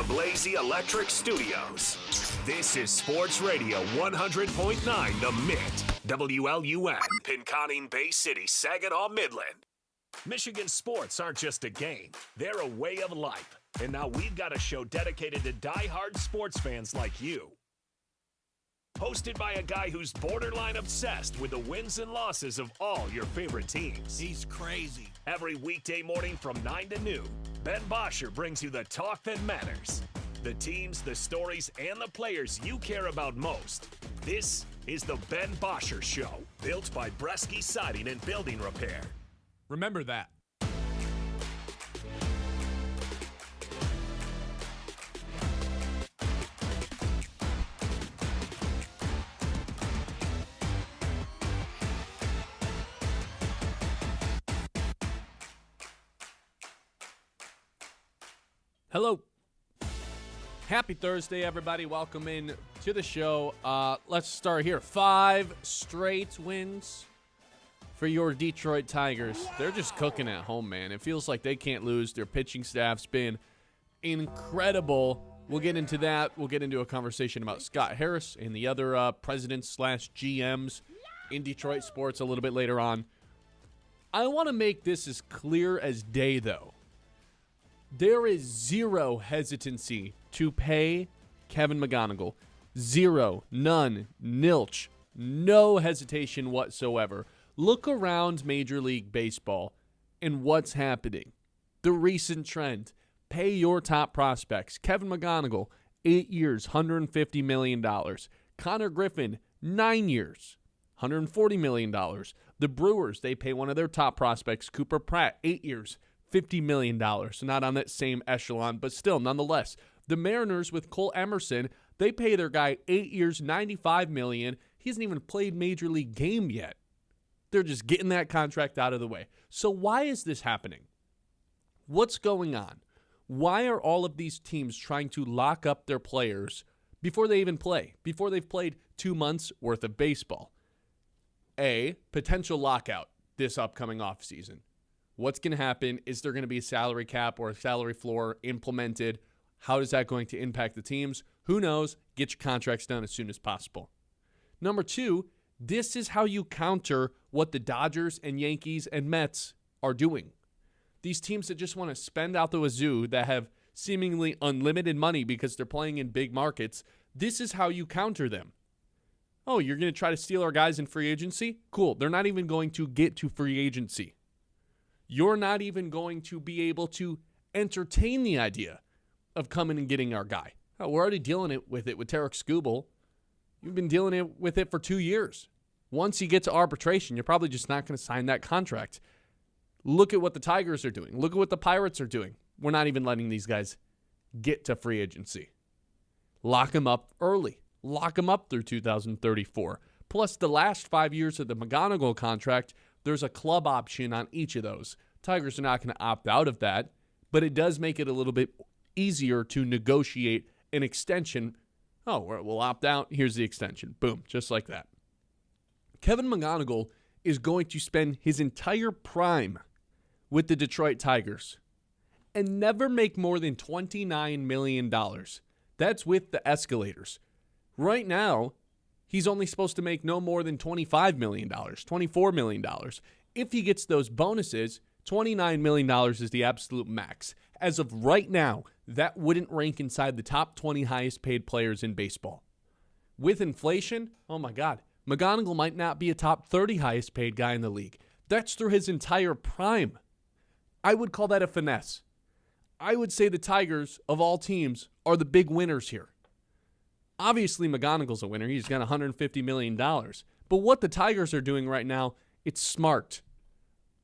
Blazy Electric Studios. This is Sports Radio 100.9 The Mitt, WLUN, Pinconning Bay City, Saginaw, Midland. Michigan sports aren't just a game, they're a way of life. And now we've got a show dedicated to die-hard sports fans like you. Hosted by a guy who's borderline obsessed with the wins and losses of all your favorite teams. He's crazy. Every weekday morning from 9 to noon, Ben Bosscher brings you the talk that matters. The teams, the stories, and the players you care about most. This is the Ben Bosscher Show, built by Bresky Siding and Building Repair. Remember that. Hello. Happy Thursday, everybody. Welcome in to the show. Let's start here. 5 straight wins for your Detroit Tigers. They're just cooking at home, man. It feels like they can't lose. Their pitching staff's been incredible. We'll get into that. We'll get into a conversation about Scott Harris and the other presidents/GMs in Detroit sports a little bit later on. I want to make this as clear as day, though. There is zero hesitancy to pay Kevin McGonigle. Zero. None. Nilch. No hesitation whatsoever. Look around Major League Baseball and what's happening. The recent trend. Pay your top prospects. Kevin McGonigle, 8 years, $150 million. Connor Griffin, 9 years, $140 million. The Brewers, they pay one of their top prospects, Cooper Pratt, 8 years, $50 million. So not on that same echelon, but still, nonetheless. The Mariners with Cole Emerson, they pay their guy 8 years, $95 million. He hasn't even played Major League game yet. They're just getting that contract out of the way. So why is this happening? What's going on? Why are all of these teams trying to lock up their players before they even play, before they've played 2 months worth of baseball? A, potential lockout this upcoming offseason. What's going to happen? Is there going to be a salary cap or a salary floor implemented? How is that going to impact the teams? Who knows? Get your contracts done as soon as possible. Number 2, this is how you counter what the Dodgers and Yankees and Mets are doing. These teams that just want to spend out the wazoo, that have seemingly unlimited money because they're playing in big markets, this is how you counter them. Oh, you're going to try to steal our guys in free agency? Cool. They're not even going to get to free agency. You're not even going to be able to entertain the idea of coming and getting our guy. Oh, we're already dealing with it with Tarek Skubal. You've been dealing with it for 2 years. Once you get to arbitration, you're probably just not going to sign that contract. Look at what the Tigers are doing. Look at what the Pirates are doing. We're not even letting these guys get to free agency. Lock them up early. Lock them up through 2034. Plus, the last 5 years of the McGonigle contract, there's a club option on each of those. Tigers are not going to opt out of that, but it does make it a little bit easier to negotiate an extension. Oh, we'll opt out. Here's the extension. Boom, just like that. Kevin McGonigle is going to spend his entire prime with the Detroit Tigers and never make more than $29 million. That's with the escalators. Right now, he's only supposed to make no more than $25 million, $24 million. If he gets those bonuses, $29 million is the absolute max. As of right now, that wouldn't rank inside the top 20 highest paid players in baseball. With inflation, oh my God, McGonigle might not be a top 30 highest paid guy in the league. That's through his entire prime. I would call that a finesse. I would say the Tigers, of all teams, are the big winners here. Obviously, McGonigle's a winner. He's got $150 million. But what the Tigers are doing right now, it's smart.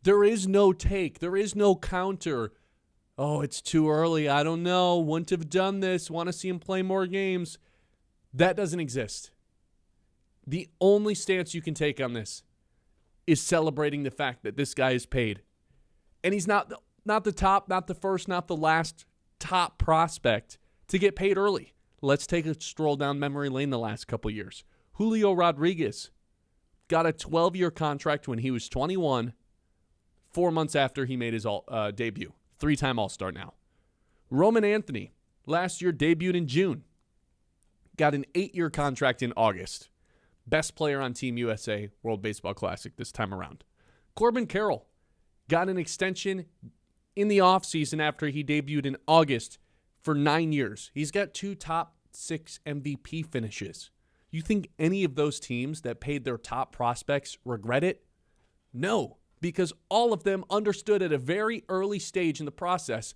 There is no take. There is no counter. Oh, it's too early. I don't know. Wouldn't have done this. Want to see him play more games. That doesn't exist. The only stance you can take on this is celebrating the fact that this guy is paid. And he's not the top, not the first, not the last top prospect to get paid early. Let's take a stroll down memory lane the last couple years. Julio Rodriguez got a 12-year contract when he was 21, 4 months after he made his debut. 3-time All-Star now. Roman Anthony last year debuted in June. Got an 8-year contract in August. Best player on Team USA World Baseball Classic this time around. Corbin Carroll got an extension in the offseason after he debuted in August for 9 years. He's got 2 top 6 MVP finishes. You think any of those teams that paid their top prospects regret it? No, because all of them understood at a very early stage in the process,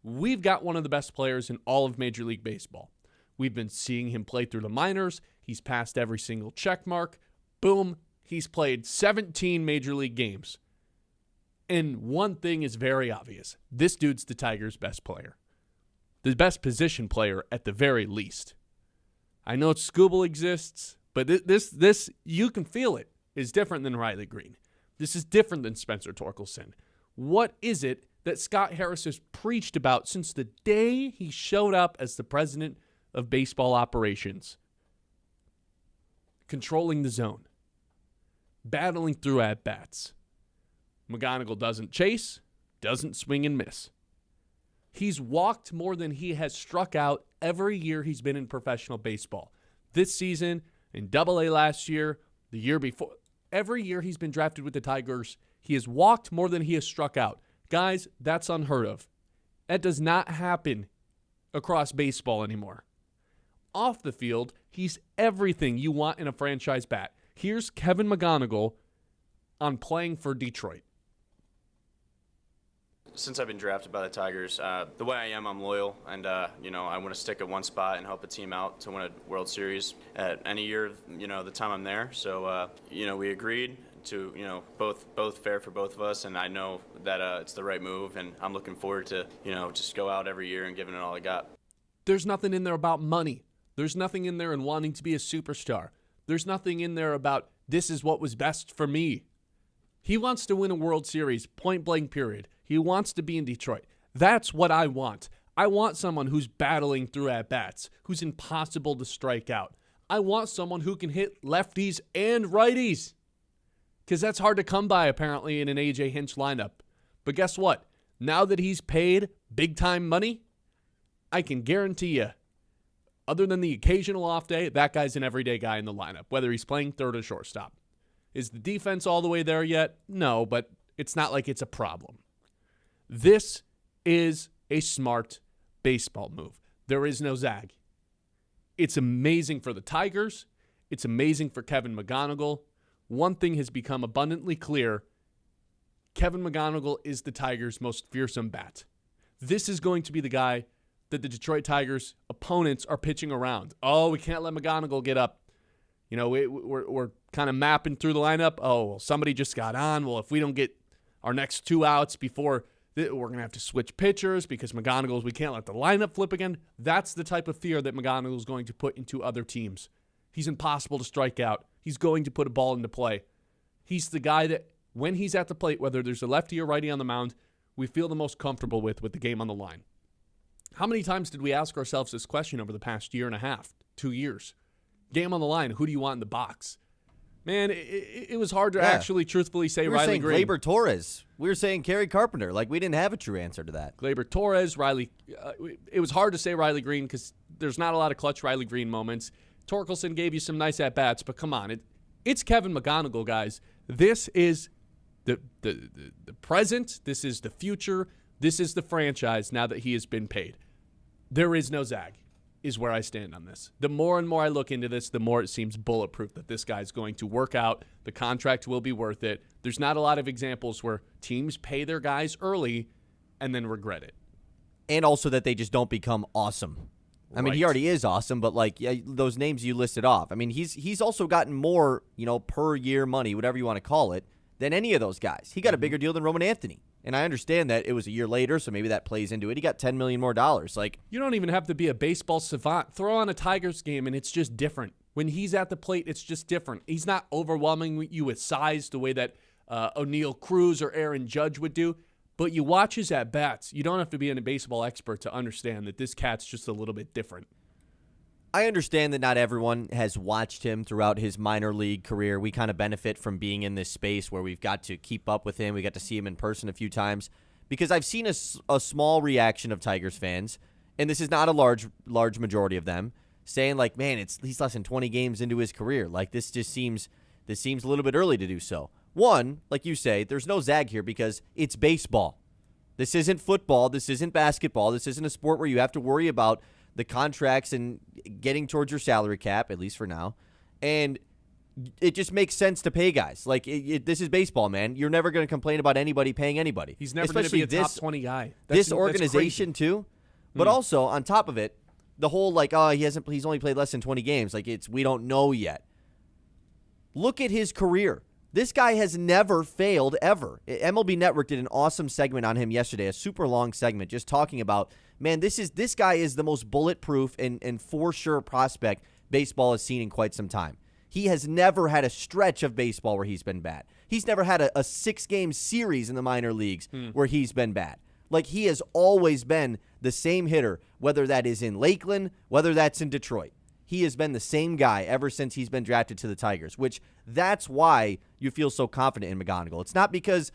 we've got one of the best players in all of Major League Baseball. We've been seeing him play through the minors. He's passed every single check mark. Boom, he's played 17 Major League games. And one thing is very obvious. This dude's the Tigers' best player. The best position player at the very least. I know Scooble exists, but this you can feel it, is different than Riley Green. This is different than Spencer Torkelson. What is it that Scott Harris has preached about since the day he showed up as the president of baseball operations? Controlling the zone. Battling through at-bats. McGonigle doesn't chase, doesn't swing and miss. He's walked more than he has struck out every year he's been in professional baseball. This season, in Double-A last year, the year before, every year he's been drafted with the Tigers, he has walked more than he has struck out. Guys, that's unheard of. That does not happen across baseball anymore. Off the field, he's everything you want in a franchise bat. Here's Kevin McGonigle on playing for Detroit. Since I've been drafted by the Tigers, the way I am, I'm loyal, and I want to stick at one spot and help a team out to win a World Series at any year, the time I'm there. So, we agreed to, both fair for both of us, and I know that it's the right move, and I'm looking forward to, just go out every year and giving it all I got. There's nothing in there about money. There's nothing in there in wanting to be a superstar. There's nothing in there about this is what was best for me. He wants to win a World Series, point blank period. He wants to be in Detroit. That's what I want. I want someone who's battling through at-bats, who's impossible to strike out. I want someone who can hit lefties and righties, because that's hard to come by apparently in an A.J. Hinch lineup. But guess what? Now that he's paid big-time money, I can guarantee you, other than the occasional off day, that guy's an everyday guy in the lineup, whether he's playing third or shortstop. Is the defense all the way there yet? No, but it's not like it's a problem. This is a smart baseball move. There is no zag. It's amazing for the Tigers. It's amazing for Kevin McGonigle. One thing has become abundantly clear. Kevin McGonigle is the Tigers' most fearsome bat. This is going to be the guy that the Detroit Tigers' opponents are pitching around. Oh, we can't let McGonigle get up. We're kind of mapping through the lineup. Oh, well, somebody just got on. Well, if we don't get our next 2 outs before, we're going to have to switch pitchers because McGonigle's, we can't let the lineup flip again. That's the type of fear that McGonigle is going to put into other teams. He's impossible to strike out. He's going to put a ball into play. He's the guy that, when he's at the plate, whether there's a lefty or righty on the mound, we feel the most comfortable with the game on the line. How many times did we ask ourselves this question over the past year and a half, 2 years? Game on the line, who do you want in the box? Man, it was hard to actually truthfully say Riley Green. Gleyber Torres. We were saying Kerry Carpenter. Like, we didn't have a true answer to that. Gleyber Torres, Riley. It was hard to say Riley Green because there's not a lot of clutch Riley Green moments. Torkelson gave you some nice at-bats, but come on. It's Kevin McGonigle, guys. This is the present. This is the future. This is the franchise now that he has been paid. There is no zag, is where I stand on this. The more and more I look into this, the more it seems bulletproof that this guy's going to work out. The contract will be worth it. There's not a lot of examples where teams pay their guys early and then regret it. And also that they just don't become awesome. I mean, he already is awesome, but those names you listed off. I mean, he's also gotten more, per year money, whatever you want to call it, than any of those guys. He got a bigger deal than Roman Anthony. And I understand that it was a year later, so maybe that plays into it. He got $10 million more. You don't even have to be a baseball savant. Throw on a Tigers game, and it's just different. When he's at the plate, it's just different. He's not overwhelming you with size the way that O'Neal Cruz or Aaron Judge would do. But you watch his at-bats. You don't have to be a baseball expert to understand that this cat's just a little bit different. I understand that not everyone has watched him throughout his minor league career. We kind of benefit from being in this space where we've got to keep up with him. We got to see him in person a few times because I've seen a small reaction of Tigers fans, and this is not a large majority of them, saying like, man, he's less than 20 games into his career. Like this seems a little bit early to do so. One, like you say, there's no zag here because it's baseball. This isn't football. This isn't basketball. This isn't a sport where you have to worry about the contracts and getting towards your salary cap, at least for now. And it just makes sense to pay guys. Like, this is baseball, man. You're never going to complain about anybody paying anybody. He's never going to be a top 20 guy. This organization, too. But also, on top of it, the whole, like, he's only played less than 20 games. Like, we don't know yet. Look at his career. This guy has never failed, ever. MLB Network did an awesome segment on him yesterday, a super long segment, just talking about, man, this guy is the most bulletproof and for sure prospect baseball has seen in quite some time. He has never had a stretch of baseball where he's been bad. He's never had a 6-game series in the minor leagues where he's been bad. Like, he has always been the same hitter, whether that is in Lakeland, whether that's in Detroit. He has been the same guy ever since he's been drafted to the Tigers, which that's why you feel so confident in McGonigle. It's not because,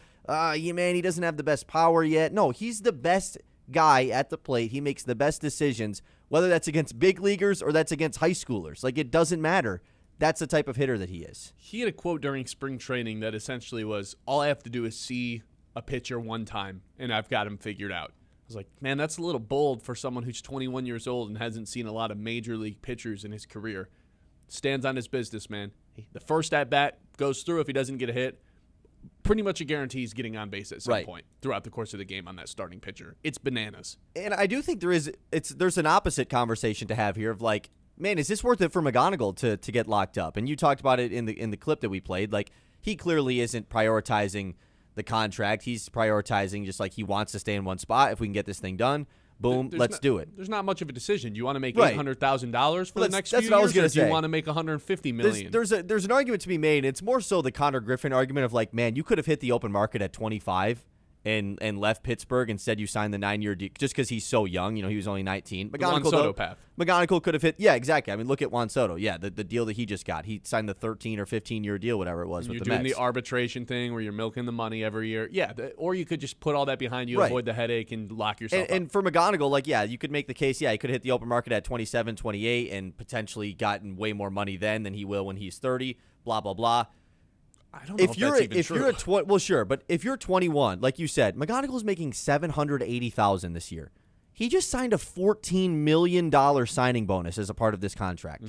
he doesn't have the best power yet. No, he's the best guy at the plate. He makes the best decisions, whether that's against big leaguers or that's against high schoolers. Like, it doesn't matter. That's the type of hitter that he is. He had a quote during spring training that essentially was, all I have to do is see a pitcher one time, and I've got him figured out. I was like, man, that's a little bold for someone who's 21 years old and hasn't seen a lot of major league pitchers in his career. Stands on his business, man. The first at-bat goes through. If he doesn't get a hit, pretty much a guarantee he's getting on base at some point throughout the course of the game on that starting pitcher. It's bananas. And I do think there's an opposite conversation to have here of like, man, is this worth it for McGonigle to get locked up? And you talked about it in the clip that we played. Like, he clearly isn't prioritizing the contract. He's prioritizing just like he wants to stay in one spot. If we can get this thing done, boom, let's do it. There's not much of a decision. Do you want to make $800,000 for the next few years? That's what I was going to say. Do you want to make $150 million? There's an argument to be made. It's more so the Connor Griffin argument of like, man, you could have hit the open market at 25 and left Pittsburgh. Instead, you signed the 9-year deal just because he's so young. He was only 19. Juan Soto path. McGonigle could have hit. Yeah, exactly. I mean, look at Juan Soto. Yeah, the deal that he just got. He signed the 13 or 15-year deal, whatever it was, with the Mets. You're doing the arbitration thing where you're milking the money every year. Yeah, or you could just put all that behind you, avoid the headache, and lock yourself up. And for McGonigle, like, yeah, you could make the case, he could hit the open market at 27, 28 and potentially gotten way more money then than he will when he's 30, blah, blah, blah. I don't know if that's even true. Well, sure, but if you're 21, like you said, McGonigle's making $780,000 this year. He just signed a $14 million signing bonus as a part of this contract.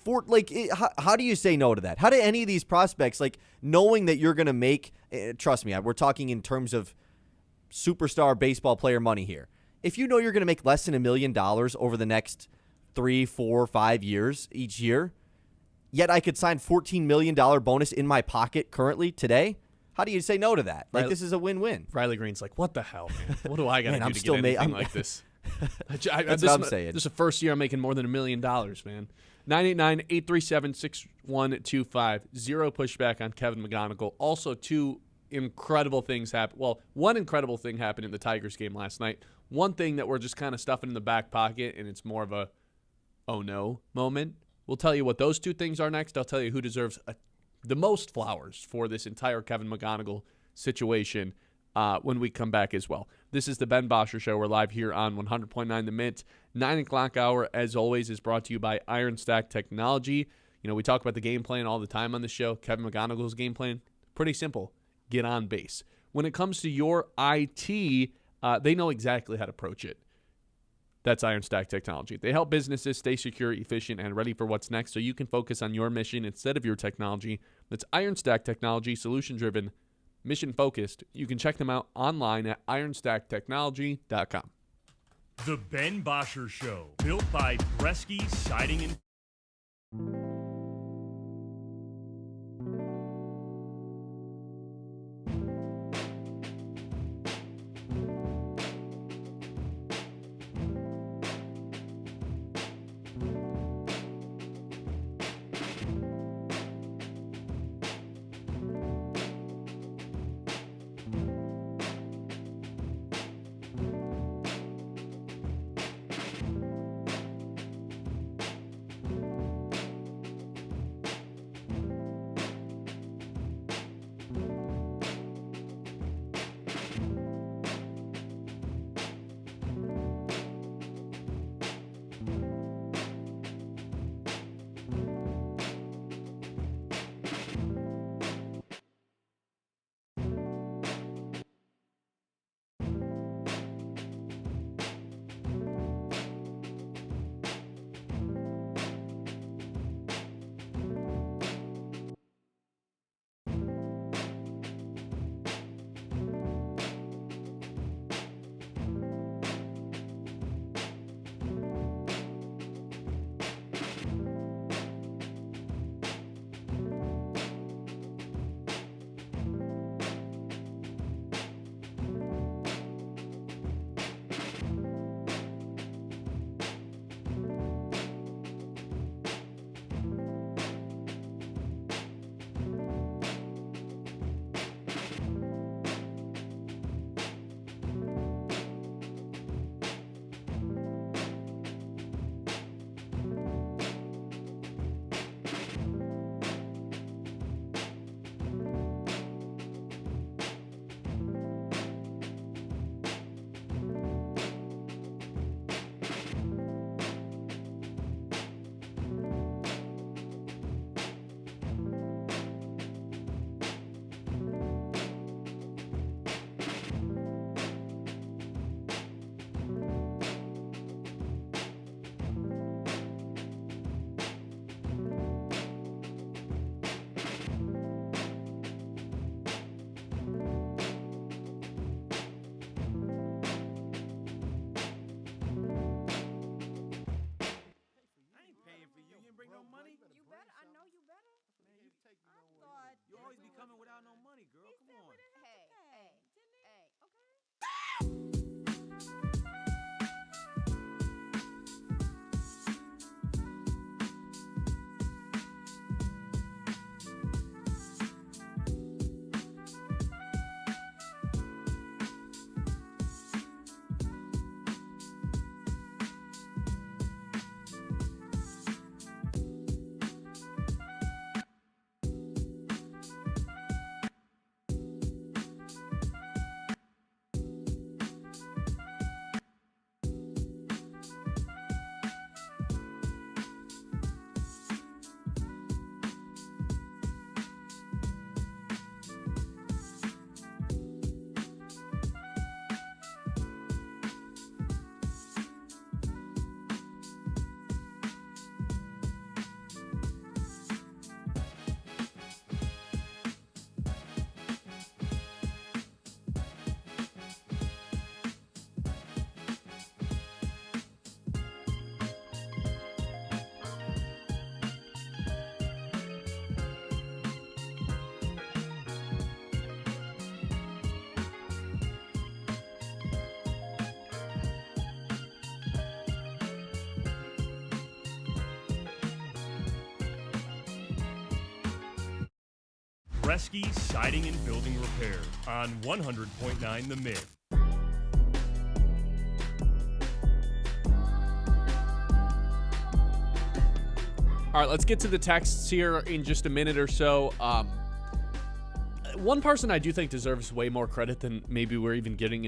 How do you say no to that? How do any of these prospects, like, knowing that you're going to make, trust me, we're talking in terms of superstar baseball player money here. If you know you're going to make less than $1 million over the next 3, 4, 5 years each year, yet I could sign $14 million bonus in my pocket currently today, how do you say no to that? Like, this is a win-win. Riley Green's like, what the hell, man? What do I got to do to get anything like this? That's what I'm saying. This is the first year I'm making more than $1 million, man. 989-837-6125. Zero pushback on Kevin McGonigle. Also, two incredible things happened. Well, one incredible thing happened in the Tigers game last night. One thing that we're just kind of stuffing in the back pocket, and it's more of a oh no moment. We'll tell you what those two things are next. I'll tell you who deserves the most flowers for this entire Kevin McGonigle situation when we come back as well. This is the Ben Bosscher Show. We're live here on 100.9 The Mint. 9 o'clock hour, as always, is brought to you by Iron Stack Technology. We talk about the game plan all the time on the show. Kevin McGonigle's game plan, pretty simple. Get on base. When it comes to your IT, they know exactly how to approach it. That's Iron Stack Technology. They help businesses stay secure, efficient, and ready for what's next so you can focus on your mission instead of your technology. That's Iron Stack Technology, solution-driven, mission-focused. You can check them out online at ironstacktechnology.com. The Ben Bosscher Show, built by Bresky Siding and... Bresky Siding and Building Repair on 100.9 The Myth. All right, let's get to the texts here in just a minute or so. One person I do think deserves way more credit than maybe we're even giving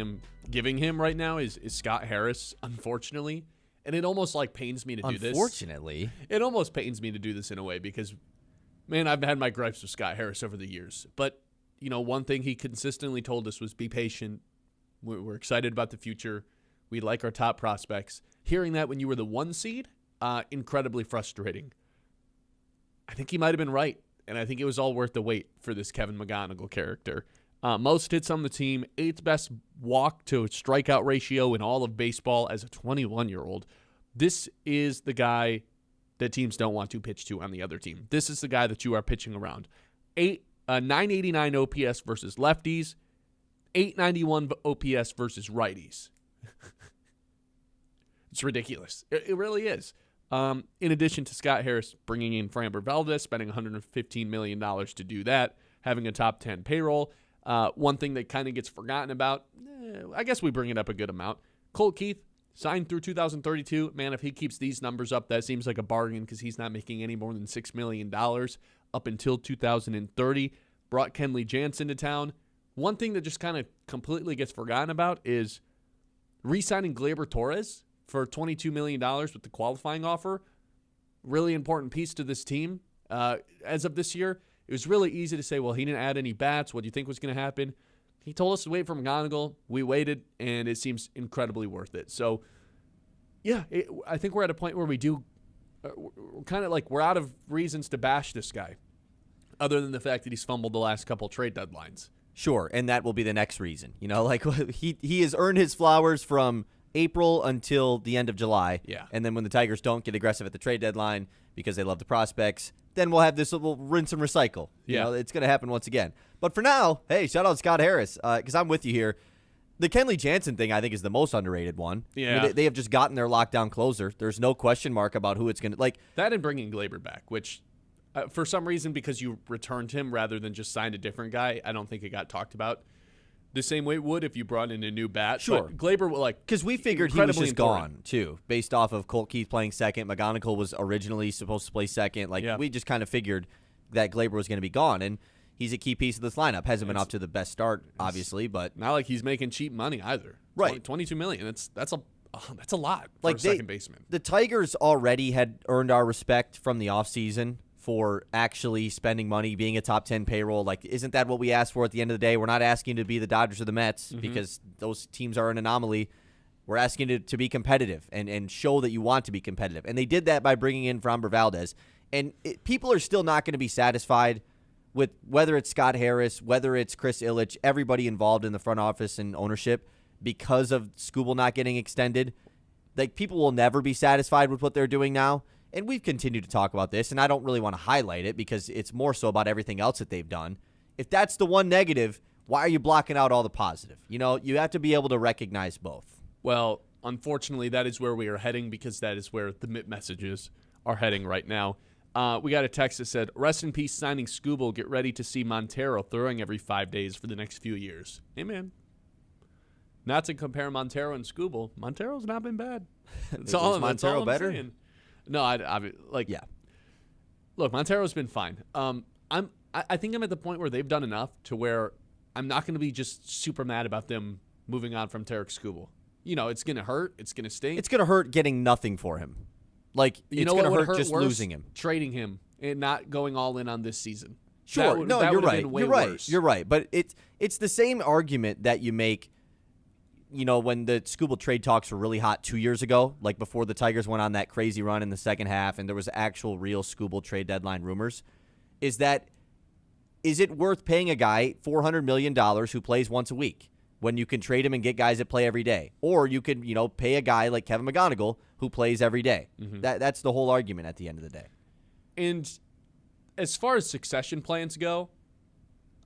him right now is Scott Harris, unfortunately. And it almost like pains me to do this. Unfortunately. It almost pains me to do this in a way because, man, I've had my gripes with Scott Harris over the years. But, one thing he consistently told us was be patient. We're excited about the future. We like our top prospects. Hearing that when you were the 1 seed, incredibly frustrating. I think he might have been right. And I think it was all worth the wait for this Kevin McGonigle character. Most hits on the team, 8th best walk to strikeout ratio in all of baseball as a 21-year-old. This is the guy that teams don't want to pitch to on the other team. This is the guy that you are pitching around. 989 OPS versus lefties, 891 OPS versus righties. It's ridiculous. It really is. In addition to Scott Harris bringing in Framber Valdez, spending $115 million to do that, having a top 10 payroll. One thing that kind of gets forgotten about, I guess we bring it up a good amount. Colt Keith signed through 2032. Man, if he keeps these numbers up, that seems like a bargain because he's not making any more than $6 million up until 2030. Brought Kenley Jansen to town. One thing that just kind of completely gets forgotten about is re-signing Gleyber Torres for $22 million with the qualifying offer. Really important piece to this team. As of this year, it was really easy to say, well, he didn't add any bats. What do you think was going to happen? He told us to wait for McGonigle. We waited, and it seems incredibly worth it. So, yeah, I think we're at a point where we do kind of like we're out of reasons to bash this guy other than the fact that he's fumbled the last couple trade deadlines. Sure, and that will be the next reason. Like he has earned his flowers from April until the end of July. Yeah. And then when the Tigers don't get aggressive at the trade deadline because they love the prospects, then we'll have this little rinse and recycle. Yeah. It's going to happen once again. But for now, hey, shout out Scott Harris because I'm with you here. The Kenley Jansen thing, I think, is the most underrated one. Yeah. They have just gotten their lockdown closer. There's no question mark about who it's going to like. That and bringing Gleyber back, which for some reason, because you returned him rather than just signed a different guy, I don't think it got talked about the same way it would if you brought in a new bat. Sure. But Gleyber, because we figured he was just gone, too, based off of Colt Keith playing second. McGonigle was originally supposed to play second. We just kind of figured that Gleyber was going to be gone, and he's a key piece of this lineup. Hasn't been off to the best start, obviously, but not like he's making cheap money either. Right. $22 million. That's a lot for a second baseman. The Tigers already had earned our respect from the offseason for actually spending money, being a top 10 payroll. Isn't that what we asked for at the end of the day? We're not asking to be the Dodgers or the Mets because those teams are an anomaly. We're asking to be competitive and show that you want to be competitive. And they did that by bringing in Framber Valdez. And people are still not going to be satisfied with whether it's Scott Harris, whether it's Chris Ilitch, everybody involved in the front office and ownership because of Skubal not getting extended. People will never be satisfied with what they're doing now. And we've continued to talk about this, and I don't really want to highlight it because it's more so about everything else that they've done. If that's the one negative, why are you blocking out all the positive? You have to be able to recognize both. Well, unfortunately, that is where we are heading because that is where the messages are heading right now. We got a text that said, rest in peace signing Skubal. Get ready to see Montero throwing every 5 days for the next few years. Amen. Not to compare Montero and Skubal. Montero's not been bad. Is Montero better? Saying. No, yeah. Look, Montero's been fine. I think I'm at the point where they've done enough to where I'm not going to be just super mad about them moving on from Tarek Skubal. It's going to hurt. It's going to sting. It's going to hurt getting nothing for him. It's going to hurt just losing him. Trading him and not going all in on this season. Sure. You're right. Worse. You're right. But it's the same argument that you make when the Skubal trade talks were really hot 2 years ago, before the Tigers went on that crazy run in the second half and there was actual real Skubal trade deadline rumors, is it worth paying a guy $400 million who plays once a week when you can trade him and get guys that play every day? Or you can, pay a guy like Kevin McGonigle who plays every day. Mm-hmm. That's the whole argument at the end of the day. And as far as succession plans go,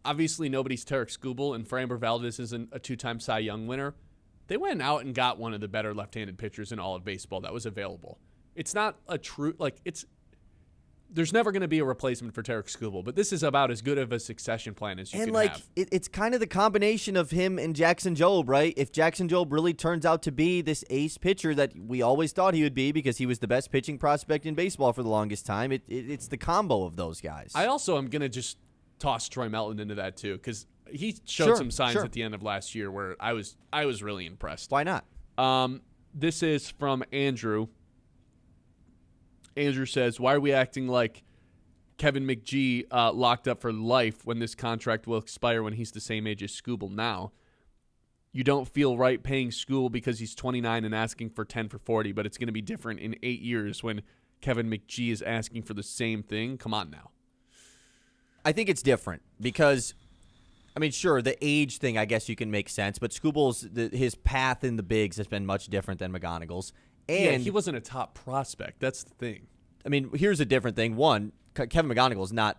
obviously nobody's Tarek Skubal and Framber Valdez isn't a two-time Cy Young winner. They went out and got one of the better left-handed pitchers in all of baseball that was available. It's not a true there's never going to be a replacement for Tarek Skubal, but this is about as good of a succession plan as you can have. It's kind of the combination of him and Jackson Jobe, right? If Jackson Jobe really turns out to be this ace pitcher that we always thought he would be because he was the best pitching prospect in baseball for the longest time, it's the combo of those guys. I also am going to just toss Troy Melton into that too, because he showed some signs at the end of last year where I was really impressed. Why not? This is from Andrew. Andrew says, why are we acting like Kevin McGee locked up for life when this contract will expire when he's the same age as Skubal now? You don't feel right paying Skubal because he's 29 and asking for 10 for 40, but it's going to be different in 8 years when Kevin McGee is asking for the same thing? Come on now. I think it's different because, I mean, sure, the age thing I guess you can make sense, but Skubal's his path in the bigs has been much different than McGonigal's. And he wasn't a top prospect. That's the thing. I mean, here's a different thing. One, Kevin McGonigle is not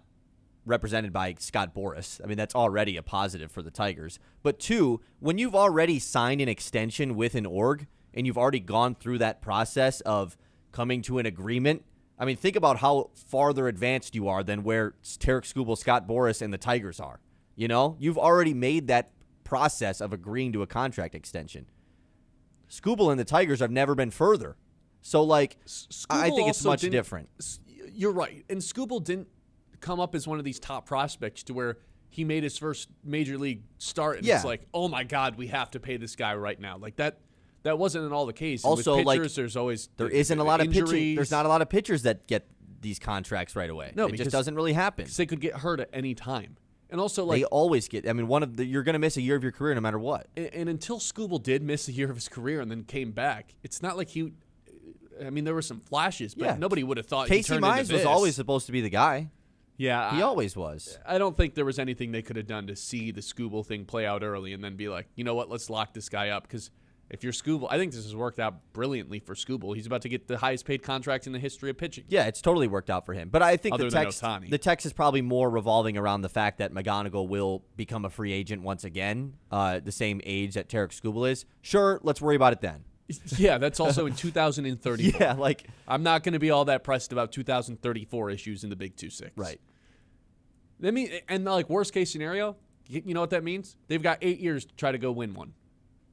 represented by Scott Boras. I mean, that's already a positive for the Tigers. But two, when you've already signed an extension with an org and you've already gone through that process of coming to an agreement, I mean, think about how farther advanced you are than where Tarek Skubal, Scott Boras, and the Tigers are. You know, you've already made that process of agreeing to a contract extension. Skubal and the Tigers have never been further. So, like, I think it's much different. You're right. And Skubal didn't come up as one of these top prospects to where he made his first major league start, and it's like, oh, my God, we have to pay this guy right now. Like, that wasn't at all the case. And also, with pitchers, like, there's always there isn't a lot of injuries. pitching. There's not a lot of pitchers that get these contracts right away. No, it just doesn't really happen. Because they could get hurt at any time. And also, like, they always get. I mean, you're going to miss a year of your career no matter what. And until Skubal did miss a year of his career and then came back, it's not like he. I mean, there were some flashes, but nobody would have thought Casey he turned into Mize this. was always supposed to be the guy. Yeah, he always was. I don't think there was anything they could have done to see the Skubal thing play out early and then be like, you know what, let's lock this guy up. Because if you're Skubal, I think this has worked out brilliantly for Skubal. He's about to get the highest paid contract in the history of pitching. Yeah, it's totally worked out for him. But I think the text is probably more revolving around the fact that McGonigle will become a free agent once again, the same age that Tarek Skubal is. Sure, let's worry about it then. Yeah, that's also in 2034. Yeah, like, I'm not going to be all that pressed about 2034 issues in the Big 2-6. Right. And like, worst case scenario, you know what that means? They've got 8 years to try to go win one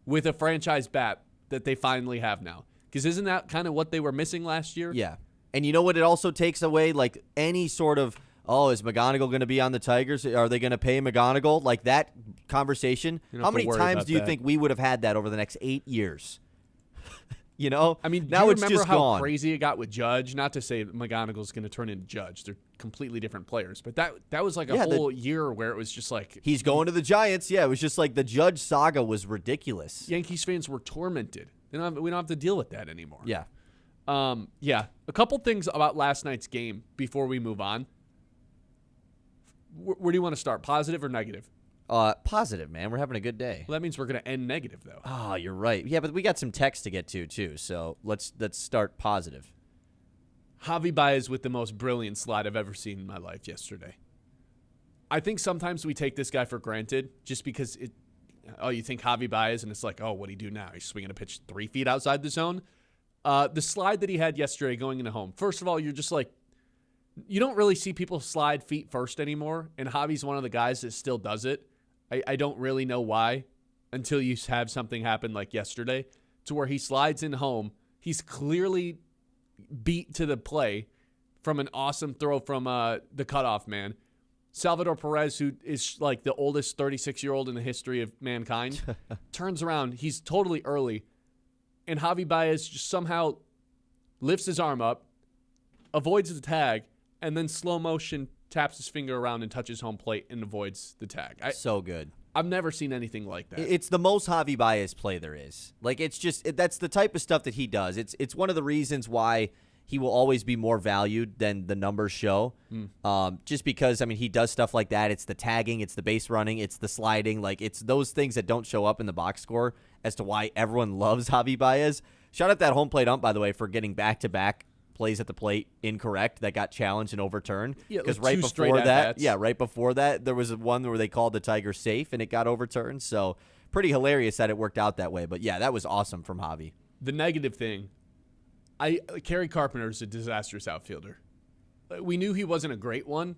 with a franchise bat that they finally have now. Because isn't that kind of what they were missing last year? Yeah. And you know what it also takes away? Like, any sort of, is McGonigle going to be on the Tigers? Are they going to pay McGonigle? Like, that conversation. How many times do you think we would have had that over the next 8 years? You know? I mean, now do you it's remember just how gone. crazy it got with Judge? Not to say that McGonigle's going to turn into Judge. They're completely different players. But that was like a whole year where it was just like... He's going to the Giants. Yeah, it was just like the Judge saga was ridiculous. Yankees fans were tormented. We don't have to deal with that anymore. Yeah. Yeah. A couple things about last night's game before we move on. Where do you want to start? Positive or negative? Positive, man. We're having a good day. Well, that means we're going to end negative, though. Oh, you're right. Yeah, but we got some text to get to, too. So let's start positive. Javi Baez with the most brilliant slide I've ever seen in my life yesterday. I think sometimes we take this guy for granted just because you think Javi Baez, and it's like, what'd he do now? He's swinging a pitch 3 feet outside the zone. The slide that he had yesterday going into home, first of all, you're just like, you don't really see people slide feet first anymore, and Javi's one of the guys that still does it. I don't really know why until you have something happen like yesterday to where he slides in home. He's clearly beat to the play from an awesome throw from the cutoff man. Salvador Perez, who is like the oldest 36-year-old in the history of mankind, turns around. He's totally early. And Javi Baez just somehow lifts his arm up, avoids the tag, and then slow motion taps his finger around and touches home plate and avoids the tag. So good. I've never seen anything like that. It's the most Javi Baez play there is. Like, it's just that's the type of stuff that he does. It's one of the reasons why he will always be more valued than the numbers show. Just because, I mean, he does stuff like that. It's the tagging, it's the base running, it's the sliding. Like, it's those things that don't show up in the box score as to why everyone loves Javi Baez. Shout out that home plate ump, by the way, for getting back-to-back plays at the plate incorrect that got challenged and overturned. Because right before that, there was one where they called the Tigers safe and it got overturned. So pretty hilarious that it worked out that way. But yeah, that was awesome from Javi. The negative thing, Kerry Carpenter's a disastrous outfielder. we knew he wasn't a great one.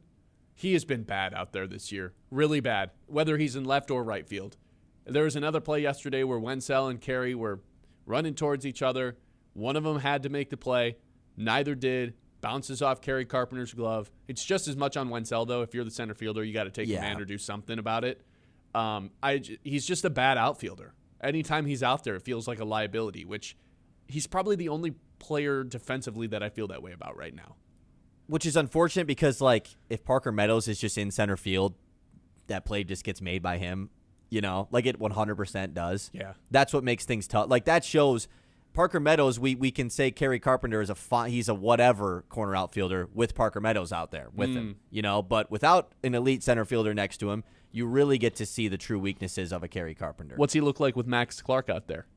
He has been bad out there this year, really bad, whether he's in left or right field. There was another play yesterday where Wenzel and Carey were running towards each other. One of them had to make the play. Neither did. Bounces off Carey Carpenter's glove. It's just as much on Wenzel, though. If you're the center fielder, you got to take command or do something about it. He's just a bad outfielder. Anytime he's out there, it feels like a liability, which he's probably the only player defensively that I feel that way about right now. Which is unfortunate because, like, if Parker Meadows is just in center field, that play just gets made by him, you know, like it 100% does. Yeah. That's what makes things tough. Like, that shows Parker Meadows, we can say Carey Carpenter is he's a whatever corner outfielder with Parker Meadows out there with him, you know, but without an elite center fielder next to him, you really get to see the true weaknesses of a Carey Carpenter. What's he look like with Max Clark out there?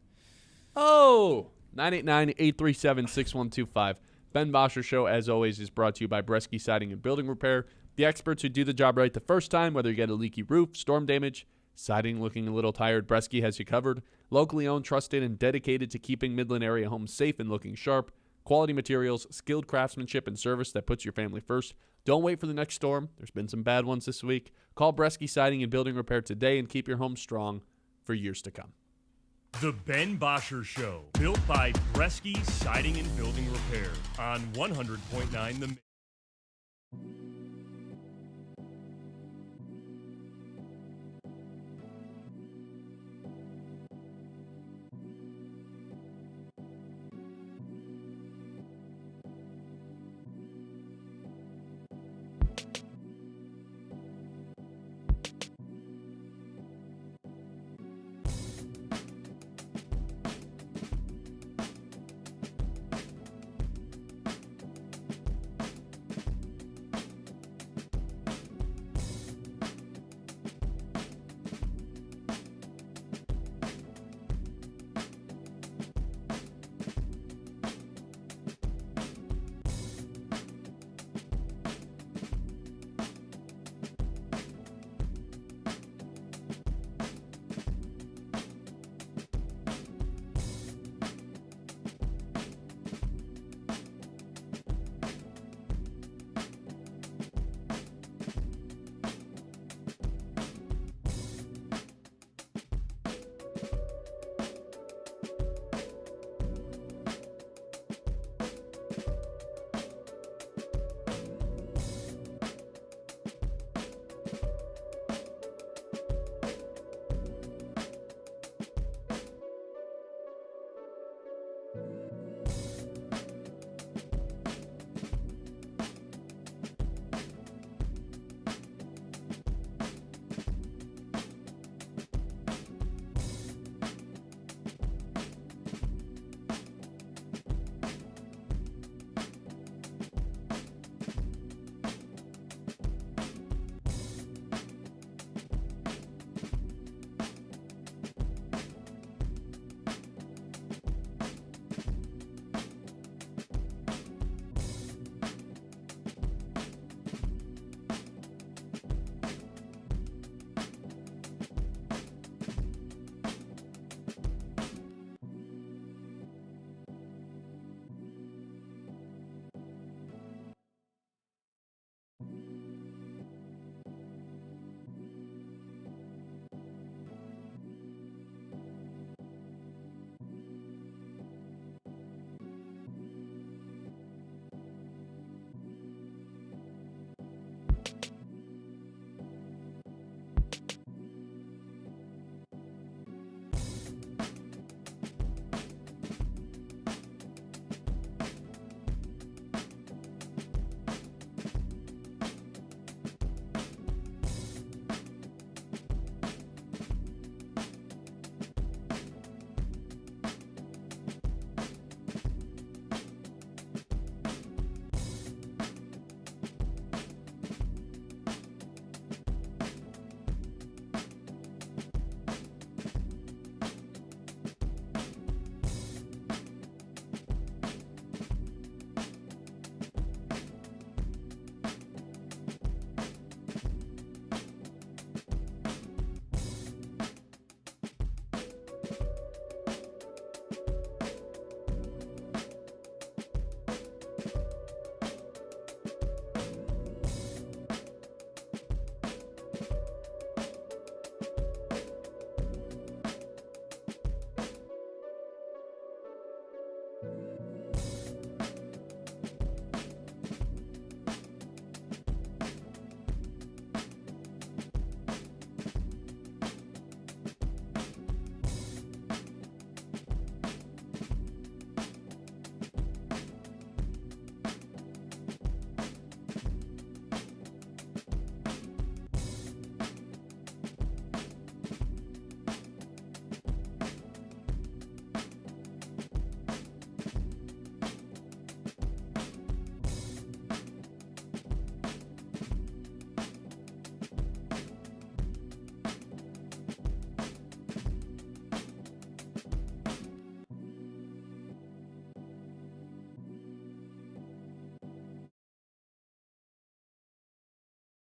Oh, 989-837-6125. Ben Bosscher Show, as always, is brought to you by Bresky Siding and Building Repair, the experts who do the job right the first time, whether you get a leaky roof, storm damage, siding looking a little tired. Bresky has you covered. Locally owned, trusted, and dedicated to keeping Midland area homes safe and looking sharp. Quality materials, skilled craftsmanship, and service that puts your family first. Don't wait for the next storm. There's been some bad ones this week. Call Bresky Siding and Building Repair today and keep your home strong for years to come. The Ben Bosscher Show, built by Bresky Siding and Building Repair on 100.9 The Mix.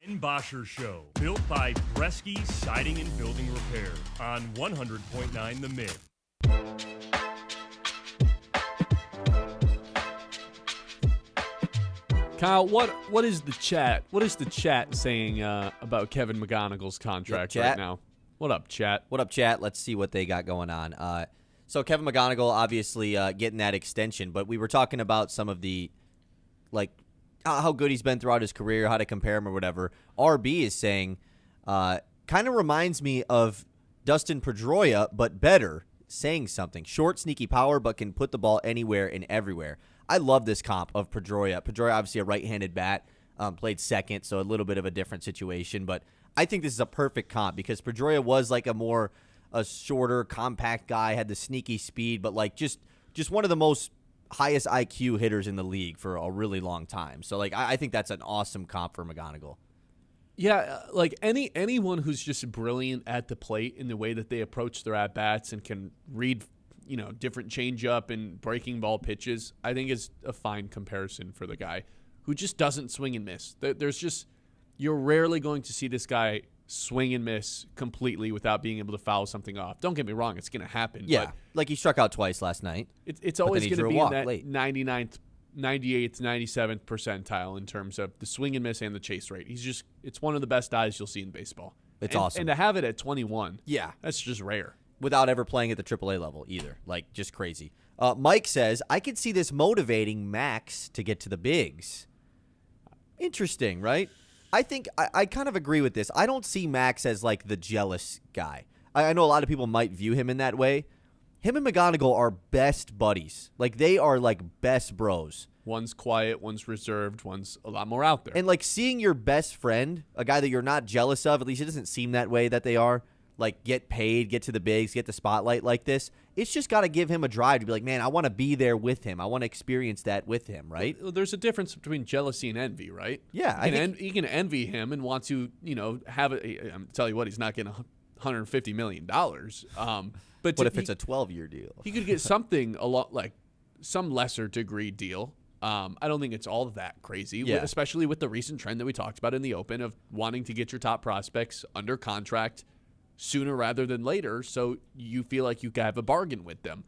Ben Bosscher Show, built by Bresky Siding and Building Repair on 100.9 The Mid. Kyle, what is the chat? What is the chat saying about Kevin McGonigle's contract Chat? right now? What up, chat? What up, chat? Let's see what they got going on. So Kevin McGonigle obviously getting that extension, but we were talking about some of the, like, how good he's been throughout his career, how to compare him or whatever. RB is saying, kind of reminds me of Dustin Pedroia, but better, saying something. Short, sneaky power, but can put the ball anywhere and everywhere. I love this comp of Pedroia. Pedroia, obviously a right-handed bat, played second, so a little bit of a different situation. But I think this is a perfect comp because Pedroia was like a shorter, compact guy, had the sneaky speed, but like just one of the most highest IQ hitters in the league for a really long time. So like I think that's an awesome comp for McGonigle. Yeah, like anyone who's just brilliant at the plate in the way that they approach their at-bats and can read, different change-up and breaking ball pitches, I think is a fine comparison for the guy who just doesn't swing and miss. You're rarely going to see this guy swing and miss completely without being able to foul something off. Don't get me wrong, it's going to happen. Yeah, but like he struck out twice last night. It's always then he going to drew a be in walk that late. 99th, 98th, 97th percentile in terms of the swing and miss and the chase rate. It's one of the best guys you'll see in baseball. It's awesome. And to have it at 21, Yeah. that's just rare. Without ever playing at the AAA level either. Like, just crazy. Mike says, I could see this motivating Max to get to the bigs. Interesting, right? I think I kind of agree with this. I don't see Max as, like, the jealous guy. I know a lot of people might view him in that way. Him and McGonigle are best buddies. Like, they are, like, best bros. One's quiet, one's reserved, one's a lot more out there. And, like, seeing your best friend, a guy that you're not jealous of, at least it doesn't seem that way that they are, like, get paid, get to the bigs, get the spotlight like this, it's just got to give him a drive to be like, man, I want to be there with him. I want to experience that with him, right? Well, there's a difference between jealousy and envy, right? Yeah, you can envy him and want to, have it. I'm tell you what, he's not getting $150 million. But What if it's a 12-year deal? He could get something a lot like some lesser degree deal. I don't think it's all that crazy, Yeah. especially with the recent trend that we talked about in the Open of wanting to get your top prospects under contract sooner rather than later, so you feel like you have a bargain with them.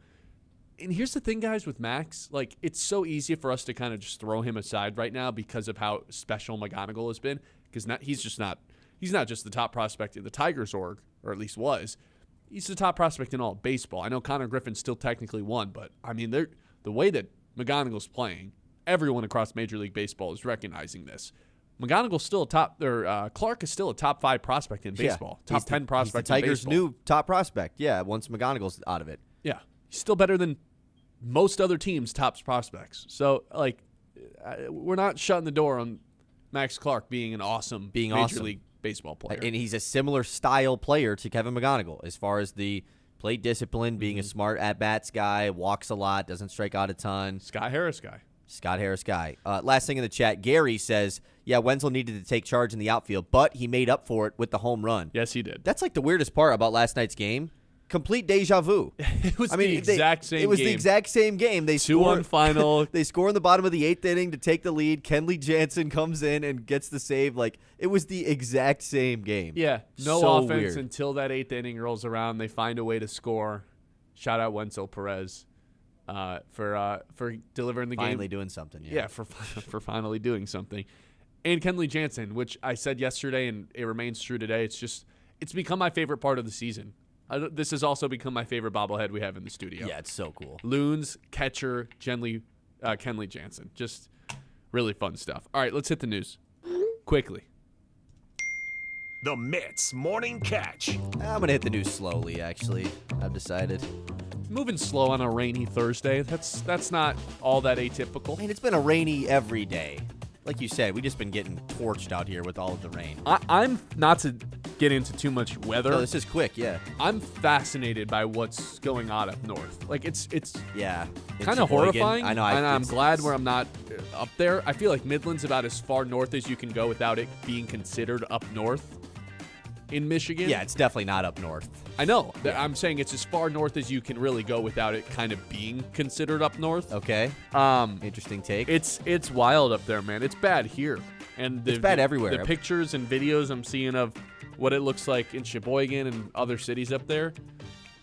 And here's the thing, guys, with Max, like, it's so easy for us to kind of just throw him aside right now because of how special McGonigle has been, because he's not just the top prospect in the Tigers org, or at least was. He's the top prospect in all of baseball. I know Connor Griffin still technically won, but I mean, the way that McGonigle's playing, everyone across Major League Baseball is recognizing this. McGonigle's still Clark is still a top 5 prospect in baseball. Yeah. Top 10 prospect he's the in Tigers' baseball. new top prospect. Yeah, once McGonigle's out of it. Yeah. He's still better than most other teams' top prospects. So, like, we're not shutting the door on Max Clark being an awesome Major League Baseball player. And he's a similar style player to Kevin McGonigle as far as the plate discipline, being a smart at-bats guy, walks a lot, doesn't strike out a ton. Scott Harris guy. Last thing in the chat, Gary says, yeah, Wenzel needed to take charge in the outfield, but he made up for it with the home run. Yes, he did. That's like the weirdest part about last night's game. Complete deja vu. It was the exact same game. It was the exact same game. They 2-1 final. They score in the bottom of the 8th inning to take the lead. Kenley Jansen comes in and gets the save. Like, it was the exact same game. Yeah, no So offense weird. until that 8th inning rolls around. They find a way to score. Shout out Wenzel Perez for delivering the game. Finally doing something. Yeah, for finally doing something. And Kenley Jansen, which I said yesterday and it remains true today. It's become my favorite part of the season. This has also become my favorite bobblehead we have in the studio. Yeah, it's so cool. Loons, catcher, Kenley Jansen. Just really fun stuff. All right, let's hit the news quickly. The Mets Morning Catch. I'm going to hit the news slowly, actually. I've decided. Moving slow on a rainy Thursday. That's not all that atypical. I mean, it's been a rainy every day. Like you said, we've just been getting torched out here with all of the rain. I'm not to get into too much weather. No, this is quick, yeah. I'm fascinated by what's going on up north. Like it's Yeah. kind of horrifying. I know. And I'm glad where I'm not up there. I feel like Midland's about as far north as you can go without it being considered up north in Michigan. Yeah, it's definitely not up north. I know. I'm saying it's as far north as you can really go without it kind of being considered up north. Okay. Interesting take. It's wild up there, man. It's bad here. And it's bad everywhere. The pictures and videos I'm seeing of what it looks like in Sheboygan and other cities up there.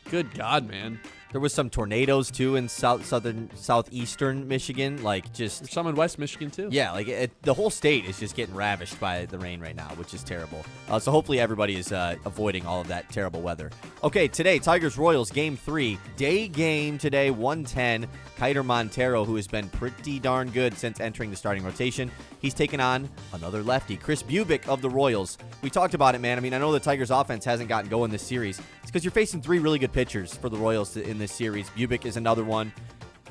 Good God, man. There was some tornadoes, too, in southeastern Michigan. Like, just... There's some in West Michigan, too. Yeah, like, the whole state is just getting ravished by the rain right now, which is terrible. So hopefully everybody is avoiding all of that terrible weather. Okay, today, Tigers-Royals, Game 3. Day game today, 1:10. Kiter Montero, who has been pretty darn good since entering the starting rotation. He's taken on another lefty, Chris Bubic of the Royals. We talked about it, man. I mean, I know the Tigers' offense hasn't gotten going this series. It's because you're facing 3 really good pitchers for the Royals in this series. Bubic is another one.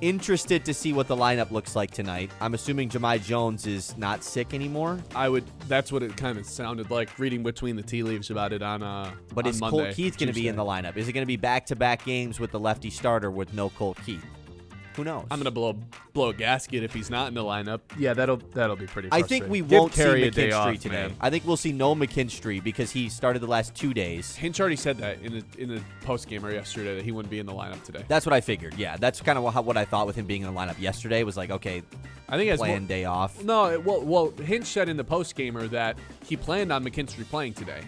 Interested to see what the lineup looks like tonight. I'm assuming Jahmai Jones is not sick anymore. That's what it kind of sounded like, reading between the tea leaves about it on But is Monday, Colt Keith going to be in the lineup? Is it going to be back-to-back games with the lefty starter with no Colt Keith? Who knows? I'm gonna blow a gasket if he's not in the lineup. Yeah, that'll be pretty frustrating. I think we won't see Carey a day McKinstry off, today. man. I think we'll see no McKinstry because he started the last 2 days. Hinch already said that in the post gamer yesterday that he wouldn't be in the lineup today. That's what I figured. Yeah, that's kind of what I thought with him being in the lineup yesterday. Was like, okay, I think planned day off. No, well, Hinch said in the post gamer that he planned on McKinstry playing today,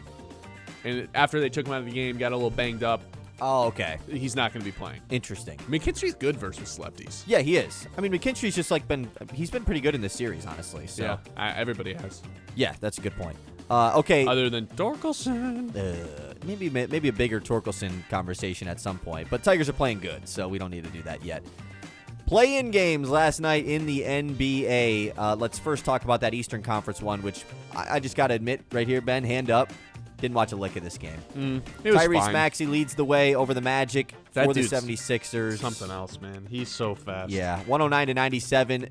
and after they took him out of the game, got a little banged up. Oh, okay. He's not going to be playing. Interesting. McKinstry's good versus lefties. Yeah, he is. I mean, McKinstry's just he's been pretty good in this series, honestly. So yeah, everybody has. Yeah, that's a good point. Okay. Other than Torkelson. Maybe a bigger Torkelson conversation at some point. But Tigers are playing good, so we don't need to do that yet. Play-in games last night in the NBA. Let's first talk about that Eastern Conference one, which I just got to admit right here, Ben, hand up. Didn't watch a lick of this game. It was Tyrese fine. Maxey leads the way over the Magic for the 76ers. Something else, man. He's so fast. Yeah, 109-97.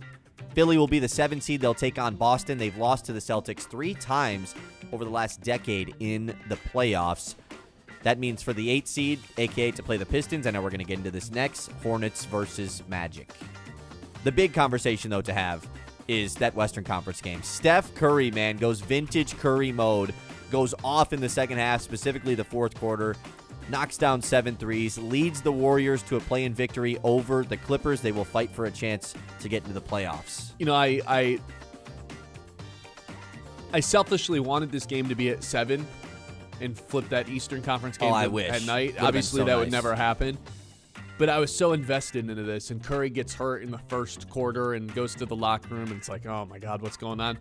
Philly will be the 7th seed. They'll take on Boston. They've lost to the Celtics 3 times over the last decade in the playoffs. That means for the 8th seed, a.k.a. to play the Pistons, I know we're going to get into this next, Hornets versus Magic. The big conversation, though, to have is that Western Conference game. Steph Curry, man, goes vintage Curry mode. Goes off in the second half, specifically the fourth quarter, knocks down 7 threes, leads the Warriors to a play-in victory over the Clippers. They will fight for a chance to get into the playoffs. You know, I selfishly wanted this game to be at 7 and flip that Eastern Conference game I wish. at night. Would've Obviously, been so that would nice. never happen. But I was so invested into this, and Curry gets hurt in the first quarter and goes to the locker room, and it's like, oh, my God, what's going on?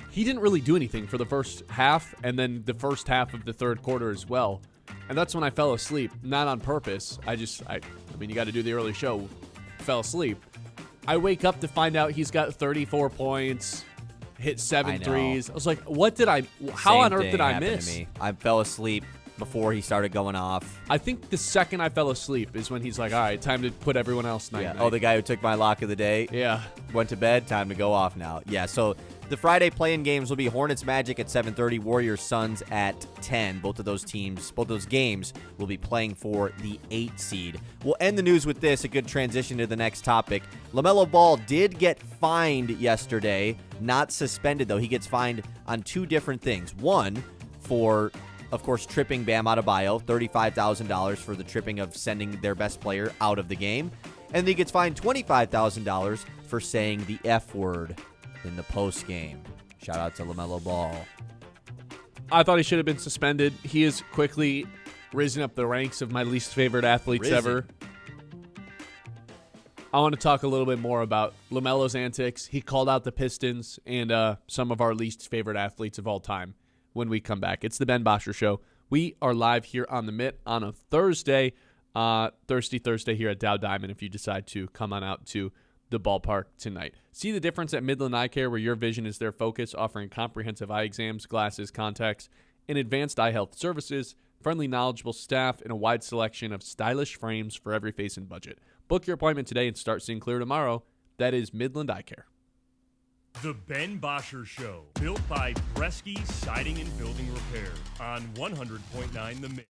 He didn't really do anything for the first half, and then the first half of the third quarter as well. And that's when I fell asleep, not on purpose. I mean, you got to do the early show. Fell asleep. I wake up to find out he's got 34 points, hit 7 threes. I was like, how on earth did I miss? To me. I fell asleep before he started going off. I think the second I fell asleep is when he's like, all right, time to put everyone else night. Yeah. night. Oh, the guy who took my lock of the day? Yeah. Went to bed, time to go off now. Yeah, so the Friday play-in games will be Hornets Magic at 7:30, Warriors Suns at 10. Both of those games will be playing for the 8 seed. We'll end the news with this, a good transition to the next topic. LaMelo Ball did get fined yesterday, not suspended though. He gets fined on 2 different things. One, for, of course, tripping Bam Adebayo, $35,000 for the tripping of sending their best player out of the game. And he gets fined $25,000 for saying the F word in the post game. Shout out to LaMelo Ball. I thought he should have been suspended. He has quickly risen up the ranks of my least favorite athletes ever. I want to talk a little bit more about LaMelo's antics. He called out the Pistons and some of our least favorite athletes of all time when we come back. It's the Ben Bosscher Show. We are live here on the Mitt on a Thursday. Thirsty Thursday here at Dow Diamond if you decide to come on out to the ballpark tonight. See the difference at Midland Eye Care, where your vision is their focus, offering comprehensive eye exams, glasses, contacts, and advanced eye health services, friendly, knowledgeable staff, and a wide selection of stylish frames for every face and budget. Book your appointment today and start seeing clear tomorrow. That is Midland Eye Care. The Ben Bosscher Show, built by Bresky Siding and Building Repair on 100.9 The Mix.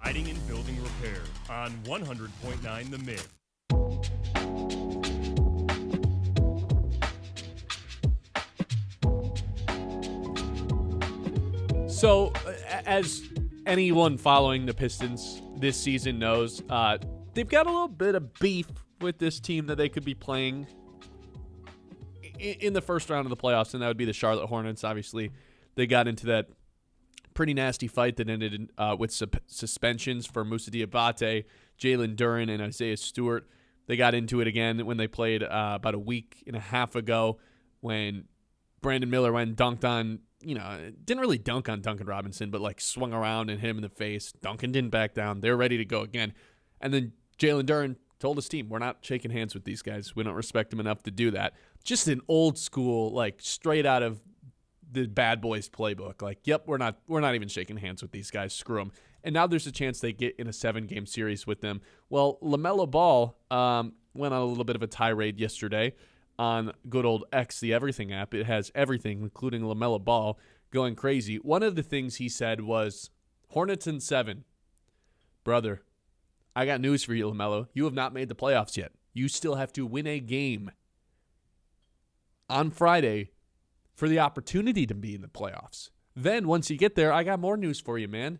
Siding and Building Repair on 100.9 The Myth. So, as anyone following the Pistons this season knows, they've got a little bit of beef with this team that they could be playing in the first round of the playoffs, and that would be the Charlotte Hornets. Obviously, they got into that pretty nasty fight that ended with suspensions for Moussa Diabate, Jalen Duren, and Isaiah Stewart. They got into it again when they played about a week and a half ago when Brandon Miller went and dunked on, didn't really dunk on Duncan Robinson, but like swung around and hit him in the face. Duncan didn't back down. They're ready to go again. And then Jalen Duren told his team, we're not shaking hands with these guys. We don't respect them enough to do that. Just an old school, like straight out of the Bad Boys playbook. Like, yep, we're not even shaking hands with these guys. Screw them. And now there's a chance they get in a 7-game series with them. Well, LaMelo Ball went on a little bit of a tirade yesterday on good old X, the Everything app. It has everything, including LaMelo Ball, going crazy. One of the things he said was, Hornets in 7. Brother, I got news for you, LaMelo. You have not made the playoffs yet. You still have to win a game on Friday for the opportunity to be in the playoffs. Then, once you get there, I got more news for you, man.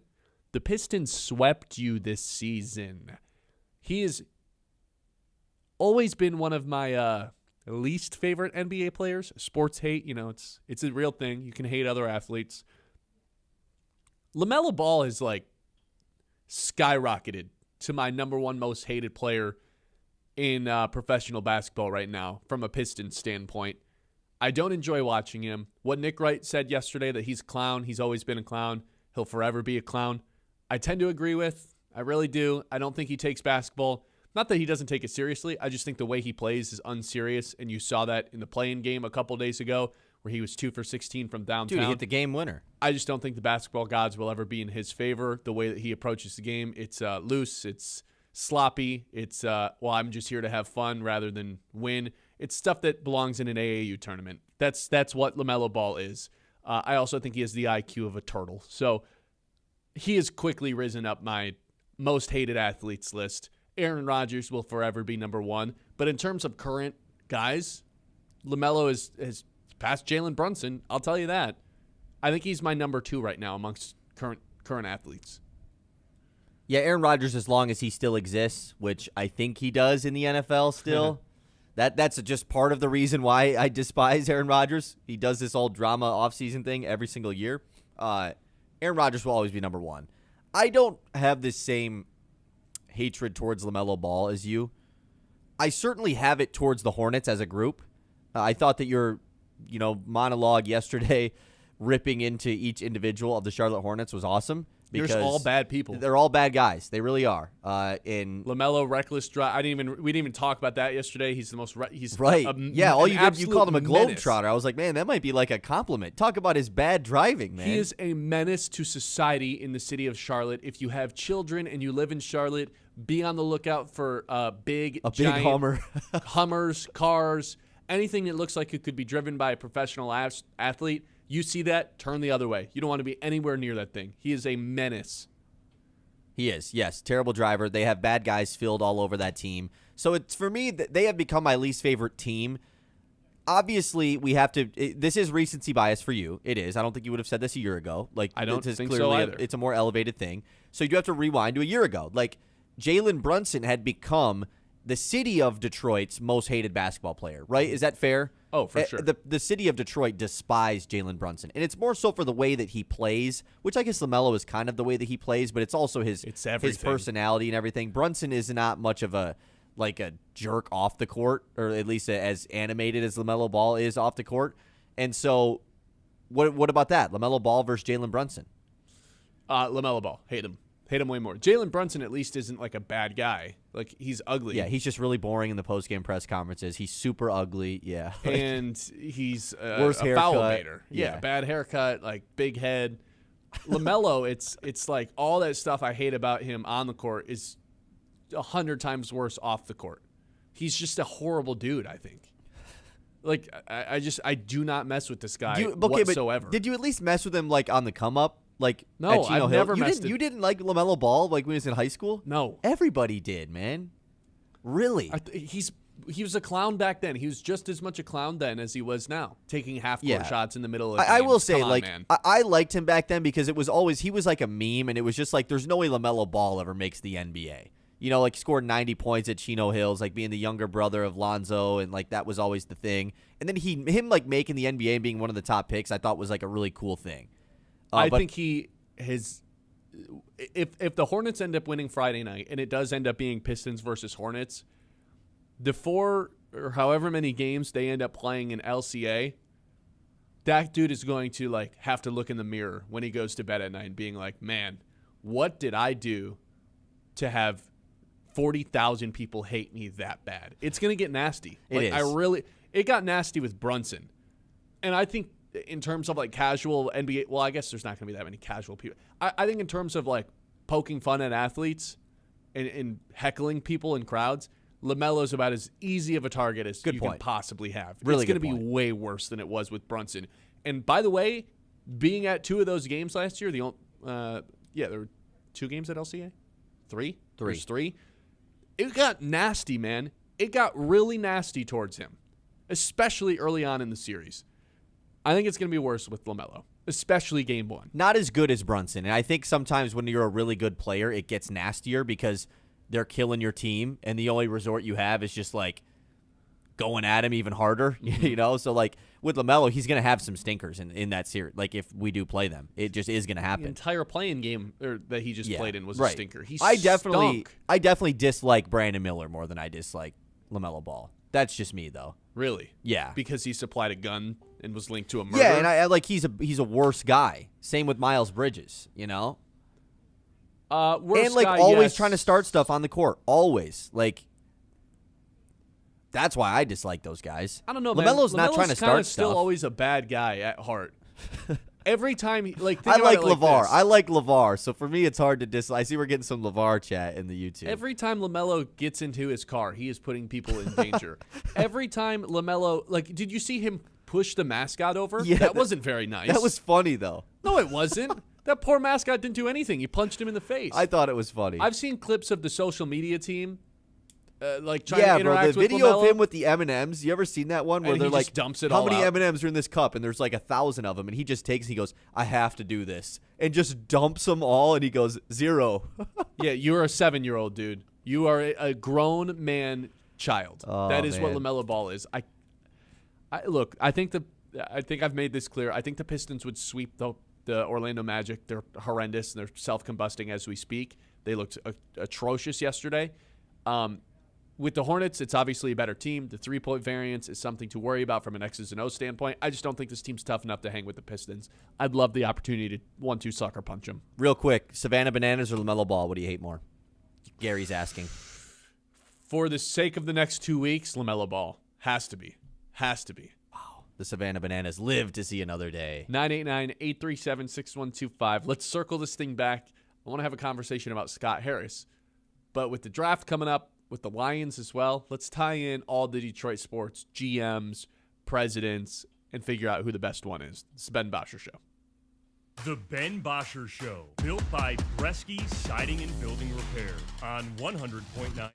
The Pistons swept you this season. He has always been one of my least favorite NBA players. Sports hate, it's a real thing. You can hate other athletes. LaMelo Ball is like skyrocketed to my number one most hated player in professional basketball right now from a Pistons standpoint. I don't enjoy watching him. What Nick Wright said yesterday, that he's a clown. He's always been a clown. He'll forever be a clown. I tend to agree with. I really do. I don't think he takes basketball. Not that he doesn't take it seriously. I just think the way he plays is unserious, and you saw that in the play-in game a couple days ago where he was 2 for 16 from downtown. Dude, he hit the game winner. I just don't think the basketball gods will ever be in his favor. The way that he approaches the game, it's loose, it's sloppy, it's, I'm just here to have fun rather than win. It's stuff that belongs in an AAU tournament. That's what LaMelo Ball is. I also think he has the IQ of a turtle. So he has quickly risen up my most hated athletes list. Aaron Rodgers will forever be number one. But in terms of current guys, LaMelo has passed Jalen Brunson. I'll tell you that. I think he's my number 2 right now amongst current athletes. Yeah, Aaron Rodgers, as long as he still exists, which I think he does in the NFL still. That's just part of the reason why I despise Aaron Rodgers. He does this all drama offseason thing every single year. Aaron Rodgers will always be number 1. I don't have this same hatred towards LaMelo Ball as you. I certainly have it towards the Hornets as a group. I thought that your monologue yesterday ripping into each individual of the Charlotte Hornets was awesome. Because they're all bad people. They're all bad guys. They really are. In LaMelo, reckless drive. We didn't even talk about that yesterday. He's the most. He's right. All you did, you called him a menace. globetrotter. I was like, man, that might be like a compliment. Talk about his bad driving, man. He is a menace to society in the city of Charlotte. If you have children and you live in Charlotte, be on the lookout for big Hummer, Hummers, cars, anything that looks like it could be driven by a professional athlete. You see that, turn the other way. You don't want to be anywhere near that thing. He is a menace. He is, yes. Terrible driver. They have bad guys filled all over that team. So it's, for me, they have become my least favorite team. Obviously, we have to this is recency bias for you. It is. I don't think you would have said this a year ago. Like, I don't think clearly so either. It's a more elevated thing. So you do have to rewind to a year ago. Like, Jalen Brunson had become the city of Detroit's most hated basketball player, right? Is that fair? Oh, for sure. The city of Detroit despised Jalen Brunson. And it's more so for the way that he plays, which I guess LaMelo is kind of the way that he plays, but it's also his personality and everything. Brunson is not much of a jerk off the court, or at least as animated as LaMelo Ball is off the court. And so what about that? LaMelo Ball versus Jalen Brunson? LaMelo Ball. Hate him. Hate him way more. Jalen Brunson at least isn't like a bad guy. Like, he's ugly. Yeah, he's just really boring in the post-game press conferences. He's super ugly. Yeah. And he's worse a haircut. foul baiter. Yeah, bad haircut, like big head. LaMelo, it's like all that stuff I hate about him on the court is 100 times worse off the court. He's just a horrible dude, I think. Like, I do not mess with this guy whatsoever. But did you at least mess with him, like, on the come-up? Like No, at Chino I've Hill? never You messed didn't. it. You didn't like LaMelo Ball like when he was in high school? No. Everybody did, man. Really? He was a clown back then. He was just as much a clown then as he was now, taking half-court Yeah. shots in the middle of I will games. say, Come on, like, man. I liked him back then because it was always, he was like a meme, and it was just like, there's no way LaMelo Ball ever makes the NBA. You know, like, he scored 90 points at Chino Hills, like, being the younger brother of Lonzo, and, like, that was always the thing. And then him, like, making the NBA and being one of the top picks, I thought was, like, a really cool thing. I think if the Hornets end up winning Friday night, and it does end up being Pistons versus Hornets, the 4 or however many games they end up playing in LCA, that dude is going to like have to look in the mirror when he goes to bed at night and being like, man, what did I do to have 40,000 people hate me that bad? It's going to get nasty. It is. It got nasty with Brunson. And I think in terms of like casual NBA, well, I guess there's not going to be that many casual people. I think in terms of like poking fun at athletes and heckling people in crowds, LaMelo's about as easy of a target as you can possibly have. Really it's going to good be point. way worse than it was with Brunson. And by the way, being at 2 of those games last year, there were 2 games at LCA? 3? There's 3. It got nasty, man. It got really nasty towards him, especially early on in the series. I think it's going to be worse with LaMelo, especially game 1. Not as good as Brunson. And I think sometimes when you're a really good player, it gets nastier because they're killing your team, and the only resort you have is just like going at him even harder, you know? So like with LaMelo, he's going to have some stinkers in that series. Like if we do play them, it just is going to The happen. entire playing game that he just played in was a right. stinker. I stunk. definitely dislike Brandon Miller more than I dislike LaMelo Ball. That's just me though. Really? Yeah. Because he supplied a gun and was linked to a murder? Yeah, and I like he's a worse guy. Same with Miles Bridges, you know? Worst And like guy, always yes. trying to start stuff on the court. Always. Like that's why I dislike those guys. I don't know, man. LaMelo's not trying to kinda start still stuff. always a bad guy at heart. Every time, think I about like it like LeVar. this. I like LeVar. So for me, it's hard to dislike. I see we're getting some LeVar chat in the YouTube. Every time LaMelo gets into his car, he is putting people in danger. Every time LaMelo, like, did you see him push the mascot over? Yeah, that wasn't very nice. That was funny though. No, it wasn't. That poor mascot didn't do anything. He punched him in the face. I thought it was funny. I've seen clips of the social media team, like trying yeah, to bro. interact The with video LaMelo. of him with the M&Ms. You ever seen that one where And they're he like, just dumps it "How all many out." M&Ms are in this cup?" And there's like 1,000 of them, and he just takes. He goes, "I have to do this," and just dumps them all. And he goes 0. Yeah, you're a 7-year-old dude. You are a grown man child. Oh, that is man. what LaMelo Ball is. Look. I think I've made this clear. I think the Pistons would sweep the Orlando Magic. They're horrendous and they're self-combusting as we speak. They looked atrocious yesterday. With the Hornets, it's obviously a better team. The 3-point variance is something to worry about from an X's and O's standpoint. I just don't think this team's tough enough to hang with the Pistons. I'd love the opportunity to 1-2 sucker punch them. Real quick, Savannah Bananas or LaMelo Ball? What do you hate more? Gary's asking. For the sake of the next 2 weeks, LaMelo Ball. Has to be. The Savannah Bananas live to see another day. 989-837-6125. Let's circle this thing back. I want to have a conversation about Scott Harris. But with the draft coming up, with the Lions as well, let's tie in all the Detroit sports, GMs, presidents, and figure out who the best one is. It's the Ben Bosscher Show. The Ben Bosscher Show, built by Bresky Siding and Building Repair on 100.9.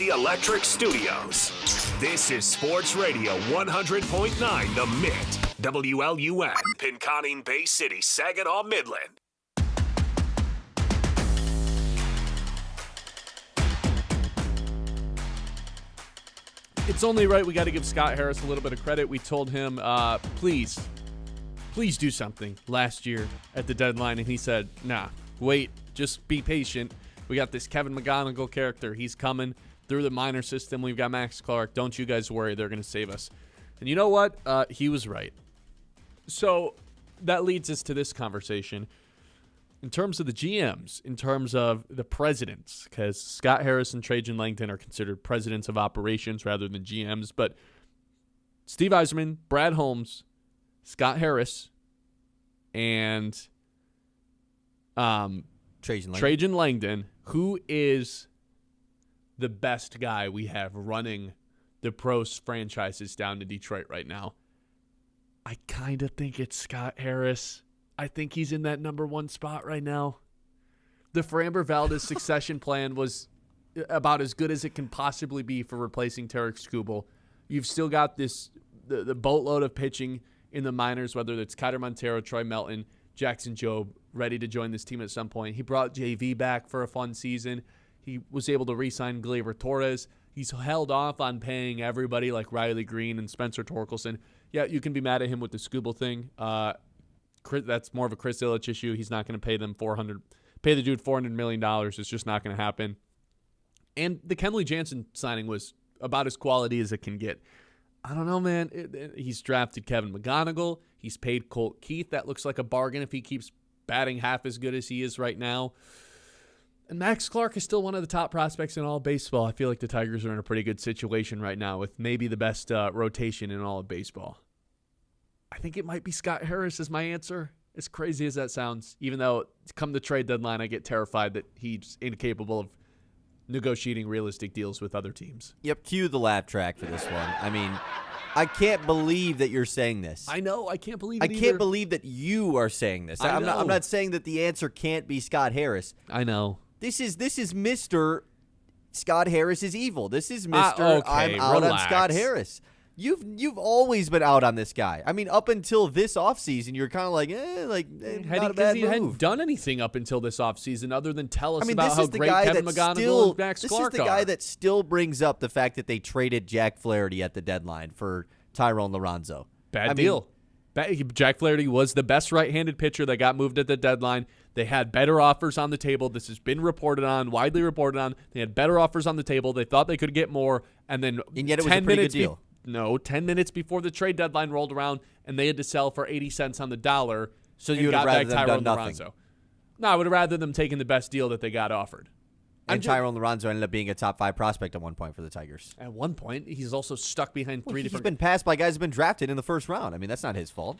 The Electric Studios. This is Sports Radio 100.9 The Mid. WLUN, Pinconning Bay City, Saginaw, Midland. It's only right we got to give Scott Harris a little bit of credit. We told him, please do something last year at the deadline, and he said, nah, wait, just be patient. We got this Kevin McGonigle character. He's coming through the minor system. We've got Max Clark. Don't you guys worry. They're going to save us. And you know what? He was right. So that leads us to this conversation. In terms of the GMs, in terms of the presidents, because Scott Harris and Trajan Langton are considered presidents of operations rather than GMs, but Steve Yzerman, Brad Holmes, Scott Harris, and Trajan Langton, who is the best guy we have running the pros franchises down to Detroit right now? I kind of think it's Scott Harris. I think he's in that number one spot right now. The Framber Valdez succession plan was about as good as it can possibly be for replacing Tarek Skubal. You've still got the boatload of pitching in the minors, whether it's Kiter Montero, Troy Melton, Jackson Jobe, ready to join this team at some point. He brought JV back for a fun season. He was able to re-sign Gleyber Torres. He's held off on paying everybody like Riley Green and Spencer Torkelson. Yeah, you can be mad at him with the Skubal thing. That's more of a Chris Ilitch issue. He's not going to pay the dude $400 million. It's just not going to happen. And the Kenley Jansen signing was about as quality as it can get. I don't know, man. He's drafted Kevin McGonigle. He's paid Colt Keith. That looks like a bargain if he keeps batting half as good as he is right now. And Max Clark is still one of the top prospects in all of baseball. I feel like the Tigers are in a pretty good situation right now with maybe the best rotation in all of baseball. I think it might be Scott Harris is my answer, as crazy as that sounds, even though come the trade deadline, I get terrified that he's incapable of negotiating realistic deals with other teams. Yep, cue the laugh track for this one. I mean, I can't believe that you're saying this. I know. I can't believe it I can't believe that you are saying this. I'm not saying that the answer can't be Scott Harris. I know. This is Mr. Scott Harris is evil. This is Mr. Okay, I'm out relax. on Scott Harris. You've always been out on this guy. I mean, up until this offseason, you're kind of like, not a bad he move. hadn't done anything up until this offseason other than tell us about this how is the great guy Kevin that McGonigle and Max Clark are. This is the guy that still brings up the fact that they traded Jack Flaherty at the deadline for Tyrone Lorenzo. Bad deal. Jack Flaherty was the best right-handed pitcher that got moved at the deadline. They had better offers on the table. This has been reported on, widely reported on. They had better offers on the table. They thought they could get more, and yet it was a pretty good deal. 10 minutes before the trade deadline rolled around, and they had to sell for 80 cents on the dollar. So you would have rather them done nothing? Lorenzo. No, I would have rather them taken the best deal that they got offered. And Tyrone Lorenzo ended up being a top 5 prospect at one point for the Tigers. At one point, he's also stuck behind three different. He's been passed by guys who've been drafted in the first round. I mean, that's not his fault.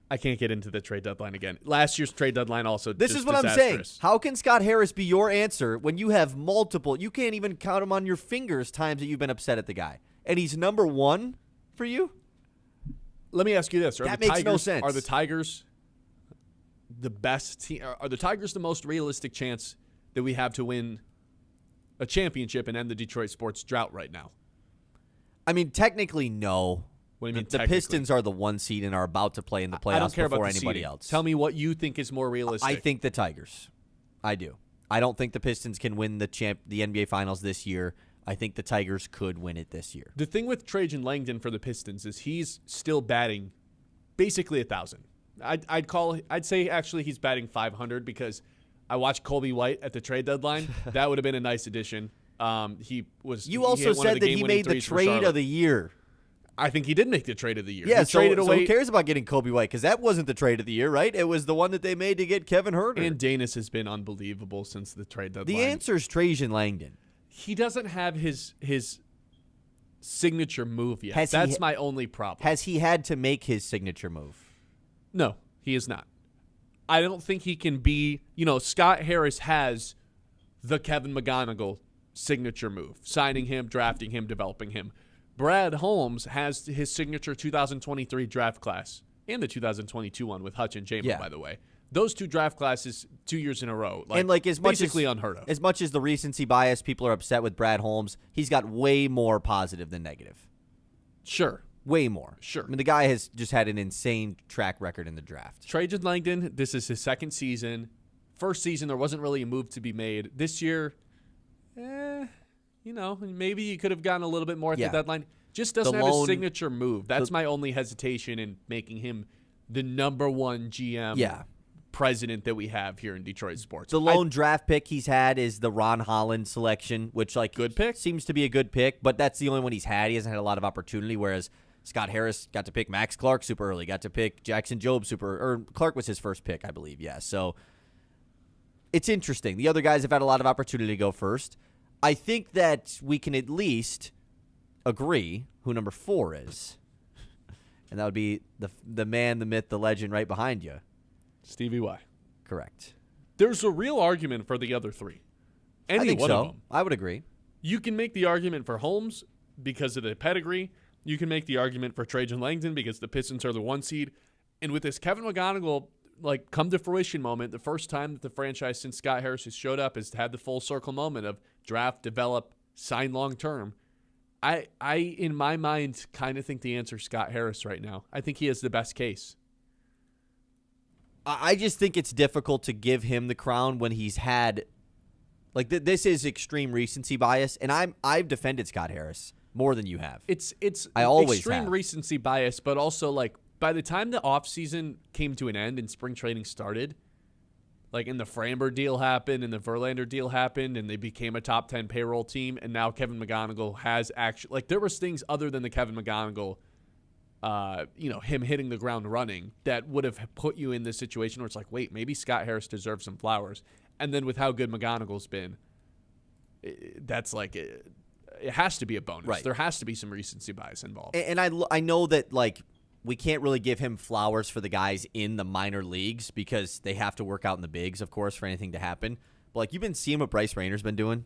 I can't get into the trade deadline again. Last year's trade deadline also This just is what disastrous. I'm saying. How can Scott Harris be your answer when you have multiple? You can't even count them on your fingers times that you've been upset at the guy. And he's number one for you? Let me ask you this. That makes no sense. Are the Tigers the best team? Are the Tigers the most realistic chance that we have to win a championship and end the Detroit sports drought right now? I mean, technically, no. What do you mean, the Pistons are the 1 seed and are about to play in the playoffs I don't care before about anybody else. Tell me what you think is more realistic. I think the Tigers. I do. I don't think the Pistons can win the NBA Finals this year. I think the Tigers could win it this year. The thing with Trajan Langton for the Pistons is he's still batting basically 1,000. I'd say actually he's batting 500 because I watched Colby White at the trade deadline. That would have been a nice addition. You also said that he made the trade of the year. I think he did make the trade of the year. Yeah, so who cares about getting Kobe White? Because that wasn't the trade of the year, right? It was the one that they made to get Kevin Herter. And Danis has been unbelievable since the trade deadline. The answer is Trajan Langton. He doesn't have his signature move yet. That's my only problem. Has he had to make his signature move? No, he is not. I don't think he can be, Scott Harris has the Kevin McGonigle signature move, signing him, drafting him, developing him. Brad Holmes has his signature 2023 draft class and the 2022 one with Hutch and Jamer, by the way. those two draft classes 2 years in a row, and like as much basically as, unheard of. As much as the recency bias, people are upset with Brad Holmes. He's got way more positive than negative. Sure. Way more. Sure. I mean, the guy has just had an insane track record in the draft. Trajan Langdon, this is his second season. First season, there wasn't really a move to be made. This year, maybe you could have gotten a little bit more at the deadline. Just doesn't have a signature move. That's my only hesitation in making him the number one GM president that we have here in Detroit sports. The lone draft pick he's had is the Ron Holland selection, which good pick? Seems to be a good pick, but that's the only one he's had. He hasn't had a lot of opportunity, whereas Scott Harris got to pick Max Clark super early, got to pick Jackson Jobe or Clark was his first pick, I believe, yeah. So it's interesting. The other guys have had a lot of opportunity to go first. I think that we can at least agree who number 4 is. And that would be the man, the myth, the legend right behind you. Stevie Y. Correct. There's a real argument for the other 3. Any I think one so. of them. I would agree. You can make the argument for Holmes because of the pedigree. You can make the argument for Trajan Langdon because the Pistons are the 1 seed. And with this Kevin McGonigle, come to fruition moment, the first time that the franchise since Scott Harris has showed up has had the full circle moment of draft, develop, sign long term. I in my mind, kind of think the answer is Scott Harris right now. I think he has the best case. I just think it's difficult to give him the crown when he's had, this is extreme recency bias, and I've defended Scott Harris more than you have. It's I always extreme have. Recency bias, but also by the time the offseason came to an end and spring training started, and the Framber deal happened and the Verlander deal happened and they became a top 10 payroll team, and now Kevin McGonigle has actually, there was things other than the Kevin McGonigle, him hitting the ground running that would have put you in this situation where it's wait, maybe Scott Harris deserves some flowers. And then with how good McGonigle's been, that's it has to be a bonus. Right. There has to be some recency bias involved. And I know that, we can't really give him flowers for the guys in the minor leagues because they have to work out in the bigs, of course, for anything to happen. But, you've been seeing what Bryce Rayner's been doing?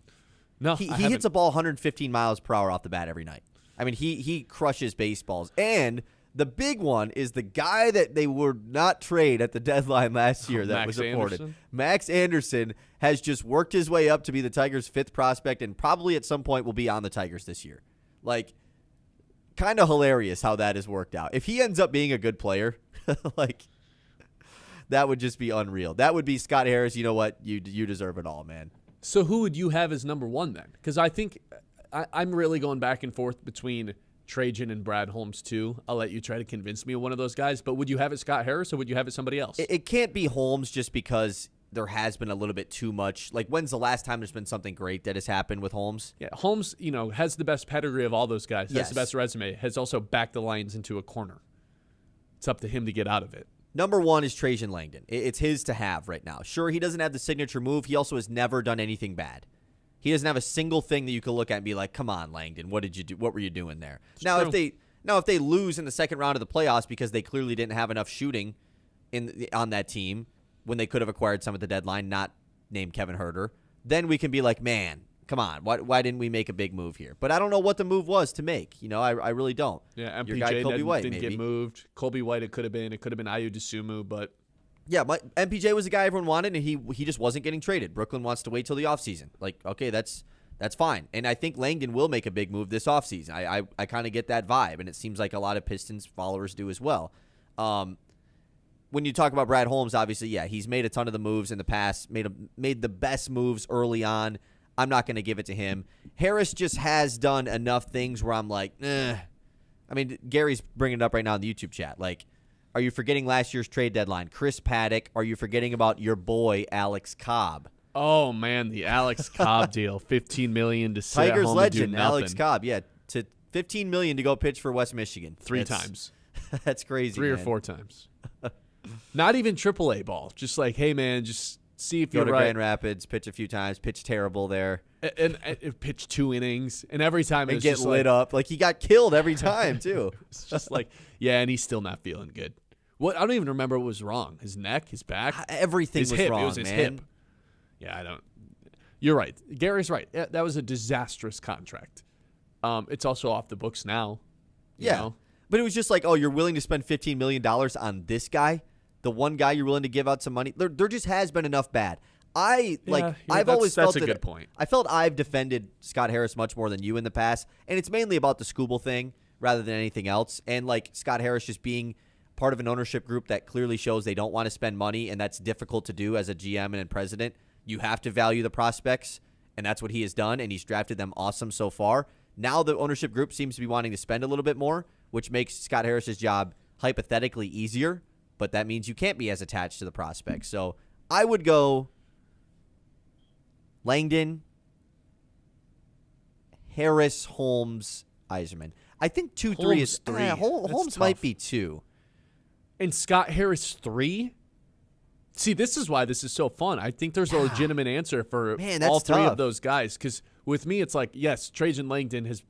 No, He hits a ball 115 miles per hour off the bat every night. I mean, he crushes baseballs. And the big one is the guy that they would not trade at the deadline last year that was afforded. Anderson? Max Anderson has just worked his way up to be the Tigers' 5th prospect and probably at some point will be on the Tigers this year. Kind of hilarious how that has worked out. If he ends up being a good player, that would just be unreal. That would be Scott Harris. You know what? You deserve it all, man. So who would you have as number 1 then? Because I think I'm really going back and forth between Trajan and Brad Holmes too. I'll let you try to convince me of one of those guys. But would you have it Scott Harris or would you have it somebody else? It can't be Holmes just because there has been a little bit too much. When's the last time there's been something great that has happened with Holmes? Yeah, Holmes, has the best pedigree of all those guys. Has Yes. the best resume. Has also backed the Lions into a corner. It's up to him to get out of it. Number 1 is Trajan Langdon. It's his to have right now. Sure, he doesn't have the signature move. He also has never done anything bad. He doesn't have a single thing that you could look at and be like, "Come on, Langdon, what did you do? What were you doing there?" Now, if they lose in the second round of the playoffs because they clearly didn't have enough shooting on that team when they could have acquired some at the deadline, not named Kevin Huerter, then we can be like, "Man, come on, why didn't we make a big move here?" But I don't know what the move was to make. I really don't. Yeah, Your MPJ guy, Kobe White, didn't maybe. get moved. Colby White, it could have been Ayu Dosunmu, but Yeah, MPJ was the guy everyone wanted, and he just wasn't getting traded. Brooklyn wants to wait till the offseason. Okay, that's fine. And I think Langdon will make a big move this offseason. I kind of get that vibe, and it seems like a lot of Pistons followers do as well. When you talk about Brad Holmes, obviously, yeah, he's made a ton of the moves in the past, made the best moves early on. I'm not going to give it to him. Harris just has done enough things where I'm like, I mean, Gary's bringing it up right now in the YouTube chat. Are you forgetting last year's trade deadline? Chris Paddock. Are you forgetting about your boy, Alex Cobb? oh man, the Alex Cobb deal, $15 million to sit Tigers at home legend, and do Alex nothing. Cobb. Yeah, to $15 million to go pitch for West Michigan. Three times. That's crazy. Three or man. four times. Not even AAA ball. Just hey, man, just see if Go you're to right. Grand Rapids, pitch a few times, pitch terrible there. And pitch 2 innings. And every time it And was get just lit up. He got killed every time, too. It's just yeah, and he's still not feeling good. What I don't even remember what was wrong. His neck, his back, Everything his was hip. wrong, It was his man. hip. Yeah, I don't. You're right. Gary's right. Yeah, that was a disastrous contract. It's also off the books now. You Yeah. know? But it was just you're willing to spend $15 million on this guy? the one guy you're willing to give out some money. There just has been enough bad. I've always felt that's a good point. I felt I've defended Scott Harris much more than you in the past, and it's mainly about the Scooble thing rather than anything else. And like Scott Harris just being part of an ownership group that clearly shows they don't want to spend money, and that's difficult to do as a GM and president. You have to value the prospects, and that's what he has done, and he's drafted them awesome so far. Now the ownership group seems to be wanting to spend a little bit more, which makes Scott Harris's job hypothetically easier, but that means you can't be as attached to the prospects. So I would go Langdon, Harris, Holmes, Yzerman. I think 2-3 is 3. Holmes might be 2. And Scott Harris 3? See, this is why this is so fun. I think there's a legitimate answer for all three tough. of those guys. Because with me, it's like, yes, Trajan Langdon has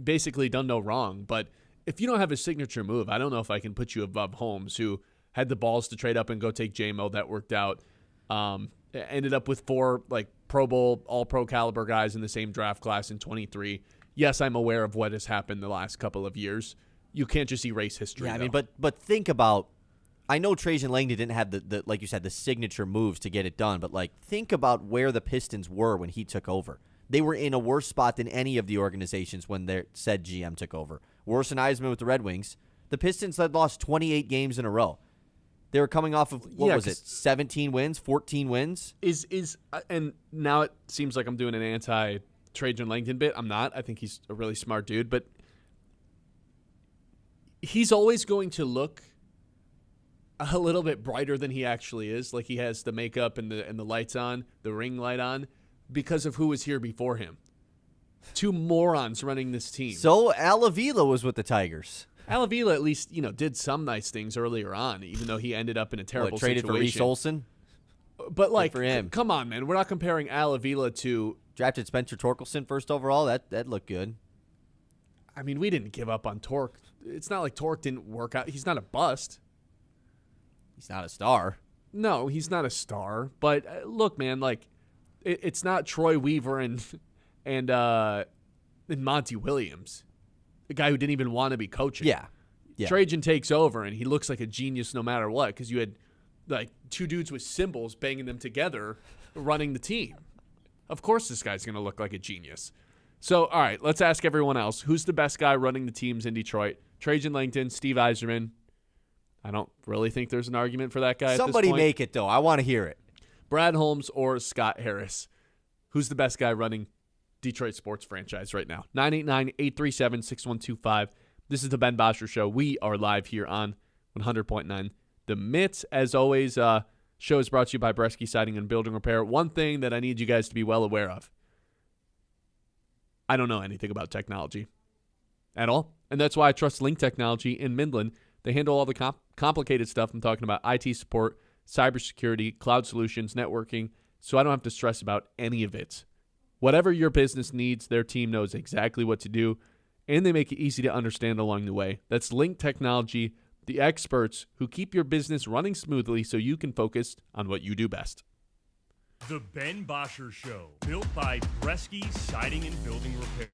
basically done no wrong. But if you don't have a signature move, I don't know if I can put you above Holmes, who had the balls to trade up and go take J-Mo. That worked out. Ended up with 4 like Pro Bowl, all-pro caliber guys in the same draft class in 23. Yes, I'm aware of what has happened the last couple of years. You can't just erase history. Yeah, I though. mean, but think about. I know Trajan Langdon didn't have the like you said the signature moves to get it done, but like think about where the Pistons were when he took over. They were in a worse spot than any of the organizations when their said GM took over. Worse than Yzerman with the Red Wings. The Pistons had lost 28 games in a row. They were coming off of, what was it, 17 wins, 14 wins? And now it seems like I'm doing an anti-Trajan Langdon bit. I'm not. I think he's a really smart dude. But he's always going to look a little bit brighter than he actually is. Like he has the makeup and the lights on, the ring light on, because of who was here before him. 2 morons running this team. So Al Avila was with the Tigers. Al Avila at least, did some nice things earlier on, even though he ended up in a terrible Traded situation. for Reese Olson? But like, for him. Come on, man. We're not comparing Al Avila to. Drafted Spencer Torkelson first overall. That looked good. I mean, we didn't give up on Torque. It's not like Torque didn't work out. He's not a bust. He's not a star. No, he's not a star. But look, man, like it's not Troy Weaver and Monty Williams, the guy who didn't even want to be coaching. Yeah. Trajan takes over, and he looks like a genius no matter what, because you had like 2 dudes with cymbals banging them together running the team. Of course this guy's going to look like a genius. So, all right, let's ask everyone else. Who's the best guy running the teams in Detroit? Trajan Langdon, Steve Yzerman. I don't really think there's an argument for that guy Somebody at this point. make it, though. I want to hear it. Brad Holmes or Scott Harris. Who's the best guy running Detroit sports franchise right now? 989-837-6125. This is the Ben Bosscher Show. We are live here on 100.9 The Mitt. As always, show is brought to you by Bresky Siding and Building Repair. One thing that I need you guys to be well aware of. I don't know anything about technology at all, and that's why I trust Link Technology in Midland. They handle all the complicated stuff. I'm talking about IT support, cybersecurity, cloud solutions, networking, so I don't have to stress about any of it. Whatever your business needs, their team knows exactly what to do, and they make it easy to understand along the way. That's Link Technology, the experts who keep your business running smoothly so you can focus on what you do best. The Ben Bosscher Show, built by Bresky Siding and Building Repair.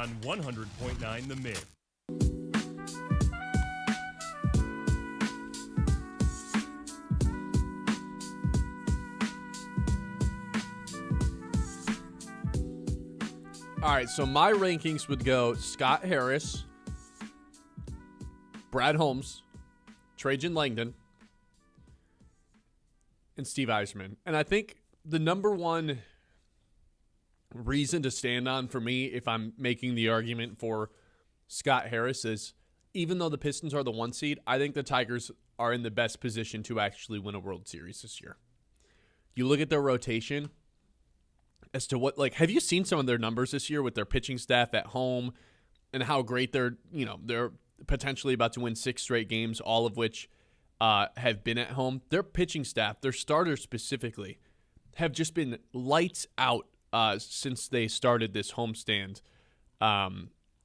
on 100.9 The Mid. All right, so my rankings would go Scott Harris, Brad Holmes, Trajan Langdon, and Steve Yzerman. And I think the number one reason to stand on for me, if I'm making the argument for Scott Harris, is even though the Pistons are the 1 seed, I think the Tigers are in the best position to actually win a World Series this year. You look at their rotation as to what, like, have you seen some of their numbers this year with their pitching staff at home and how great they're potentially about to win 6 straight games, all of which have been at home. Their pitching staff, their starters specifically, have just been lights out since they started this homestand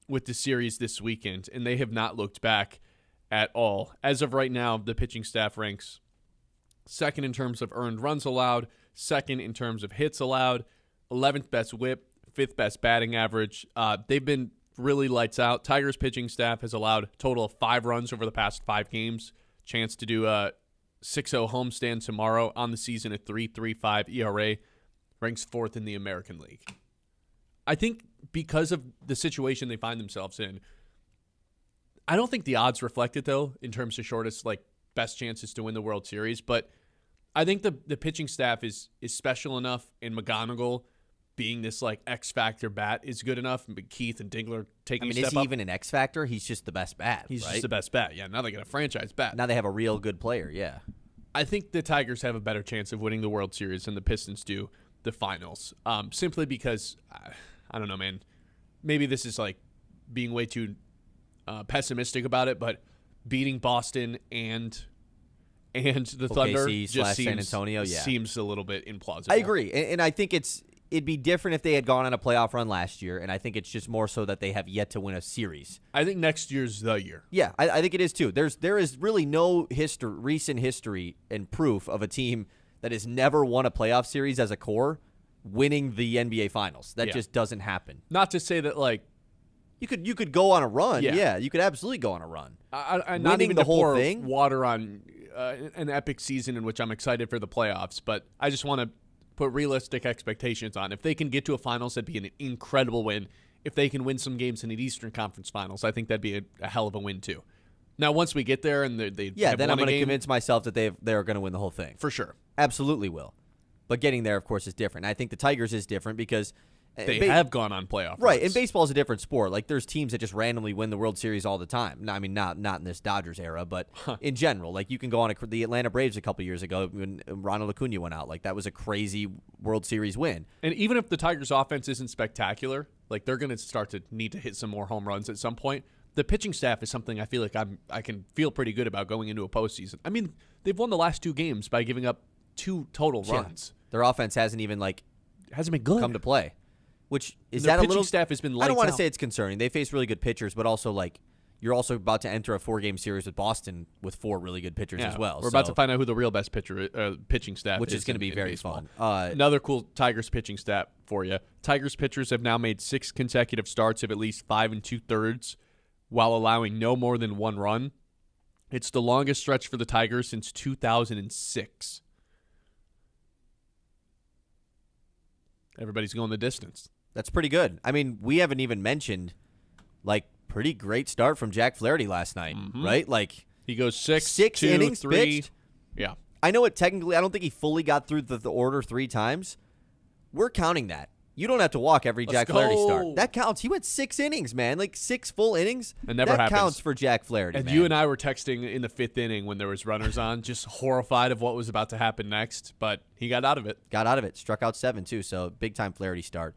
with the series this weekend, and they have not looked back at all. As of right now, the pitching staff ranks second in terms of earned runs allowed, second in terms of hits allowed, 11th best whip, 5th best batting average. They've been really lights out. Tigers pitching staff has allowed a total of 5 runs over the past 5 games. Chance to do a 6-0 homestand tomorrow on the season at 3.35 ERA. Ranks 4th in the American League. I think because of the situation they find themselves in, I don't think the odds reflect it, though, in terms of shortest, best chances to win the World Series. But I think the pitching staff is special enough, and McGonigle being this X factor bat is good enough. Keith and Dingler taking a step up. Is he even an X factor? He's just the best bat. He's right? just the best bat. Yeah, now they got a franchise bat. Now they have a real good player. Yeah, I think the Tigers have a better chance of winning the World Series than the Pistons do the finals. Simply because I don't know, man. Maybe this is being way too pessimistic about it, but beating Boston and the Thunder just San Antonio, seems a little bit implausible. I agree, and I think it'd be different if they had gone on a playoff run last year, and I think it's just more so that they have yet to win a series. I think next year's the year. Yeah, I think it is too. There is really no recent history and proof of a team that has never won a playoff series as a core winning the NBA Finals. That just doesn't happen. Not to say that you could go on a run. Yeah. Yeah, you could absolutely go on a run. Not even the to whole pour thing. Water on an epic season in which I'm excited for the playoffs, but I just want to put realistic expectations on. If they can get to a finals, that'd be an incredible win. If they can win some games in the Eastern Conference Finals, I think that'd be a hell of a win too. Now, once we get there and they then I'm going to convince myself that they're going to win the whole thing. For sure. Absolutely will. But getting there, of course, is different. I think the Tigers is different because they have gone on playoff right, runs. and baseball is a different sport. There's teams that just randomly win the World Series all the time. I mean, not in this Dodgers era, but in general. You can go on the Atlanta Braves a couple years ago when Ronald Acuna went out. That was a crazy World Series win. And even if the Tigers' offense isn't spectacular, they're going to start to need to hit some more home runs at some point. The pitching staff is something I feel like I can feel pretty good about going into a postseason. I mean, they've won the last 2 games by giving up 2 total runs. Their offense hasn't even hasn't been good. Come to play. Which is their that a pitching little staff has been lights I don't want to out. say it's concerning. They face really good pitchers, but also you're also about to enter a 4-game series with Boston with 4 really good pitchers as well. We're about to find out who the real best pitching staff is. Which is going to be very baseball. fun. Another cool Tigers pitching stat for you. Tigers pitchers have now made 6 consecutive starts of at least 5 2/3 while allowing no more than 1 run. It's the longest stretch for the Tigers since 2006. Everybody's going the distance. That's pretty good. I mean, we haven't even mentioned pretty great start from Jack Flaherty last night, right? He goes 6 2, innings 3. pitched. Yeah. I know it technically. I don't think he fully got through the order 3 times. We're counting that. You don't have to walk every Jack Flaherty start. That counts. He went 6 innings, man. 6 full innings. It never that happens. counts for Jack Flaherty, And man. you and I were texting in the 5th inning when there was runners on, just horrified of what was about to happen next, but he got out of it. Got out of it. Struck out 7, too, so big-time Flaherty start.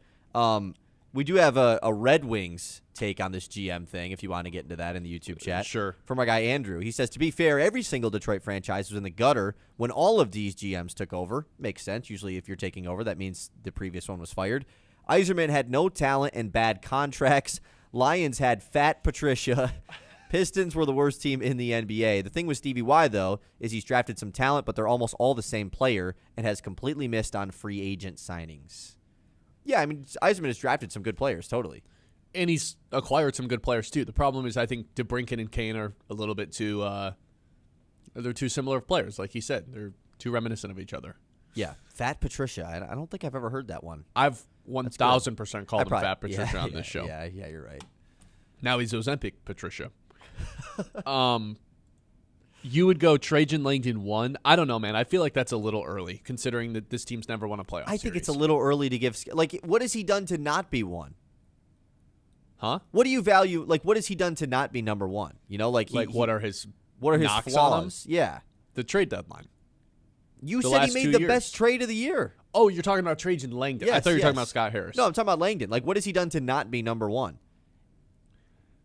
We do have a Red Wings take on this GM thing, if you want to get into that in the YouTube chat. Sure. From our guy Andrew. He says, to be fair, every single Detroit franchise was in the gutter when all of these GMs took over. Makes sense. Usually if you're taking over, that means the previous one was fired. Yzerman had no talent and bad contracts. Lions had fat Patricia. Pistons were the worst team in the NBA. The thing with Stevie Y, though, is he's drafted some talent, but they're almost all the same player and has completely missed on free agent signings. Yeah, I mean, Yzerman has drafted some good players, totally. And he's acquired some good players, too. The problem is I think DeBrincat and Kane are a little bit too they're too similar of players. Like he said, they're too reminiscent of each other. Yeah. Fat Patricia. I don't think I've ever heard that one. I've 1,000% called him Fat Patricia on yeah, this show. Yeah, you're right. Now he's Ozempic Patricia. You would go Trajan Langdon 1. I don't know, man. I feel like that's a little early, considering that this team's never won a playoff I think it's a series. little early to give. Like, what has he done to not be one? Huh? What do you value? Like, what has he done to not be number one? You know, like What are his knocks flaws? on him? Yeah. The trade deadline. You The said he last made 2 the years. best trade of the year. Oh, you're talking about Trajan Langdon. I Yes, thought you were talking yes. about Scott Harris. No, I'm talking about Langdon. Like, what has he done to not be number one?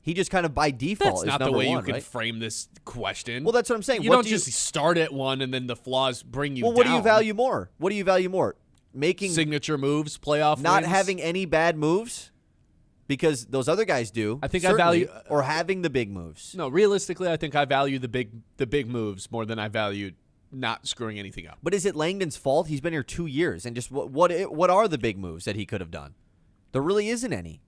He just kind of by default that's is not the number way you one, can right? frame this question. Well, that's what I'm saying. You What don't do just start at one and then the flaws bring you Well, down. what do you value more? What do you value more? Making Signature moves, playoff not wins? having any bad moves because those other guys do. I think I certainly, value- or having the big moves. No, realistically, I think I value the big moves more than I value not screwing anything up. But is it Langdon's fault? He's been here 2 years, and just what are the big moves that he could have done? There really isn't any.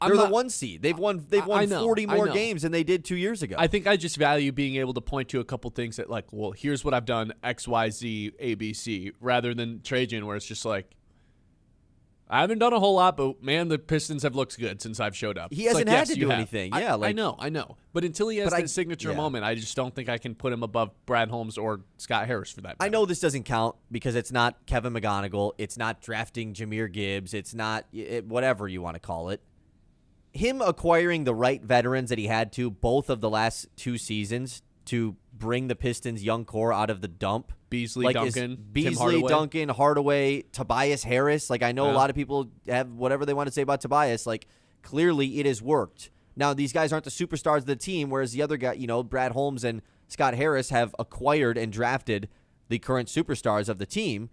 They're the 1 seed. They've won I know, 40 I more know. games than they did 2 years ago. I think I just value being able to point to a couple things that, like, well, here's what I've done, X, Y, Z, A, B, C, rather than Trajan, where it's just like, I haven't done a whole lot, but, man, the Pistons have looked good since I've showed up. He It's hasn't like, had yes, to you do have. anything. I Yeah, like- I know. But until he has But that signature yeah. moment, I just don't think I can put him above Brad Holmes or Scott Harris for that I matter. know this doesn't count because it's not Kevin McGonigle. It's not drafting Jameer Gibbs. It's not whatever you want to call it. Him acquiring the right veterans that he had to both of the last 2 seasons to bring the Pistons' young core out of the dump. Beasley, Duncan, Tim Beasley, Hardaway. Duncan, Hardaway, Tobias Harris. Like, I know a Yeah. lot of people have whatever they want to say about Tobias. Like, clearly it has worked. Now, these guys aren't the superstars of the team, whereas the other guy, Brad Holmes and Scott Harris have acquired and drafted the current superstars of the team.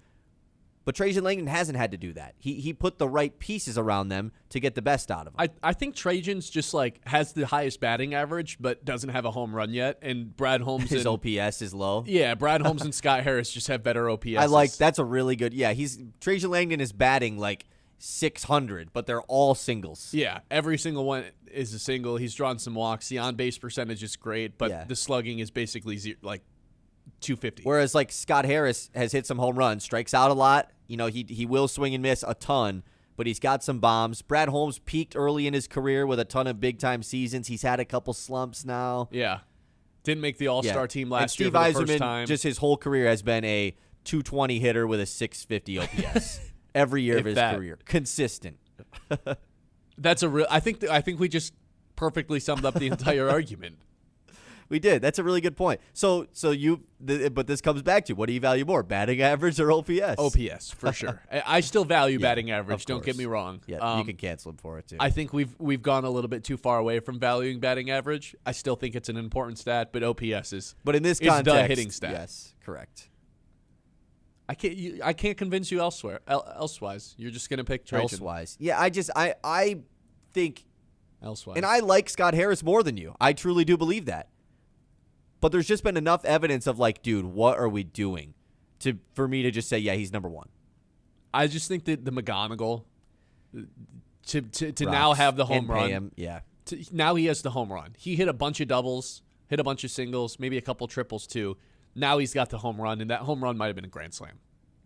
But Trajan Langdon hasn't had to do that. He put the right pieces around them to get the best out of them. I think Trajan's just like has the highest batting average, but doesn't have a home run yet. And Brad Holmes His and OPS is low. yeah, Brad Holmes and Scott Harris just have better OPS. I like that's a really good. Yeah, Trajan Langdon is batting like 600, but they're all singles. Yeah, every single one is a single. He's drawn some walks. The on base percentage is great, but Yeah. the slugging is basically like 250. Whereas like Scott Harris has hit some home runs, strikes out a lot. He will swing and miss a ton, but he's got some bombs. Brad Holmes peaked early in his career with a ton of big time seasons. He's had a couple slumps now. Yeah, didn't make the All-Star Yeah. team And last year Steve for the Yzerman, first time. just his whole career has been a 220 hitter with a 650 OPS every year of If his that. career, consistent. That's a real. I think we just perfectly summed up the entire argument. We did. That's a really good point. But this comes back to, what do you value more, batting average or OPS? OPS for sure. I still value batting average. of Don't get course. me wrong. Yeah, you can cancel him for it too. I think we've gone a little bit too far away from valuing batting average. I still think it's an important stat, but OPS is. But in this is context, the hitting stat. yes, correct. I can't convince you elsewise. You're just gonna pick Trajan. Elsewise, yeah, I think, Elsewise. and I like Scott Harris more than you. I truly do believe that. But there's just been enough evidence of like, dude, what are we doing, for me to just say, yeah, he's number one. I just think that the McGonigle to Rocks now have the home and pay run. him, yeah. Now he has the home run. He hit a bunch of doubles, hit a bunch of singles, maybe a couple triples too. Now he's got the home run, and that home run might have been a grand slam.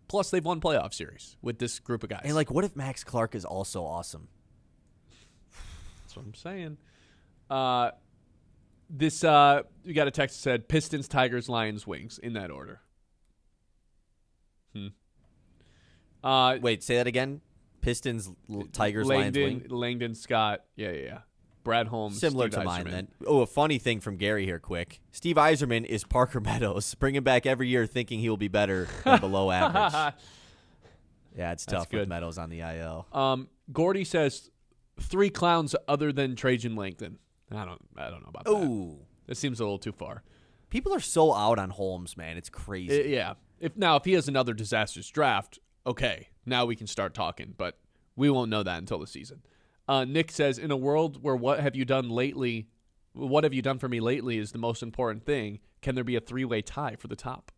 Plus, they've won playoff series with this group of guys. And like, what if Max Clark is also awesome? That's what I'm saying. We got a text that said Pistons, Tigers, Lions, Wings in that order. Wait, say that again. Pistons, Tigers, Lions, Wing. Langdon, Scott, yeah. Brad Holmes, Similar Steve to mine Yzerman. then. Oh, a funny thing from Gary here, quick. Steve Yzerman is Parker Meadows. Bring him back every year thinking he will be better than below average. Yeah, it's tough with good. Meadows on the IL. Gordy says 3 clowns other than Trajan Langdon. I don't know about that. Ooh. That seems a little too far. People are so out on Holmes, man. It's crazy. Yeah. If he has another disastrous draft, okay, now we can start talking, but we won't know that until the season. Nick says, in a world where what have you done for me lately is the most important thing, can there be a 3-way tie for the top?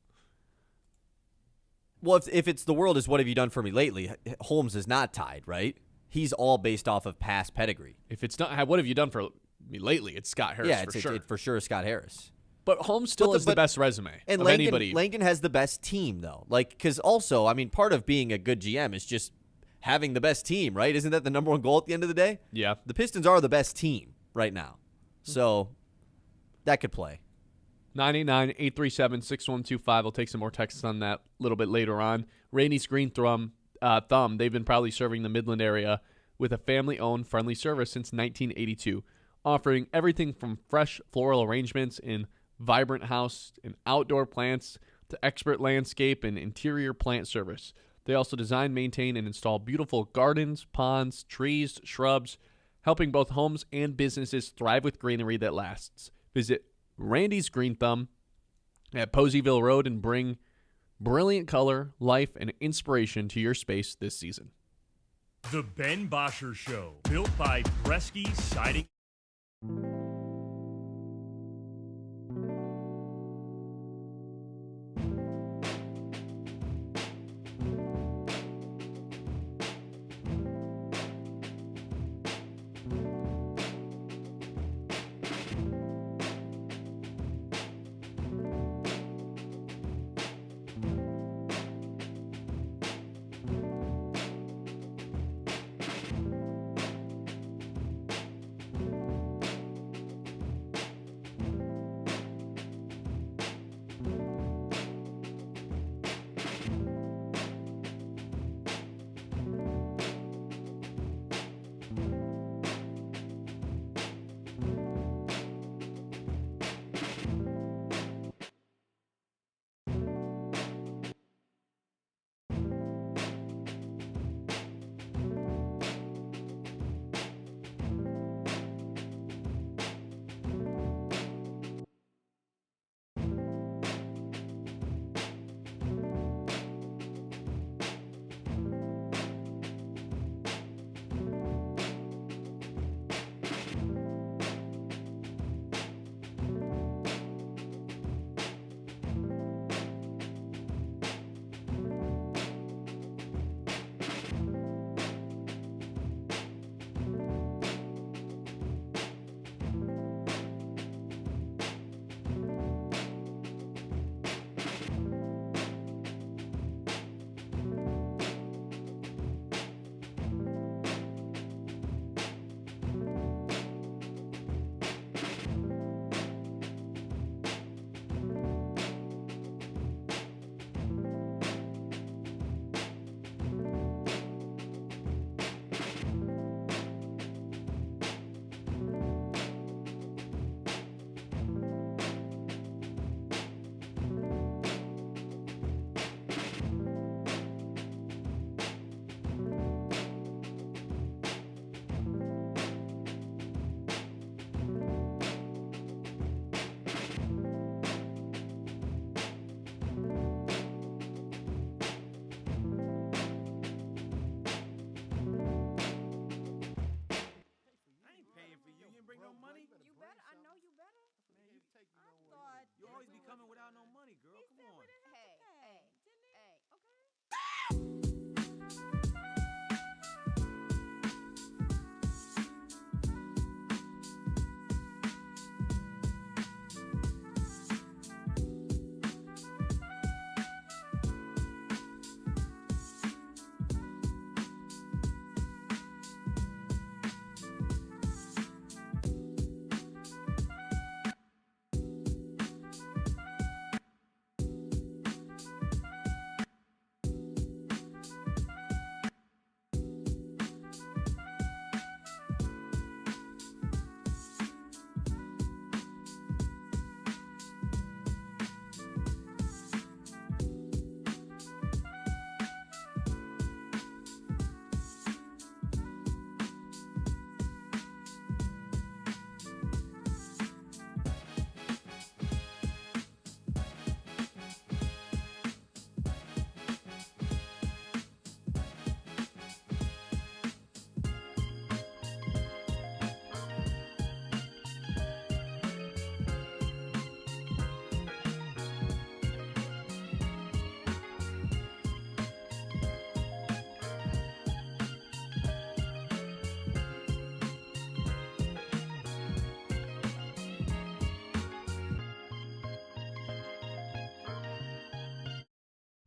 Well, if it's the world is what have you done for me lately, Holmes is not tied, right? he's all based off of past pedigree. If it's not, what have you done for me lately? It's Scott Harris. Yeah, for sure. It's for sure Scott Harris. But Holmes still has the best resume and of Langdon, anybody. Langdon has the best team, though. Like, because also, I mean, part of being a good GM is just having the best team, right? Isn't that the number one goal at the end of the day? Yeah. The Pistons are the best team right now. So that could play. 989-837-6125. I'll take some more texts on that a little bit later on. Randy's Green Thumb, they've been proudly serving the Midland area with a family-owned friendly service since 1982, offering everything from fresh floral arrangements in vibrant house and outdoor plants to expert landscape and interior plant service. They also design, maintain, and install beautiful gardens, ponds, trees, shrubs, helping both homes and businesses thrive with greenery that lasts. Visit Randy's Green Thumb at Poseyville Road and bring brilliant color, life, and inspiration to your space this season. The Ben Bosscher Show, built by Bresky Siding.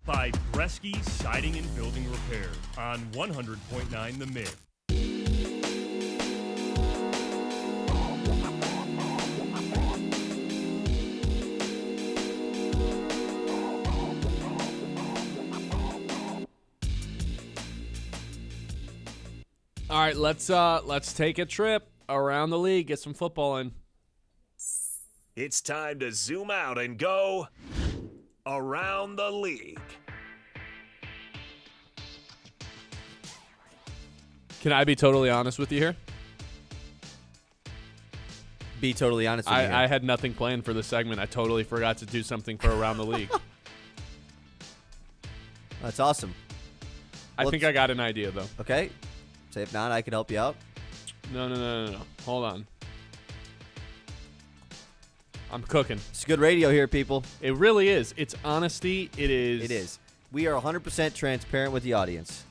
by Bresky Siding and Building Repair on 100.9 The Myth. All right, let's take a trip around the league, get some football in. It's time to zoom out and go around the league. Can I be totally honest with you here? Be totally honest with you. I had nothing planned for this segment. I totally forgot to do something for around the league. That's awesome. I think I got an idea, though. Okay. Say if not, I can help you out. No. Hold on. I'm cooking. It's good radio here, people. It really is. It's honesty. It is. It is. We are 100% transparent with the audience.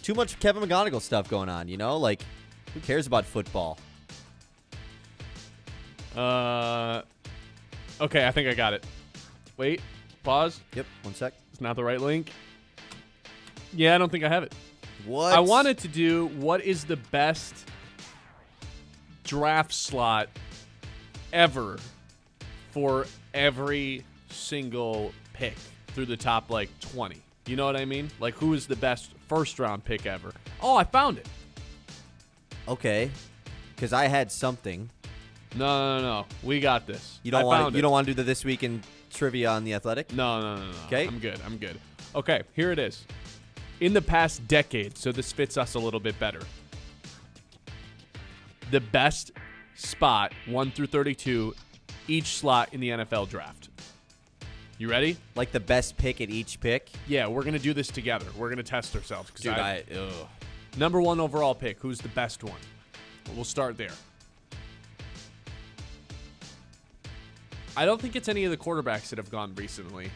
Too much Kevin McGonigle stuff going on, you know? Like, who cares about football? Okay, I think I got it. Wait. Pause. Yep, one sec. It's not the right link. Yeah, I don't think I have it. What? I wanted to do what is the best draft slot ever for every single pick through the top, 20. You know what I mean? Like, who is the best first-round pick ever? Oh, I found it. Okay, because I had something. No. We got this. You don't want to do the This Week in Trivia on The Athletic? No. Okay. I'm good. Okay, here it is. In the past decade, so this fits us a little bit better, the best spot, 1 through 32, each slot in the NFL draft. You ready? Like the best pick at each pick? Yeah, we're going to do this together. We're going to test ourselves. Dude, Number 1 overall pick, who's the best one? We'll start there. I don't think it's any of the quarterbacks that have gone recently.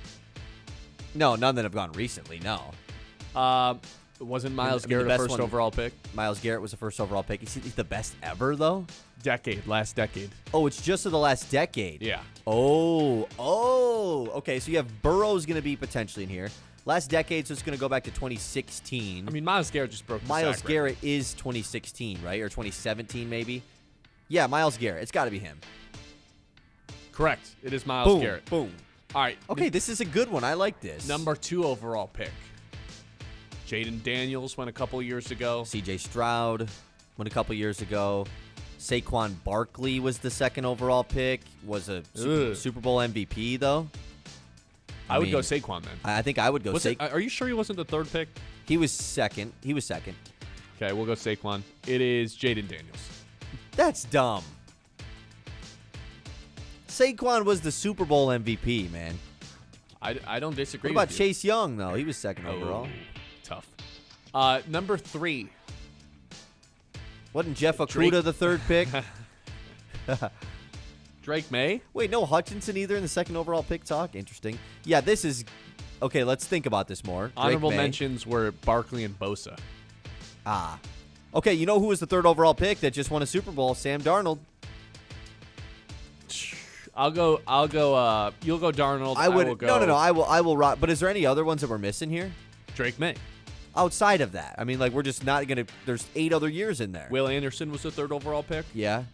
No, none that have gone recently, no. Wasn't Myles Garrett a first overall pick? Myles Garrett was the first overall pick. Is he the best ever, though? Last decade. Oh, it's just of the last decade. Yeah. Oh. Okay, so you have Burrow's going to be potentially in here. Last decade, so it's going to go back to 2016. I mean, Myles Garrett just broke the Myles sack Garrett is 2016, right? Or 2017, maybe? Yeah, Myles Garrett. It's got to be him. Correct. It is Myles Garrett. Boom. All right. Okay, this is a good one. I like this. Number 2 overall pick. Jaden Daniels went a couple years ago. C.J. Stroud went a couple years ago. Saquon Barkley was the second overall pick. Was a Super Bowl MVP, though. I would go Saquon, then. I think I would go Saquon. Are you sure he wasn't the third pick? He was second. Okay, we'll go Saquon. It is Jaden Daniels. That's dumb. Saquon was the Super Bowl MVP, man. I don't disagree What about with you. Chase Young, though? He was second overall. Tough. Number 3. Wasn't Jeff Okudah the third pick? Drake May? Wait, no Hutchinson either in the second overall pick talk? Interesting. Yeah, this is... Okay, let's think about this more. Honorable mentions were Barkley and Bosa. Okay, you know who was the third overall pick that just won a Super Bowl? Sam Darnold. You'll go Darnold. I would go No. I will rock. But is there any other ones that we're missing here? Drake May. Outside of that, I mean, like, we're just not gonna. There's 8 other years in there. Will Anderson was the third overall pick. Yeah.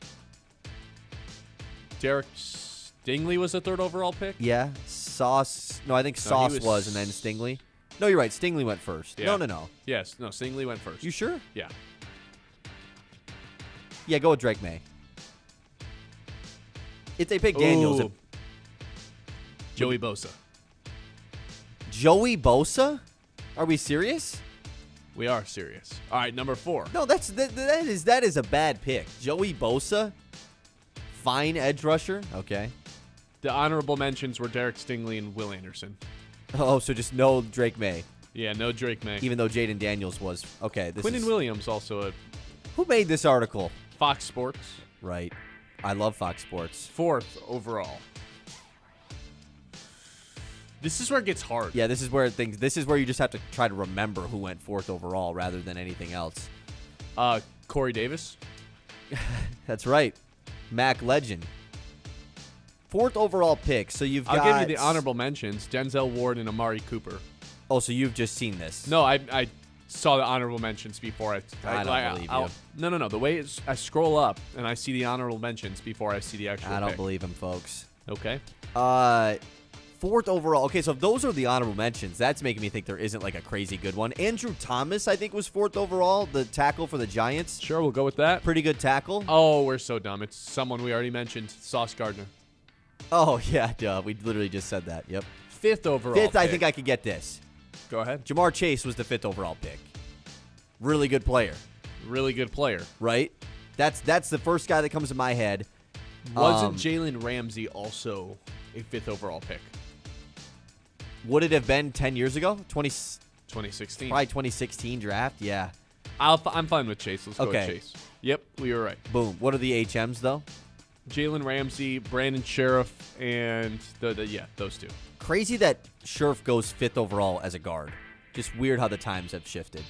Derek Stingley was the third overall pick. Yeah. Sauce. No, I think Sauce was, and then Stingley. No, you're right. Stingley went first. Yeah. No. Yes. No. Stingley went first. You sure? Yeah. Yeah. Go with Drake May. If they pick Daniels, Joey Bosa. Joey Bosa? Are we serious? We are serious. All right, number 4. No, that is a bad pick. Joey Bosa, fine edge rusher. Okay. The honorable mentions were Derek Stingley and Will Anderson. Oh, so just no Drake May. Yeah, no Drake May. Even though Jaden Daniels was okay. Quinnen Williams also a Who made this article? Fox Sports. Right. I love Fox Sports. 4th overall. This is where it gets hard. Yeah, this is where you just have to try to remember who went 4th overall rather than anything else. Corey Davis. That's right. Mac legend. 4th overall pick. So I'll give you the honorable mentions: Denzel Ward and Amari Cooper. Oh, so you've just seen this? No, I saw the honorable mentions before I don't believe you. No. The way I scroll up and I see the honorable mentions before I see the actual I don't pick. believe him, folks. Okay. 4th overall. Okay, so if those are the honorable mentions, that's making me think there isn't like a crazy good one. Andrew Thomas, I think, was 4th overall, the tackle for the Giants. Sure, we'll go with that. Pretty good tackle. Oh, we're so dumb. It's someone we already mentioned, Sauce Gardner. Oh, yeah, duh. We literally just said that. Yep. 5th overall 5th, I pick. think I could get this. Go ahead. Jamar Chase was the 5th overall pick. Really good player, Really good player. right? That's the first guy that comes to my head. Wasn't Jalen Ramsey also a 5th overall pick? Would it have been 10 years ago? 2016. Probably 2016 draft. Yeah. I'm fine with Chase. Let's go Okay. with Chase. Yep, we were right. Boom. What are the HMs though? Jalen Ramsey, Brandon Sheriff, and those two. Crazy that Scherf goes 5th overall as a guard. Just weird how the times have shifted.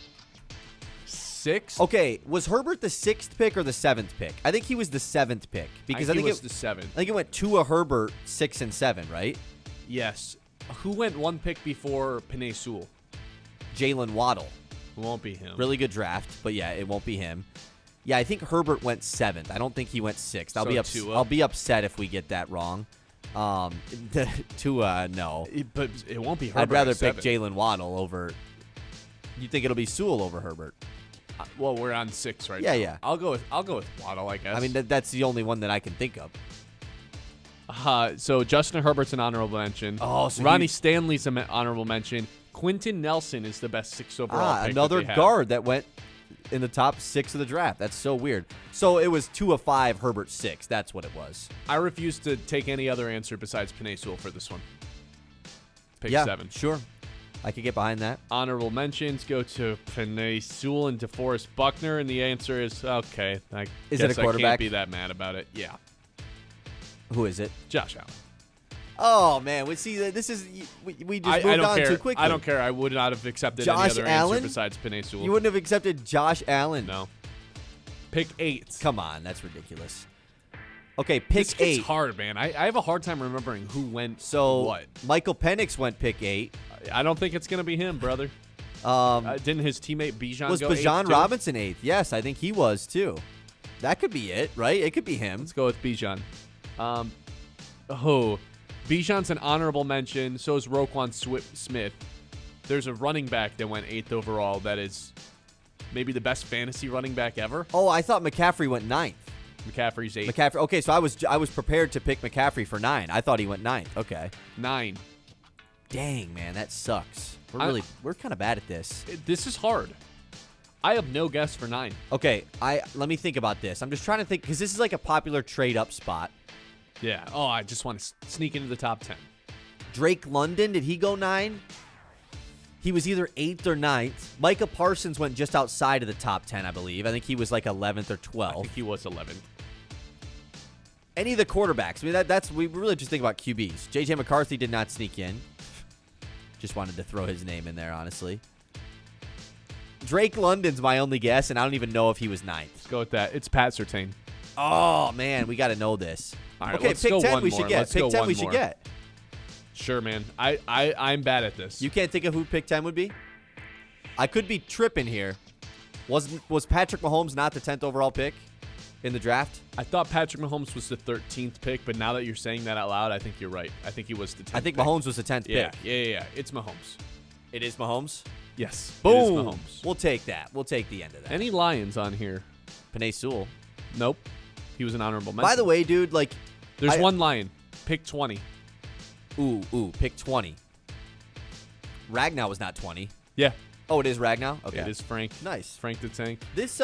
6th? Okay, was Herbert the 6th pick or the 7th pick? I think he was the 7th pick because I think it was it, the 7th. I think it went Tua, Herbert, 6 and 7, right? Yes. Who went one pick before Penei Sewell? Jalen Waddle. Won't be him. Really good draft, but yeah, it won't be him. Yeah, I think Herbert went 7th. I don't think he went 6th. Tua? I'll be upset if we get that wrong. Tua, no. But it won't be Herbert. I'd rather at pick 7th. Jalen Waddle over. You think it'll be Sewell over Herbert? Well, we're on 6 right Yeah, now. yeah. I'll go with Waddle, I guess. I mean, that's the only one that I can think of. So Justin Herbert's an honorable mention. Oh, so Ronnie Stanley's an honorable mention. Quentin Nelson is the best 6th overall pick that another they have. guard that went in the top 6 of the draft. That's so weird. So it was Tua 5, Herbert 6. That's what it was. I refuse to take any other answer besides Penei Sewell for this one. Pick yeah, 7. sure. I could get behind that. Honorable mentions go to Penei Sewell and DeForest Buckner, and the answer is okay. Is it a I quarterback? can't be that mad about it. Yeah, Who is it? Josh Allen. Oh man, we see this is we just I moved don't on care. too quickly. I don't care. I would not have accepted any Josh other Allen? answer besides Penei Sewell. You wouldn't have accepted Josh Allen. No. Pick 8. Come on, that's ridiculous. Okay, pick This 8. gets hard, man. I have a hard time remembering who went So what. Michael Penix went pick 8. I don't think it's gonna be him, brother. Didn't his teammate Bijan Was go Bijan 8th too? Robinson 8th? Yes, I think he was too. That could be it, right? It could be him. Let's go with Bijan. Bijan's an honorable mention. So is Roquan Smith. There's a running back that went 8th overall that is maybe the best fantasy running back ever. Oh, I thought McCaffrey went 9th. McCaffrey's 8th. McCaffrey. Okay, so I was prepared to pick McCaffrey for 9. I thought he went 9th. Okay. 9. Dang, man, that sucks. I- We're kind of bad at this. This is hard. I have no guess for 9. Okay, let me think about this. I'm just trying to think because this is like a popular trade up spot. Yeah. Oh, I just want to sneak into the top 10. Drake London, did he go 9? He was either 8th or 9th. Micah Parsons went just outside of the top 10, I believe. I think he was like 11th or I 12th. think he was 11th. Any of the quarterbacks. I mean, that's we really just think about QBs. J.J. McCarthy did not sneak in. Just wanted to throw his name in there, honestly. Drake London's my only guess, and I don't even know if he was 9th. Let's go with that. It's Pat Surtain. Oh, man, we got to know this. All right, okay, let's pick go 10 one we more. should get. Let's Pick go 10 one we should more. get. Sure, man. I'm bad at this. You can't think of who pick 10 would be? I could be tripping here. Was Patrick Mahomes not the 10th overall pick in the draft? I thought Patrick Mahomes was the 13th pick, but now that you're saying that out loud, I think you're right. I think he was the 10th I think pick. Mahomes was the 10th Yeah, pick. yeah. It's Mahomes. It is Mahomes? Yes. Boom. It is Mahomes. We'll take that. We'll take the end of that. Any Lions on here? Penei Sewell. Nope. He was an honorable mention. By the way, dude, like... There's one Lion. Pick 20. Pick 20. Ragnar was not 20. Yeah. Oh, it is Ragnar? Okay. It is Frank. Nice. Frank the Tank. This,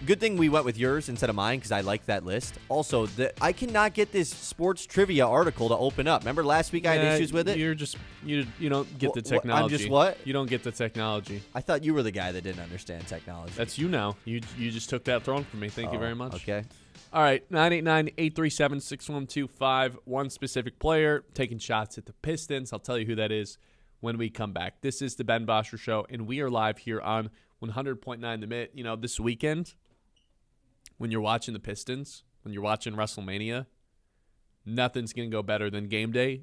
good thing we went with yours instead of mine because I like that list. Also, I cannot get this sports trivia article to open up. Remember last week I had issues with it? You don't get the I'm technology. just what? You don't get the technology. I thought you were the guy that didn't understand technology. That's you now. You just took that throne from me. Thank you very much. Okay. All right, 989-837-6125. One specific player taking shots at the Pistons. I'll tell you who that is when we come back. This is the Ben Bosscher Show, and we are live here on 100.9 The Mitt. You know, this weekend, when you're watching the Pistons, when you're watching WrestleMania, nothing's going to go better than game day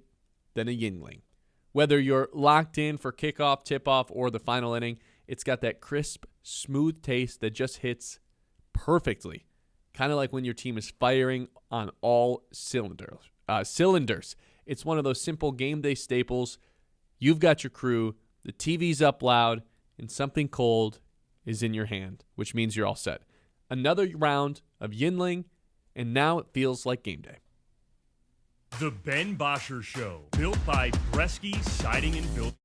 than a Yingling. Whether you're locked in for kickoff, tip-off, or the final inning, it's got that crisp, smooth taste that just hits perfectly. Kind of like when your team is firing on all cylinders. It's one of those simple game day staples. You've got your crew, the TV's up loud, and something cold is in your hand, which means you're all set. Another round of Yinling, and now it feels like game day. The Ben Bosscher Show, built by Bresky Siding and Building.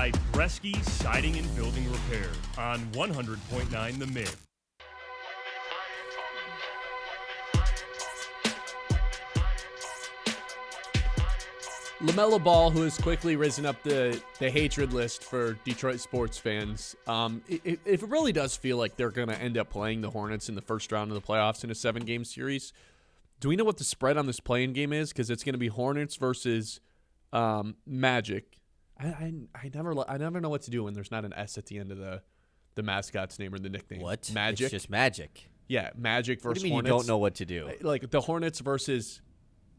by Bresky Siding and Building Repair on 100.9 The Mid. LaMelo Ball, who has quickly risen up the hatred list for Detroit sports fans, it really does feel like they're going to end up playing the Hornets in the first round of the playoffs in a 7-game series. Do we know what the spread on this play-in game is? Because it's going to be Hornets versus Magic. I never know what to do when there's not an S at the end of the mascot's name or the nickname. What? Magic? It's just Magic. Yeah, Magic versus What do you mean Hornets. you don't know what to do? Like the Hornets versus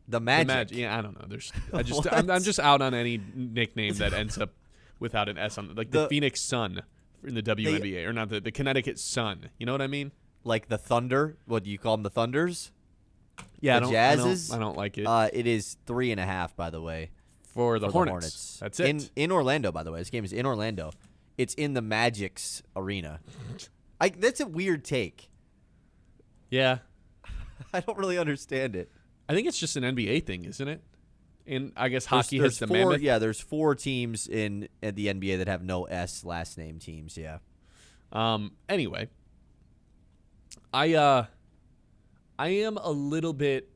The Magic. the Magic. Yeah, I don't know. What? I'm just out on any nickname that ends up without an S on it. Like the Phoenix Sun in the WNBA, or not the Connecticut Sun. You know what I mean? Like the Thunder. What do you call them? The Thunders? Yeah, The I Jazzes? don't like it. It is 3.5, by the way. For the for Hornets. That's it. In Orlando, by the way. This game is in Orlando. It's in the Magic's arena. That's a weird take. Yeah. I don't really understand it. I think it's just an NBA thing, isn't it? And I guess hockey has the four, mammoth. Yeah, there's 4 teams in the NBA that have no S last name teams, yeah. Anyway, I am a little bit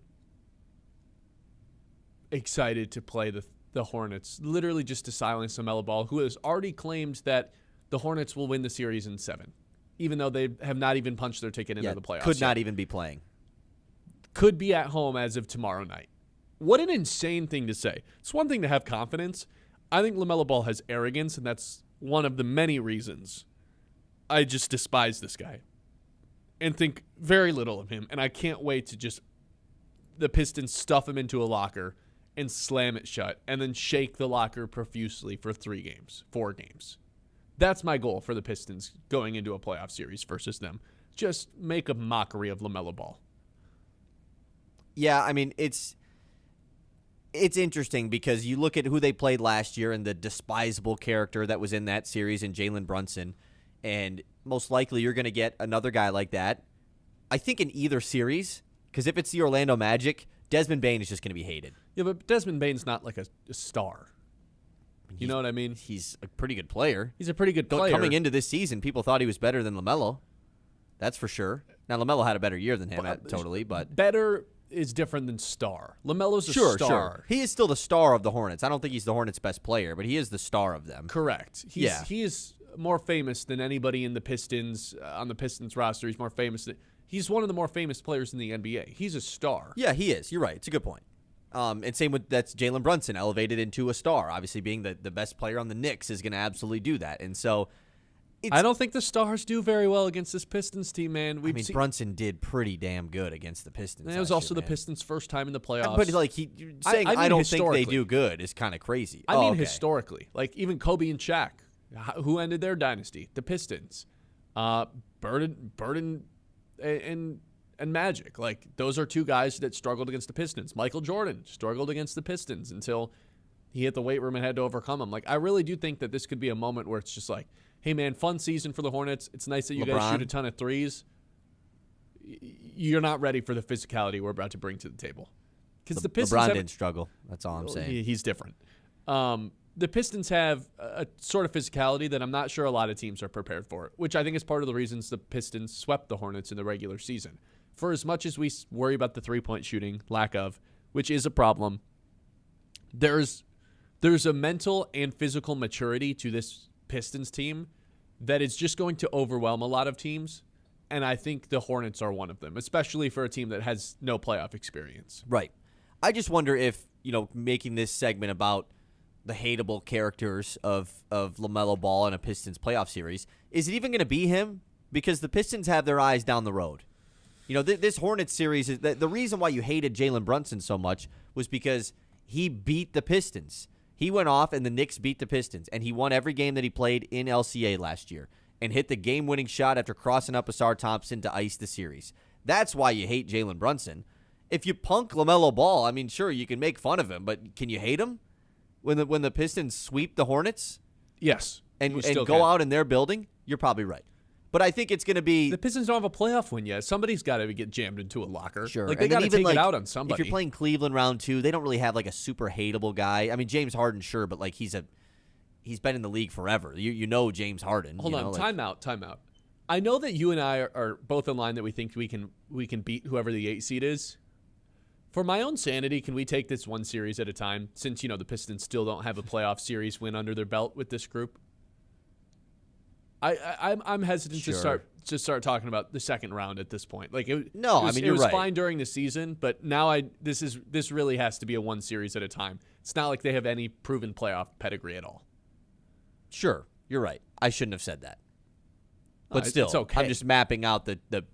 excited to play the Hornets, literally just to silence LaMelo Ball, who has already claimed that the Hornets will win the series in 7, even though they have not even punched their ticket into the playoffs. Could not even be playing. Could be at home as of tomorrow night. What an insane thing to say. It's one thing to have confidence. I think LaMelo Ball has arrogance, and that's one of the many reasons I just despise this guy and think very little of him. And I can't wait to just the Pistons stuff him into a locker and slam it shut and then shake the locker profusely for 4 games. That's my goal for the Pistons going into a playoff series versus them. Just make a mockery of LaMelo Ball. Yeah, I mean, it's interesting because you look at who they played last year and the despisable character that was in that series in Jalen Brunson, and most likely you're going to get another guy like that. I think in either series, because if it's the Orlando Magic, Desmond Bane is just going to be hated. Yeah, but Desmond Bane's not like a star. You know what I mean? He's a pretty good player. He's a pretty good player. Coming into this season, people thought he was better than LaMelo. That's for sure. Now, LaMelo had a better year than him, totally, but better is different than star. LaMelo's a star. Sure. He is still the star of the Hornets. I don't think he's the Hornets' best player, but he is the star of them. Correct. He is more famous than anybody in the Pistons on the Pistons roster. He's more famous. He's one of the more famous players in the NBA. He's a star. Yeah, he is. You're right. It's a good point. And same with that's Jalen Brunson, elevated into a star. Obviously, being the best player on the Knicks is going to absolutely do that. And so, I don't think the Stars do very well against this Pistons team, man. Brunson did pretty damn good against the Pistons. It was also the Pistons' first time in the playoffs. But like saying I don't think they do good is kind of crazy. I mean historically, like even Kobe and Shaq, who ended their dynasty, the Pistons, Burden and Magic. Like those are 2 guys that struggled against the Pistons. Michael Jordan struggled against the Pistons until he hit the weight room and had to overcome them. Like I really do think that this could be a moment where it's just like, hey man, fun season for the Hornets. It's nice that you guys shoot a ton of threes. You're not ready for the physicality we're about to bring to the table. Because the Pistons LeBron didn't struggle. That's all I'm saying. He's different. The Pistons have a sort of physicality that I'm not sure a lot of teams are prepared for, which I think is part of the reasons the Pistons swept the Hornets in the regular season. For as much as we worry about the three-point shooting, lack of, which is a problem, there's a mental and physical maturity to this Pistons team that is just going to overwhelm a lot of teams, and I think the Hornets are one of them, especially for a team that has no playoff experience. Right. I just wonder if, making this segment about the hateable characters of LaMelo Ball in a Pistons playoff series, is it even going to be him? Because the Pistons have their eyes down the road. This Hornets series, is the reason why you hated Jalen Brunson so much was because he beat the Pistons. He went off and the Knicks beat the Pistons, and he won every game that he played in LCA last year and hit the game-winning shot after crossing up Asar Thompson to ice the series. That's why you hate Jalen Brunson. If you punk LaMelo Ball, I mean, sure, you can make fun of him, but can you hate him when the Pistons sweep the Hornets? Yes. And go out in their building? You're probably right. But I think it's going to be... The Pistons don't have a playoff win yet. Somebody's got to get jammed into a locker. Sure. Like, they got to take it out on somebody. If you're playing Cleveland round 2, they don't really have, like, a super hateable guy. I mean, James Harden, sure, but, like, he's he's been in the league forever. You know James Harden. Hold on, timeout. I know that you and I are both in line that we think we can beat whoever the 8 seed is. For my own sanity, can we take this one series at a time? Since the Pistons still don't have a playoff series win under their belt with this group. I'm hesitant to start talking about the second round at this point. Like it was right. fine during the season, but now this really has to be a one series at a time. It's not like they have any proven playoff pedigree at all. Sure, you're right. I shouldn't have said that. But still, it's okay. I'm just mapping out the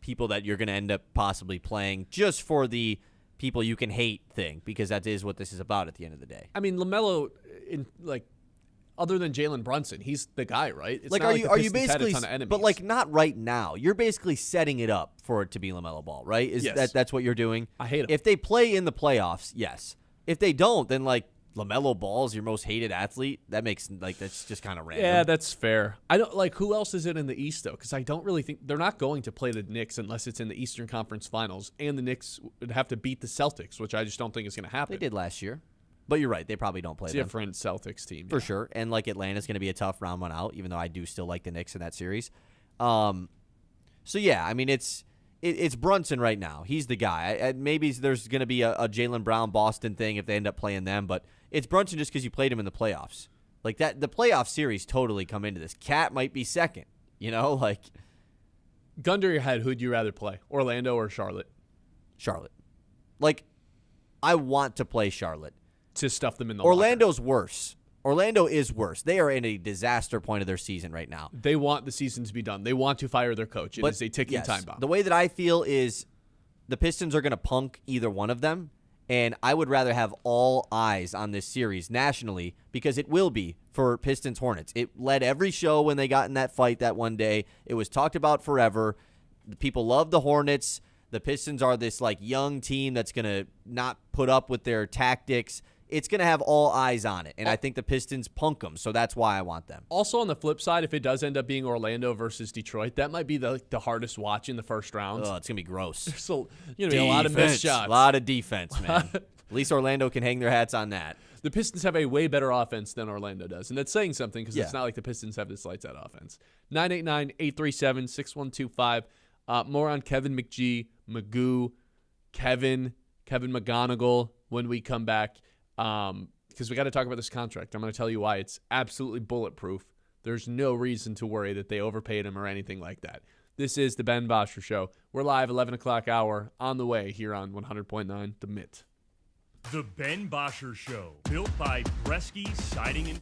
people that you're going to end up possibly playing just for the people you can hate thing, because that is what this is about at the end of the day. I mean, LaMelo, other than Jalen Brunson, he's the guy, right? It's like, not are you the Pistons basically? had a ton of enemies. But like, not right now. You're basically setting it up for it to be LaMelo Ball, right? Yes. That's what you're doing? I hate him. If they play in the playoffs, yes. If they don't, then like LaMelo Ball is your most hated athlete. That's just kind of random. Yeah, that's fair. I don't like who else is it in the East though, because I don't really think they're not going to play the Knicks unless it's in the Eastern Conference Finals, and the Knicks would have to beat the Celtics, which I just don't think is going to happen. They did last year. But you're right. They probably don't play them. Different Celtics team. For sure. And like Atlanta's going to be a tough round one out, even though I do still like the Knicks in that series. So yeah, I mean, it's Brunson right now. He's the guy. Maybe there's going to be a Jaylen Brown Boston thing if they end up playing them, but it's Brunson just because you played him in the playoffs. Like that, the playoff series totally come into this. Cat might be second. Gun to your head, who'd you rather play, Orlando or Charlotte? Charlotte. Like, I want to play Charlotte. To stuff them in the Orlando's locker. worse. Orlando is worse. They are in a disaster point of their season right now. They want the season to be done. They want to fire their coach. It is a ticking time bomb. The way that I feel is the Pistons are going to punk either one of them, and I would rather have all eyes on this series nationally because it will be for Pistons Hornets. It led every show when they got in that fight that one day. It was talked about forever. The people love the Hornets. The Pistons are this like young team that's going to not put up with their tactics. It's going to have all eyes on it, and I think the Pistons punk them, so that's why I want them. Also, on the flip side, if it does end up being Orlando versus Detroit, that might be the hardest watch in the first round. Oh, it's going to be gross. So, a lot of missed shots. A lot of defense, man. At least Orlando can hang their hats on that. The Pistons have a way better offense than Orlando does, and that's saying something because it's not like the Pistons have this lights-out offense. 989-837-6125. More on Kevin McGee, Magoo, Kevin McGonigle when we come back. Because we got to talk about this contract. I'm going to tell you why it's absolutely bulletproof. There's no reason to worry that they overpaid him or anything like that. This is the Ben Bosscher Show. We're live 11 o'clock hour on the way here on 100.9 The Mitt. The Ben Bosscher Show, built by Bresky Siding and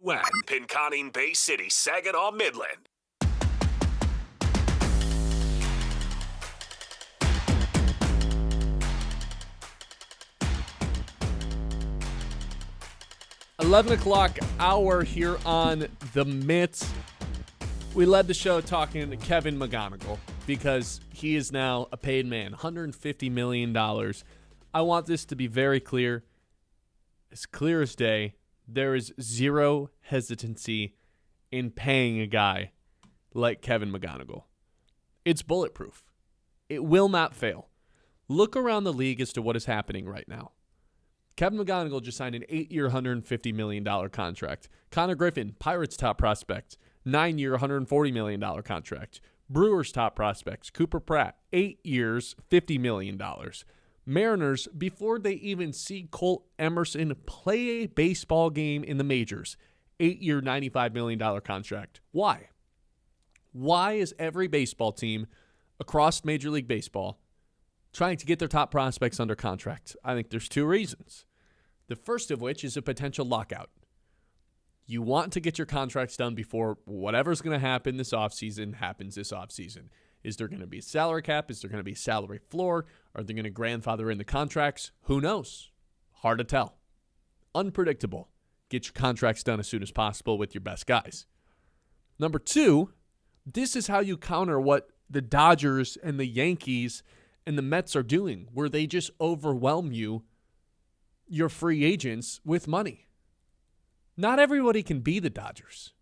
WLUN, Pinconning, Bay City, Saginaw, Midland. $11 hour here on The Mitt. We led the show talking to Kevin McGonigle because he is now a paid man, $150 million. I want this to be very clear, as clear as day. There is zero hesitancy in paying a guy like Kevin McGonigle. It's bulletproof. It will not fail. Look around the league as to what is happening right now. Kevin McGonigle just signed an 8-year, $150 million contract. Connor Griffin, Pirates' top prospect, 9-year, $140 million contract. Brewers' top prospects, Cooper Pratt, 8 years, $50 million. Mariners, before they even see Colt Emerson play a baseball game in the majors, 8-year, $95 million contract. Why? Why is every baseball team across Major League Baseball trying to get their top prospects under contract? I think there's two reasons. The first of which is a potential lockout. You want to get your contracts done before whatever's going to happen this offseason happens this offseason. Is there going to be a salary cap? Is there going to be a salary floor? Are they going to grandfather in the contracts? Who knows? Hard to tell. Unpredictable. Get your contracts done as soon as possible with your best guys. Number two, this is how you counter what the Dodgers and the Yankees and the Mets are doing, where they just overwhelm you, your free agents, with money. Not everybody can be the Dodgers.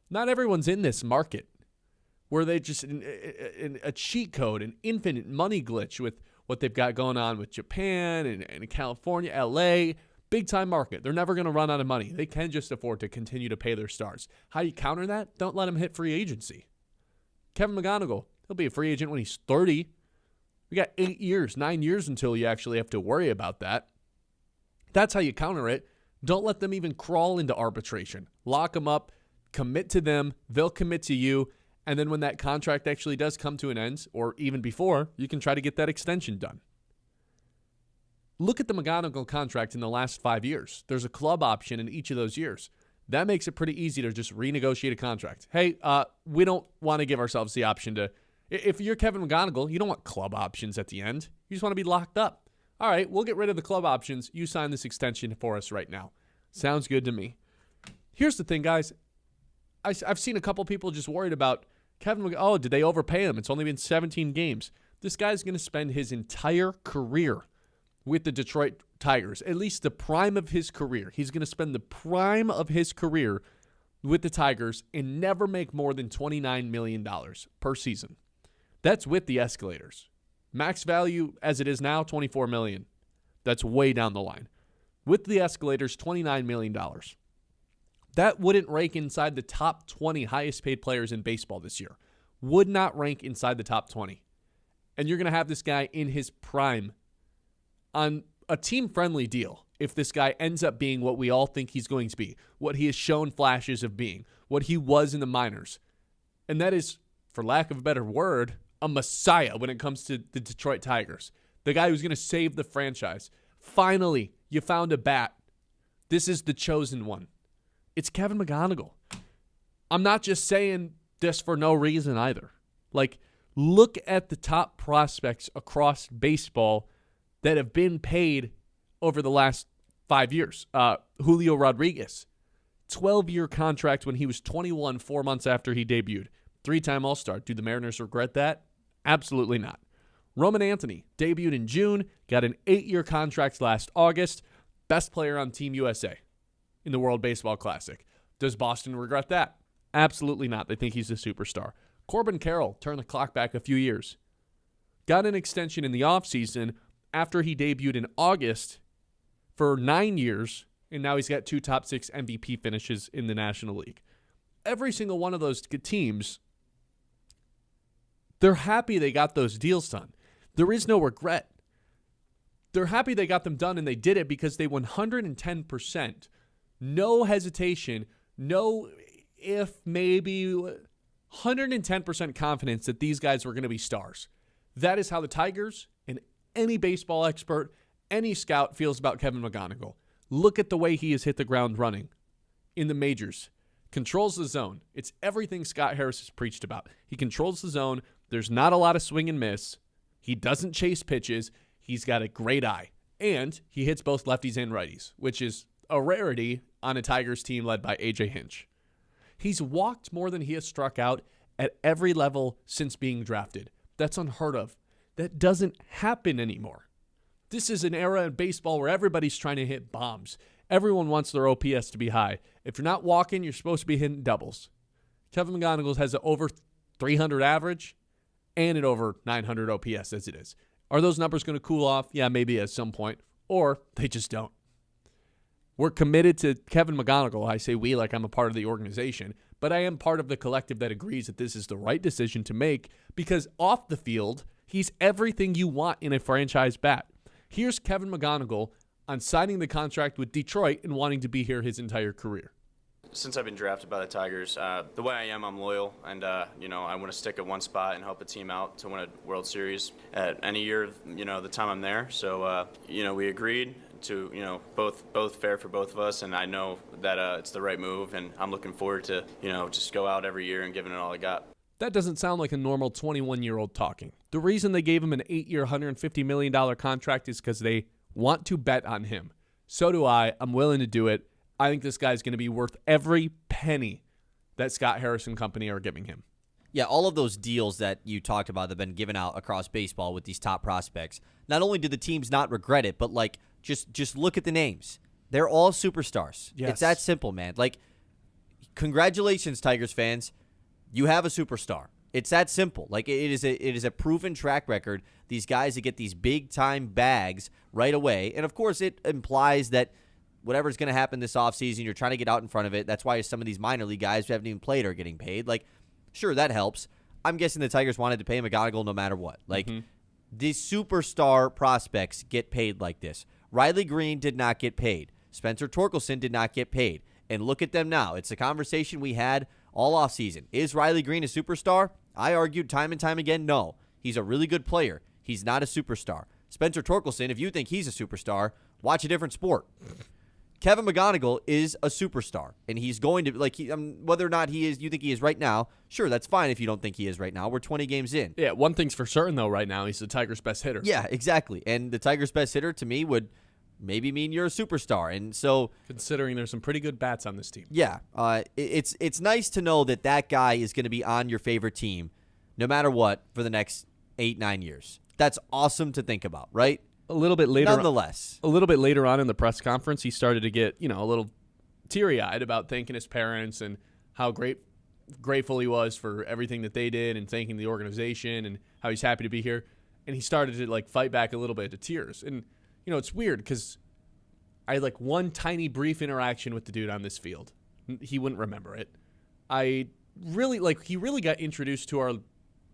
Not everyone's in this market where they just a cheat code, an infinite money glitch with what they've got going on with Japan and California, LA, big time market. They're never going to run out of money. They can just afford to continue to pay their stars. How do you counter that? Don't let them hit free agency. Kevin McGonigle, he'll be a free agent when he's 30. We got 8 years, 9 years until you actually have to worry about that. That's how you counter it. Don't let them even crawl into arbitration. Lock them up, commit to them, they'll commit to you, and then when that contract actually does come to an end, or even before, you can try to get that extension done. Look at the McGonigle contract in the last 5 years. There's a club option in each of those years. That makes it pretty easy to just renegotiate a contract. Hey, we don't want to give ourselves the option to... If you're Kevin McGonigle, you don't want club options at the end. You just want to be locked up. All right, we'll get rid of the club options. You sign this extension for us right now. Sounds good to me. Here's the thing, guys. I've seen a couple people just worried about Kevin McGonigle. Oh, did they overpay him? It's only been 17 games. This guy's going to spend his entire career with the Detroit Tigers, at least the prime of his career. He's going to spend the prime of his career with the Tigers and never make more than $29 million per season. That's with the escalators. Max value as it is now, $24 million. That's way down the line. With the escalators, $29 million. That wouldn't rank inside the top 20 highest paid players in baseball this year. Would not rank inside the top 20. And you're going to have this guy in his prime on a team-friendly deal if this guy ends up being what we all think he's going to be, what he has shown flashes of being, what he was in the minors. And that is, for lack of a better word, a messiah when it comes to the Detroit Tigers. The guy who's going to save the franchise. Finally, you found a bat. This is the chosen one. It's Kevin McGonigle. I'm not just saying this for no reason either. Like, look at the top prospects across baseball that have been paid over the last 5 years. Julio Rodriguez, 12-year contract when he was 21, 4 months after he debuted. 3-time All-Star. Do the Mariners regret that? Absolutely not. Roman Anthony debuted in June, got an 8-year contract last August. Best player on Team USA in the World Baseball Classic. Does Boston regret that? Absolutely not. They think he's a superstar. Corbin Carroll turned the clock back a few years. Got an extension in the offseason after he debuted in August for 9 years, and now he's got 2 top 6 MVP finishes in the National League. Every single one of those teams, they're happy they got those deals done. There is no regret. They're happy they got them done, and they did it because they 110%, no hesitation, no if, maybe, 110% confidence that these guys were going to be stars. That is how the Tigers and any baseball expert, any scout feels about Kevin McGonigle. Look at the way he has hit the ground running in the majors. Controls the zone. It's everything Scott Harris has preached about. He controls the zone. There's not a lot of swing and miss. He doesn't chase pitches. He's got a great eye. And he hits both lefties and righties, which is a rarity on a Tigers team led by A.J. Hinch. He's walked more than he has struck out at every level since being drafted. That's unheard of. That doesn't happen anymore. This is an era in baseball where everybody's trying to hit bombs. Everyone wants their OPS to be high. If you're not walking, you're supposed to be hitting doubles. Kevin McGonigle has an over 300 average and an over 900 OPS as it is. Are those numbers going to cool off? Yeah, maybe at some point. Or they just don't. We're committed to Kevin McGonigle. I say we like I'm a part of the organization, but I am part of the collective that agrees that this is the right decision to make because off the field, he's everything you want in a franchise bat. Here's Kevin McGonigle on signing the contract with Detroit and wanting to be here his entire career. Since I've been drafted by the Tigers, the way I am, I'm loyal, and I want to stick at one spot and help a team out to win a World Series at any year, the time I'm there. So, we agreed to, both fair for both of us, and I know that it's the right move, and I'm looking forward to, just go out every year and giving it all I got. That doesn't sound like a normal 21-year-old talking. The reason they gave him an 8-year, $150 million contract is because they want to bet on him. So do I. I'm willing to do it. I think this guy's going to be worth every penny that Scott Harris and company are giving him. Yeah, all of those deals that you talked about have been given out across baseball with these top prospects. Not only do the teams not regret it, but just look at the names. They're all superstars. Yes. It's that simple, man. Congratulations, Tigers fans. You have a superstar. It's that simple. It is a proven track record. These guys that get these big time bags right away. And of course it implies that whatever's going to happen this offseason, you're trying to get out in front of it. That's why some of these minor league guys who haven't even played are getting paid. Sure, that helps. I'm guessing the Tigers wanted to pay McGonigle no matter what. These superstar prospects get paid like this. Riley Green did not get paid. Spencer Torkelson did not get paid. And look at them now. It's a conversation we had all offseason. Is Riley Green a superstar? I argued time and time again, no. He's a really good player. He's not a superstar. Spencer Torkelson, if you think he's a superstar, watch a different sport. Kevin McGonigle is a superstar, and he's going to, whether or not he is, you think he is right now, sure, that's fine if you don't think he is right now. We're 20 games in. Yeah, one thing's for certain, though, right now, he's the Tigers' best hitter. Yeah, exactly. And the Tigers' best hitter, to me, would maybe mean you're a superstar. And so, considering there's some pretty good bats on this team. Yeah, it's nice to know that guy is going to be on your favorite team no matter what for the next 8-9 years. That's awesome to think about, right? A little bit later, nonetheless. A little bit later on in the press conference, he started to get, a little teary-eyed about thanking his parents and how grateful he was for everything that they did and thanking the organization and how he's happy to be here. And he started to fight back a little bit to tears. And it's weird because I had one tiny brief interaction with the dude on this field. He wouldn't remember it. I really he really got introduced to our,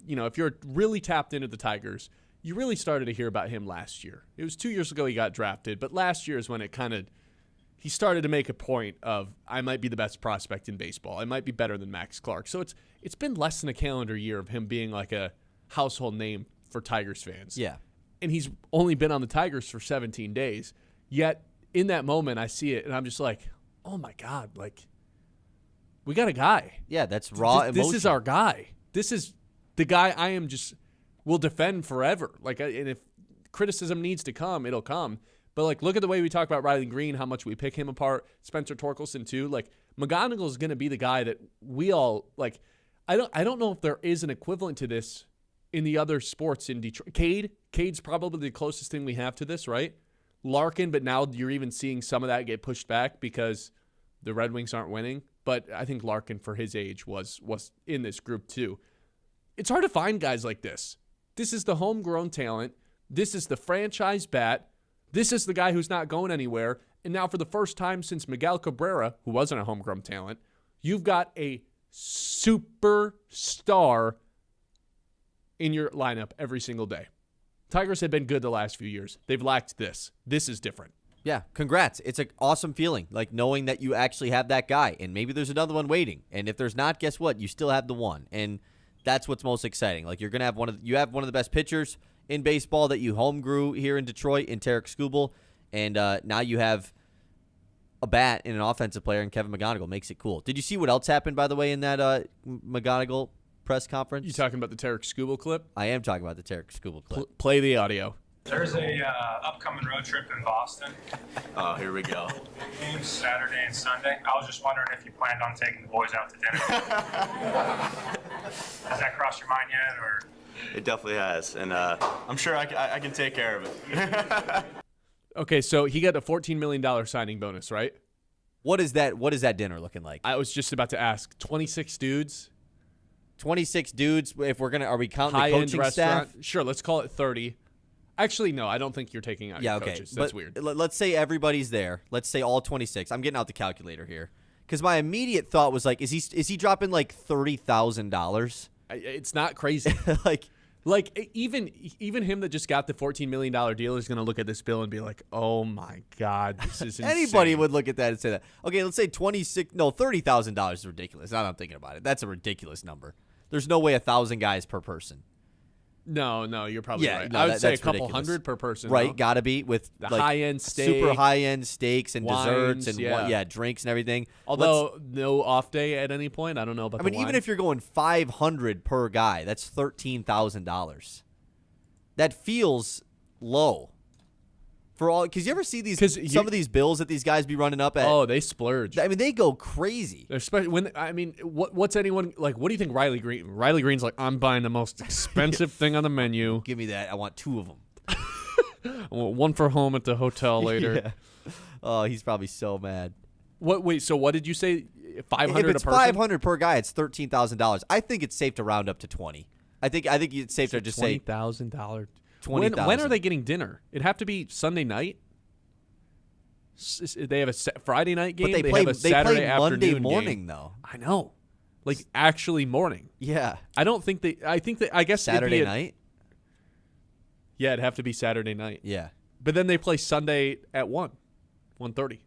if you're really tapped into the Tigers, you really started to hear about him last year. It was 2 years ago he got drafted, but last year is when he started to make a point of, I might be the best prospect in baseball. I might be better than Max Clark. So it's been less than a calendar year of him being a household name for Tigers fans. Yeah. And he's only been on the Tigers for 17 days. Yet in that moment I see it and I'm just oh my God, we got a guy. Yeah, that's raw emotion. This is our guy. This is the guy will defend forever. And if criticism needs to come, it'll come. But look at the way we talk about Riley Green, how much we pick him apart. Spencer Torkelson too. McGonigle is going to be the guy that we all I don't know if there is an equivalent to this in the other sports in Detroit. Cade's probably the closest thing we have to this, right? Larkin, but now you're even seeing some of that get pushed back because the Red Wings aren't winning. But I think Larkin, for his age, was in this group too. It's hard to find guys like this. This is the homegrown talent. This is the franchise bat. This is the guy who's not going anywhere. And now for the first time since Miguel Cabrera, who wasn't a homegrown talent, you've got a superstar in your lineup every single day. Tigers have been good the last few years. They've lacked this. This is different. Yeah, congrats. It's an awesome feeling, knowing that you actually have that guy. And maybe there's another one waiting. And if there's not, guess what? You still have the one. And that's what's most exciting. You're going to have one of the best pitchers in baseball that you home grew here in Detroit in Tarek Skubal, and now you have a bat and an offensive player, and Kevin McGonigle makes it cool. Did you see what else happened, by the way, in that McGonigle press conference? You talking about the Tarek Skubal clip? I am talking about the Tarek Skubal clip. Play the audio. There's a upcoming road trip in Boston. Oh, here we go. Games Saturday and Sunday. I was just wondering if you planned on taking the boys out to dinner. Has that crossed your mind yet, or? It definitely has, and I'm sure I can take care of it. Okay, so he got a $14 million signing bonus, right? What is that dinner looking like? I was just about to ask. 26 dudes. 26 dudes. If we're gonna, are we counting the High-end coaching restaurant. staff? Sure, let's call it 30. Actually, no, I don't think you're taking out your coaches. That's but weird. Let's say everybody's there. Let's say all 26. I'm getting out the calculator here because my immediate thought was like, is he dropping like $30,000? It's not crazy. Like even him that just got the $14 million deal is going to look at this bill and be like, oh my God, this is insane. Anybody would look at that and say that. Okay, let's say $30,000 is ridiculous. Now that I'm thinking about it, that's a ridiculous number. There's no way 1,000 guys per person. No, you're probably right. No, I would say a that's couple ridiculous. hundred per person. Right, though. gotta be with The like high-end steak, super high-end steaks and wines, desserts and drinks and everything. Although no off day at any point. I don't know about I mean, even if you're going 500 per guy, that's $13,000. That feels low. For all, because you ever see some of these bills that these guys be running up at? Oh, they splurge. I mean, they go crazy. Especially what's anyone like? What do you think Riley Green? Riley Green's like, I'm buying the most expensive thing on the menu. Give me that. I want 2 of them. I want one for home at the hotel later. Yeah. Oh, he's probably so mad. What? Wait. So what did you say? 500 If it's a person? 500 per guy, it's $13,000. I think it's safe to round up to 20. I think it's safe to just say $20,000. $20,000. When are they getting dinner? It'd have to be Sunday night. They have a Friday night game. But they have a Saturday play afternoon Monday morning game. though. I know, like actually morning. Yeah. I don't think they. I think that. I guess Saturday night. Yeah, it'd have to be Saturday night. Yeah. But then they play Sunday at 1:30.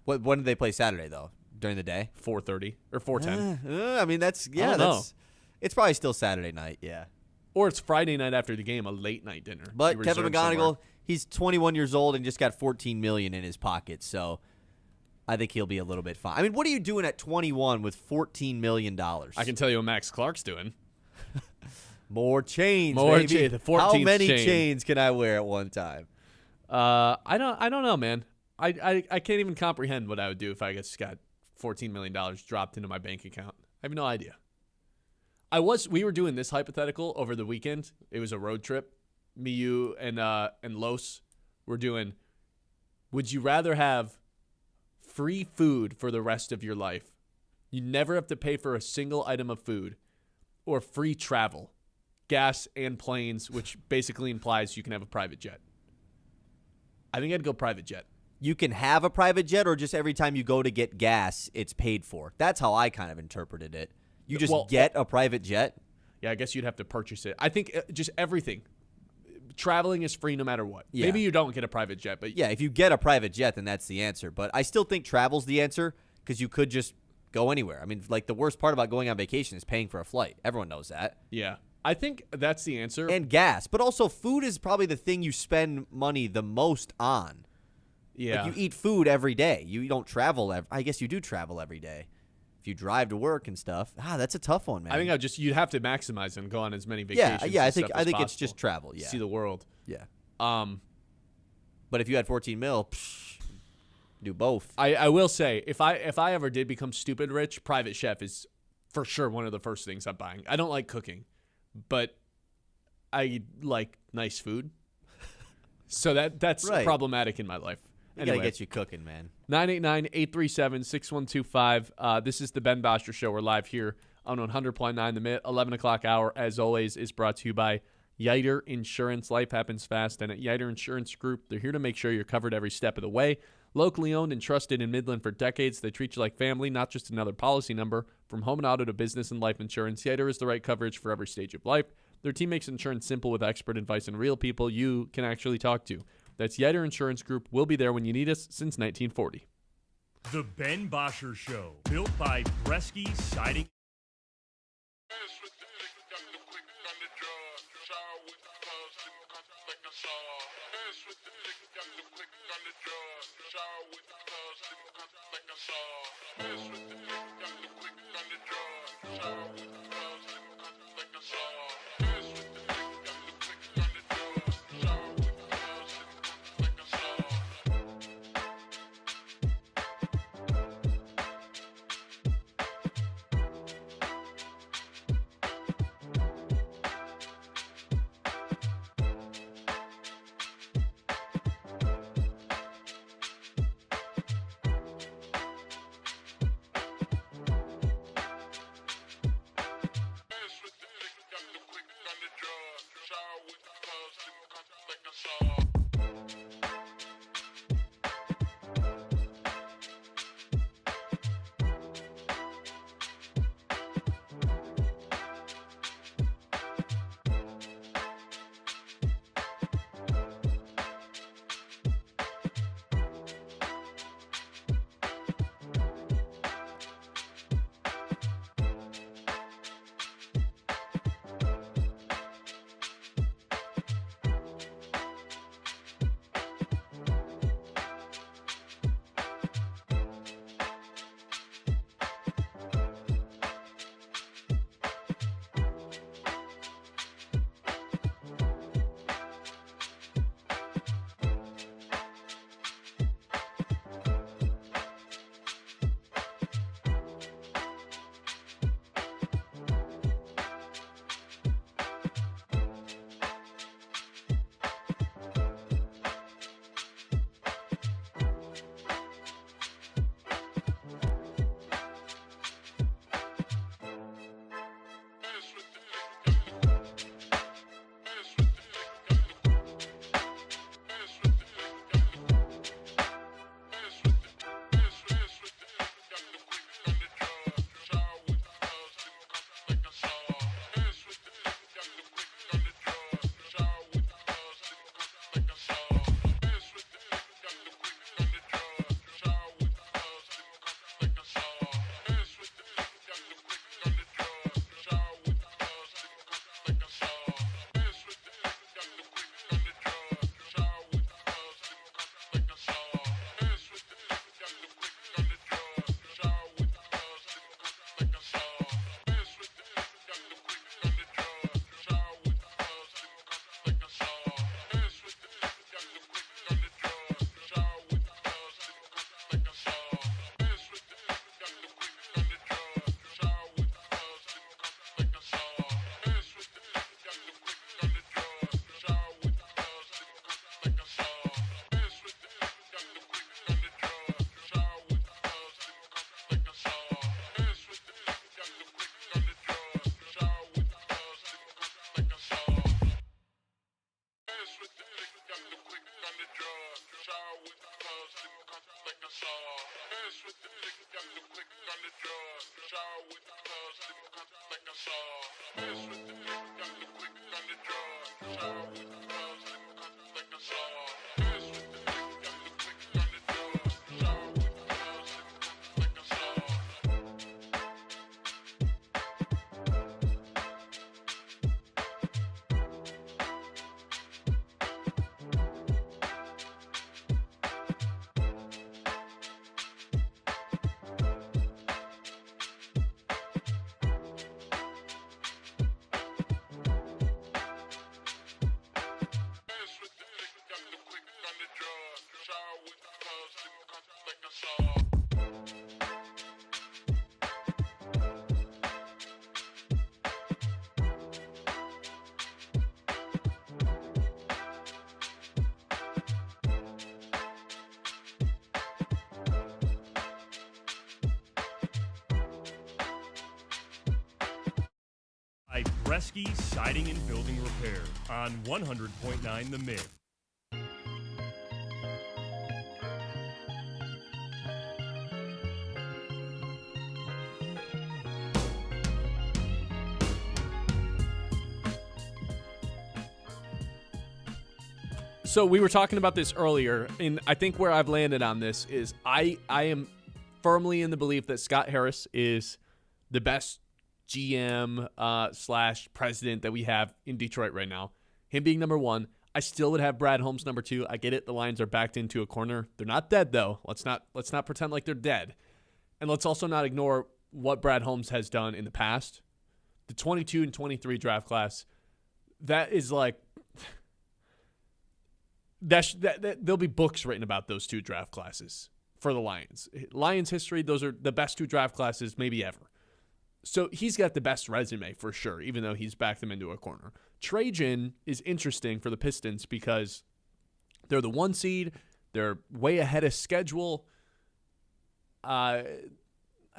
When do they play Saturday though? During the day? 4:30 or 4:10. I mean, that's it's probably still Saturday night. Yeah. Or it's Friday night after the game, a late night dinner. But you Kevin reserve McGonigle, somewhere. he's 21 years old and just got $14 million in his pocket, so I think he'll be a little bit fine. I mean, what are you doing at 21 with $14 million? I can tell you what Max Clark's doing. More chains, More baby. chains. The 14th How many chain. chains can I wear at one time? I don't know, man. I can't even comprehend what I would do if I just got $14 million dropped into my bank account. I have no idea. We were doing this hypothetical over the weekend. It was a road trip. Me, you, and Los were doing, would you rather have free food for the rest of your life? You never have to pay for a single item of food, or free travel, gas and planes, which basically implies you can have a private jet. I think I'd go private jet. You can have a private jet, or just every time you go to get gas, it's paid for. That's how I kind of interpreted it. You just get a private jet? Yeah, I guess you'd have to purchase it. I think just everything. Traveling is free no matter what. Yeah. Maybe you don't get a private jet, but yeah, if you get a private jet, then that's the answer. But I still think travel's the answer because you could just go anywhere. I mean, like the worst part about going on vacation is paying for a flight. Everyone knows that. Yeah, I think that's the answer. And gas, but also food is probably the thing you spend money the most on. Yeah, like you eat food every day. You don't travel. I guess you do travel every day. If you drive to work and stuff, that's a tough one, man. I think you'd have to maximize and go on as many vacations. Yeah. I think it's just travel. Yeah, see the world. Yeah. But if you had 14 mil, do both. I will say if I ever did become stupid rich, private chef is for sure one of the first things I'm buying. I don't like cooking, but I like nice food, so that's right. Problematic in my life. Anyway. Gotta get you cooking, man. 989-837-6125. This is the Ben Bosscher Show. We're live here on 100.9 The Mitt. 11 o'clock hour, as always, is brought to you by Yiter Insurance. Life happens fast, and at Yiter Insurance Group, they're here to make sure you're covered every step of the way. Locally owned and trusted in Midland for decades, they treat you like family, not just another policy number. From home and auto to business and life insurance, Yiter is the right coverage for every stage of life. Their team makes insurance simple with expert advice and real people you can actually talk to. That's Yiter Insurance Group. We'll be there when you need us since 1940. The Ben Bosscher Show, built by Bresky Siding. By Bresky Siding and Building Repair on 100.9 The Mid. So we were talking about this earlier, and I think where I've landed on this is I am firmly in the belief that Scott Harris is the best GM / president that we have in Detroit right now. Him being number one, I still would have Brad Holmes number two. I get it. The Lions are backed into a corner. They're not dead, though. Let's not pretend like they're dead. And let's also not ignore what Brad Holmes has done in the past. The 22 and 23 draft class, that is like there'll be books written about those two draft classes for the Lions. Lions history, those are the best two draft classes maybe ever. So he's got the best resume for sure, even though he's backed them into a corner. Trajan is interesting for the Pistons because they're the 1 seed. They're way ahead of schedule. I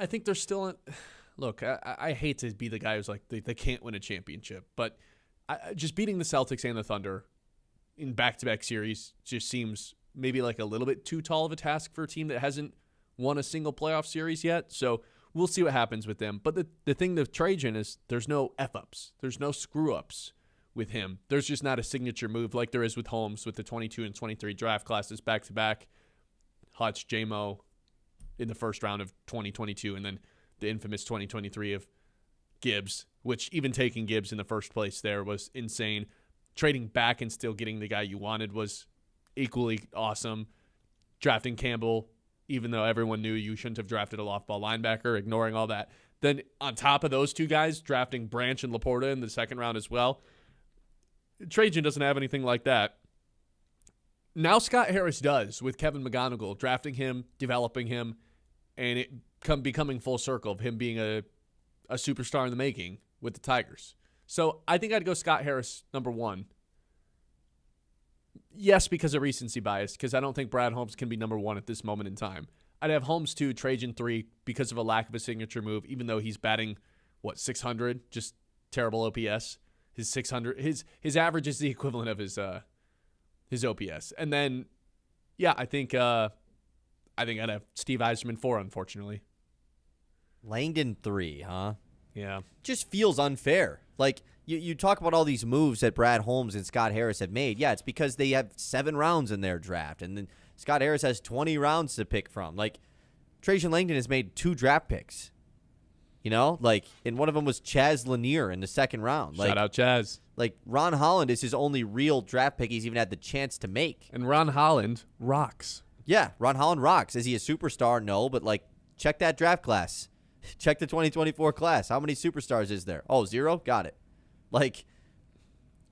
think they're still in. Look, I hate to be the guy who's like, they can't win a championship. But just beating the Celtics and the Thunder in back-to-back series just seems maybe like a little bit too tall of a task for a team that hasn't won a single playoff series yet. So we'll see what happens with them. But the thing with Trajan is there's no F-ups. There's no screw-ups with him. There's just not a signature move like there is with Holmes with the 22 and 23 draft classes back-to-back. Hutch, J-Mo in the first round of 2022, and then the infamous 2023 of Gibbs, which even taking Gibbs in the first place there was insane. Trading back and still getting the guy you wanted was equally awesome. Drafting Campbell, even though everyone knew you shouldn't have drafted a loft ball linebacker, ignoring all that. Then on top of those two guys, drafting Branch and Laporta in the second round as well. Trajan doesn't have anything like that. Now Scott Harris does with Kevin McGonigle, drafting him, developing him, and it becoming full circle of him being a superstar in the making with the Tigers. So I think I'd go Scott Harris number one. Yes, because of recency bias, because I don't think Brad Holmes can be number one at this moment in time. I'd have Holmes 2, Trajan 3 because of a lack of a signature move, even though he's batting, 600? Just terrible OPS. His 600, his average is the equivalent of his OPS. And then, yeah, I think I'd have Steve Yzerman 4, unfortunately. Langdon 3, huh? Yeah. Just feels unfair. Like, you talk about all these moves that Brad Holmes and Scott Harris have made. Yeah, it's because they have 7 rounds in their draft, and then Scott Harris has 20 rounds to pick from. Like, Trajan Langdon has made 2 draft picks. You know? Like, and one of them was Chaz Lanier in the second round. Shout out Chaz. Like, Ron Holland is his only real draft pick he's even had the chance to make. And Ron Holland rocks. Yeah, Ron Holland rocks. Is he a superstar? No, but, like, check that draft class. Check the 2024 class. How many superstars is there? Oh, 0? Got it. Like,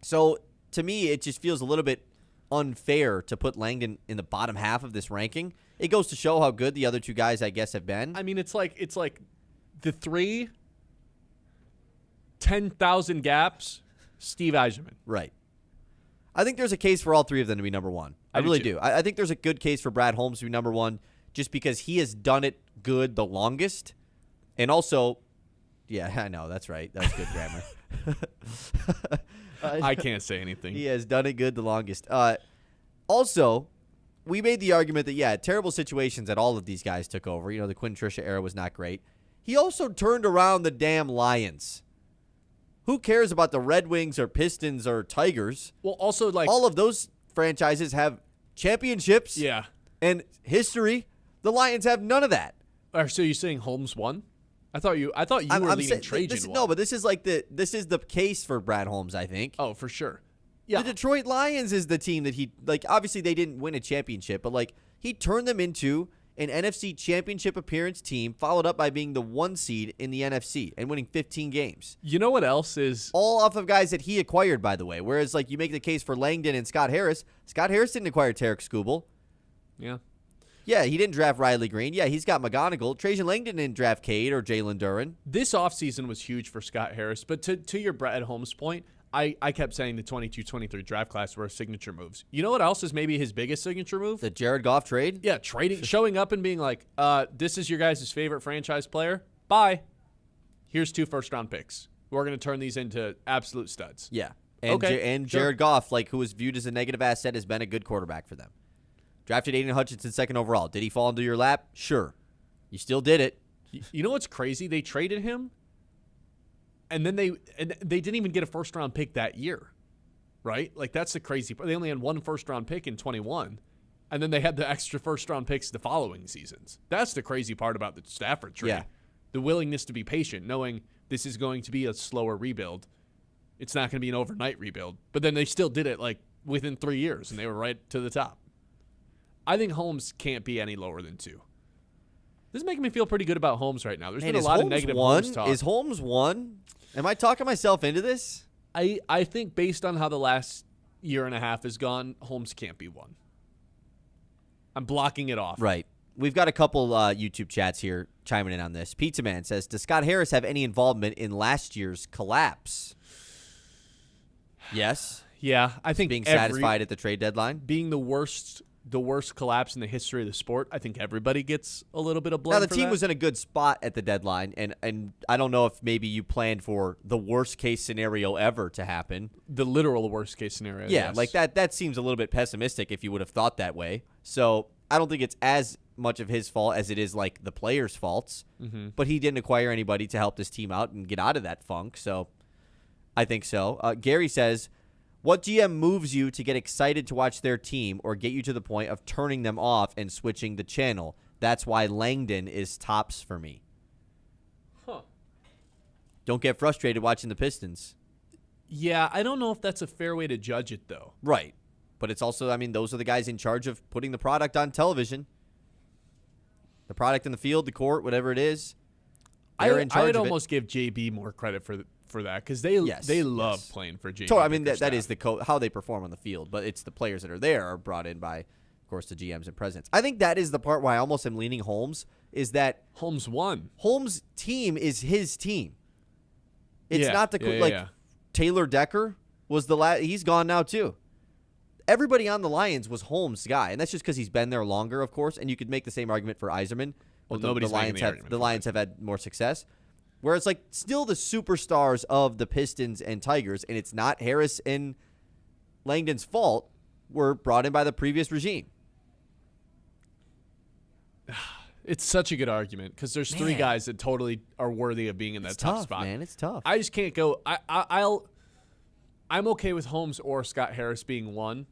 so to me, it just feels a little bit unfair to put Langdon in the bottom half of this ranking. It goes to show how good the other 2 guys, I guess, have been. I mean, it's like the 3, 10,000 gaps, Steve Yzerman. Right. I think there's a case for all 3 of them to be number 1. I really do. I think there's a good case for Brad Holmes to be number 1 just because he has done it good the longest. And also, yeah, I know. That's right. That's good grammar. I can't say anything. He has done it good the longest. Also, we made the argument that, yeah, terrible situations that all of these guys took over. You know, the Quinn Tricia era was not great. He also turned around the damn Lions. Who cares about the Red Wings or Pistons or Tigers? Well, also, like, all of those franchises have championships and history. The Lions have none of that. So you're saying Holmes won? I thought you were leaning Trajan. No, but this is the case for Brad Holmes, I think. Oh, for sure. Yeah. The Detroit Lions is the team that he, like, obviously they didn't win a championship, but, like, he turned them into an NFC championship appearance team, followed up by being the 1 seed in the NFC and winning 15 games. You know what else is? All off of guys that he acquired, by the way. Whereas, like, you make the case for Langdon and Scott Harris. Scott Harris didn't acquire Tarek Skubal. Yeah. Yeah, he didn't draft Riley Green. Yeah, he's got McGonigle. Trajan Langdon didn't draft Cade or Jalen Duren. This offseason was huge for Scott Harris. But to your Brad Holmes point, I kept saying the 22-23 draft class were signature moves. You know what else is maybe his biggest signature move? The Jared Goff trade? Yeah, showing up and being like, this is your guys' favorite franchise player. Bye. Here's 2 first-round picks. We're going to turn these into absolute studs. Yeah. And Jared Goff, like, who was viewed as a negative asset, has been a good quarterback for them. Drafted Aiden Hutchinson 2nd overall. Did he fall into your lap? Sure. You still did it. You know what's crazy? They traded him, and then they didn't even get a first-round pick that year, right? Like, that's the crazy part. They only had 1 first-round pick in 21, and then they had the extra first-round picks the following seasons. That's the crazy part about the Stafford trade. Yeah. The willingness to be patient, knowing this is going to be a slower rebuild. It's not going to be an overnight rebuild. But then they still did it like within 3 years, and they were right to the top. I think Holmes can't be any lower than 2. This is making me feel pretty good about Holmes right now. There's been a lot of negative Holmes talk. Is Holmes 1? Am I talking myself into this? I think based on how the last year and a half has gone, Holmes can't be 1. I'm blocking it off. Right. We've got a couple YouTube chats here chiming in on this. Pizza Man says, does Scott Harris have any involvement in last year's collapse? Yes. Yeah, I think being satisfied at the trade deadline. Being the worst collapse in the history of the sport, I think everybody gets a little bit of blame. Now, the team was in a good spot at the deadline, and I don't know if maybe you planned for the worst-case scenario ever to happen. The literal worst-case scenario, Yeah, yes. like that seems a little bit pessimistic if you would have thought that way. So I don't think it's as much of his fault as it is like the players' faults. Mm-hmm. But he didn't acquire anybody to help this team out and get out of that funk, so I think so. Gary says, what GM moves you to get excited to watch their team or get you to the point of turning them off and switching the channel? That's why Langdon is tops for me. Huh. Don't get frustrated watching the Pistons. Yeah, I don't know if that's a fair way to judge it, though. Right. But it's also, I mean, those are the guys in charge of putting the product on television. The product in the field, the court, whatever it is. They're in charge I would of it. almost give JB more credit for that because they love playing for JB. So, I mean, that is how they perform on the field, but it's the players that are there are brought in by, of course, the GMs and presidents. I think that is the part where I almost am leaning Holmes, is that Holmes won. Holmes' team is his team. It's not Taylor Decker was the last. He's gone now, too. Everybody on the Lions was Holmes' guy, and that's just because he's been there longer, of course, and you could make the same argument for Yzerman. Well, but nobody's making the argument. The Lions have had more success. Where it's like still the superstars of the Pistons and Tigers, and it's not Harris and Langdon's fault, were brought in by the previous regime. It's such a good argument because there's 3 guys that totally are worthy of being in that top spot. Man, it's tough. I just can't go. I'm okay with Holmes or Scott Harris being 1.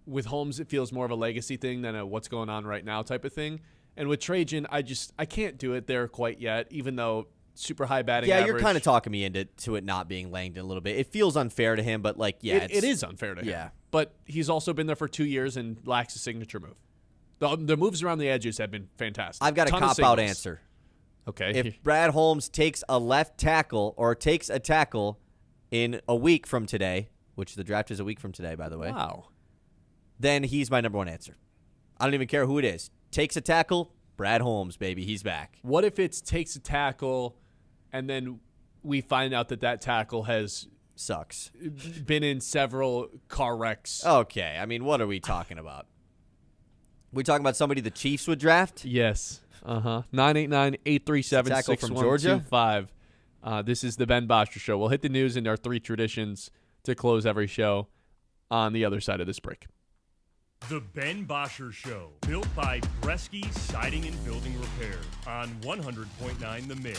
With Holmes, it feels more of a legacy thing than a what's going on right now type of thing. And with Trajan, I can't do it there quite yet, even though super high batting average. Yeah, you're kind of talking me into it not being Langdon a little bit. It feels unfair to him, but it is unfair to him. Yeah. But he's also been there for 2 years and lacks a signature move. The moves around the edges have been fantastic. I've got a cop-out answer. Okay. If Brad Holmes takes a left tackle or takes a tackle in a week from today, which the draft is a week from today, by the way. Wow. Then he's my number 1 answer. I don't even care who it is. Takes a tackle, Brad Holmes, baby. He's back. What if it takes a tackle and then we find out that tackle has sucks been in several car wrecks? Okay. I mean, what are we talking about? We talking about somebody the Chiefs would draft? Yes. 989-837-6125. This is the Ben Bosscher Show. We'll hit the news and our 3 traditions to close every show on the other side of this break. The Ben Bosscher Show, built by Bresky Siding and Building Repair on 100.9 The Mid.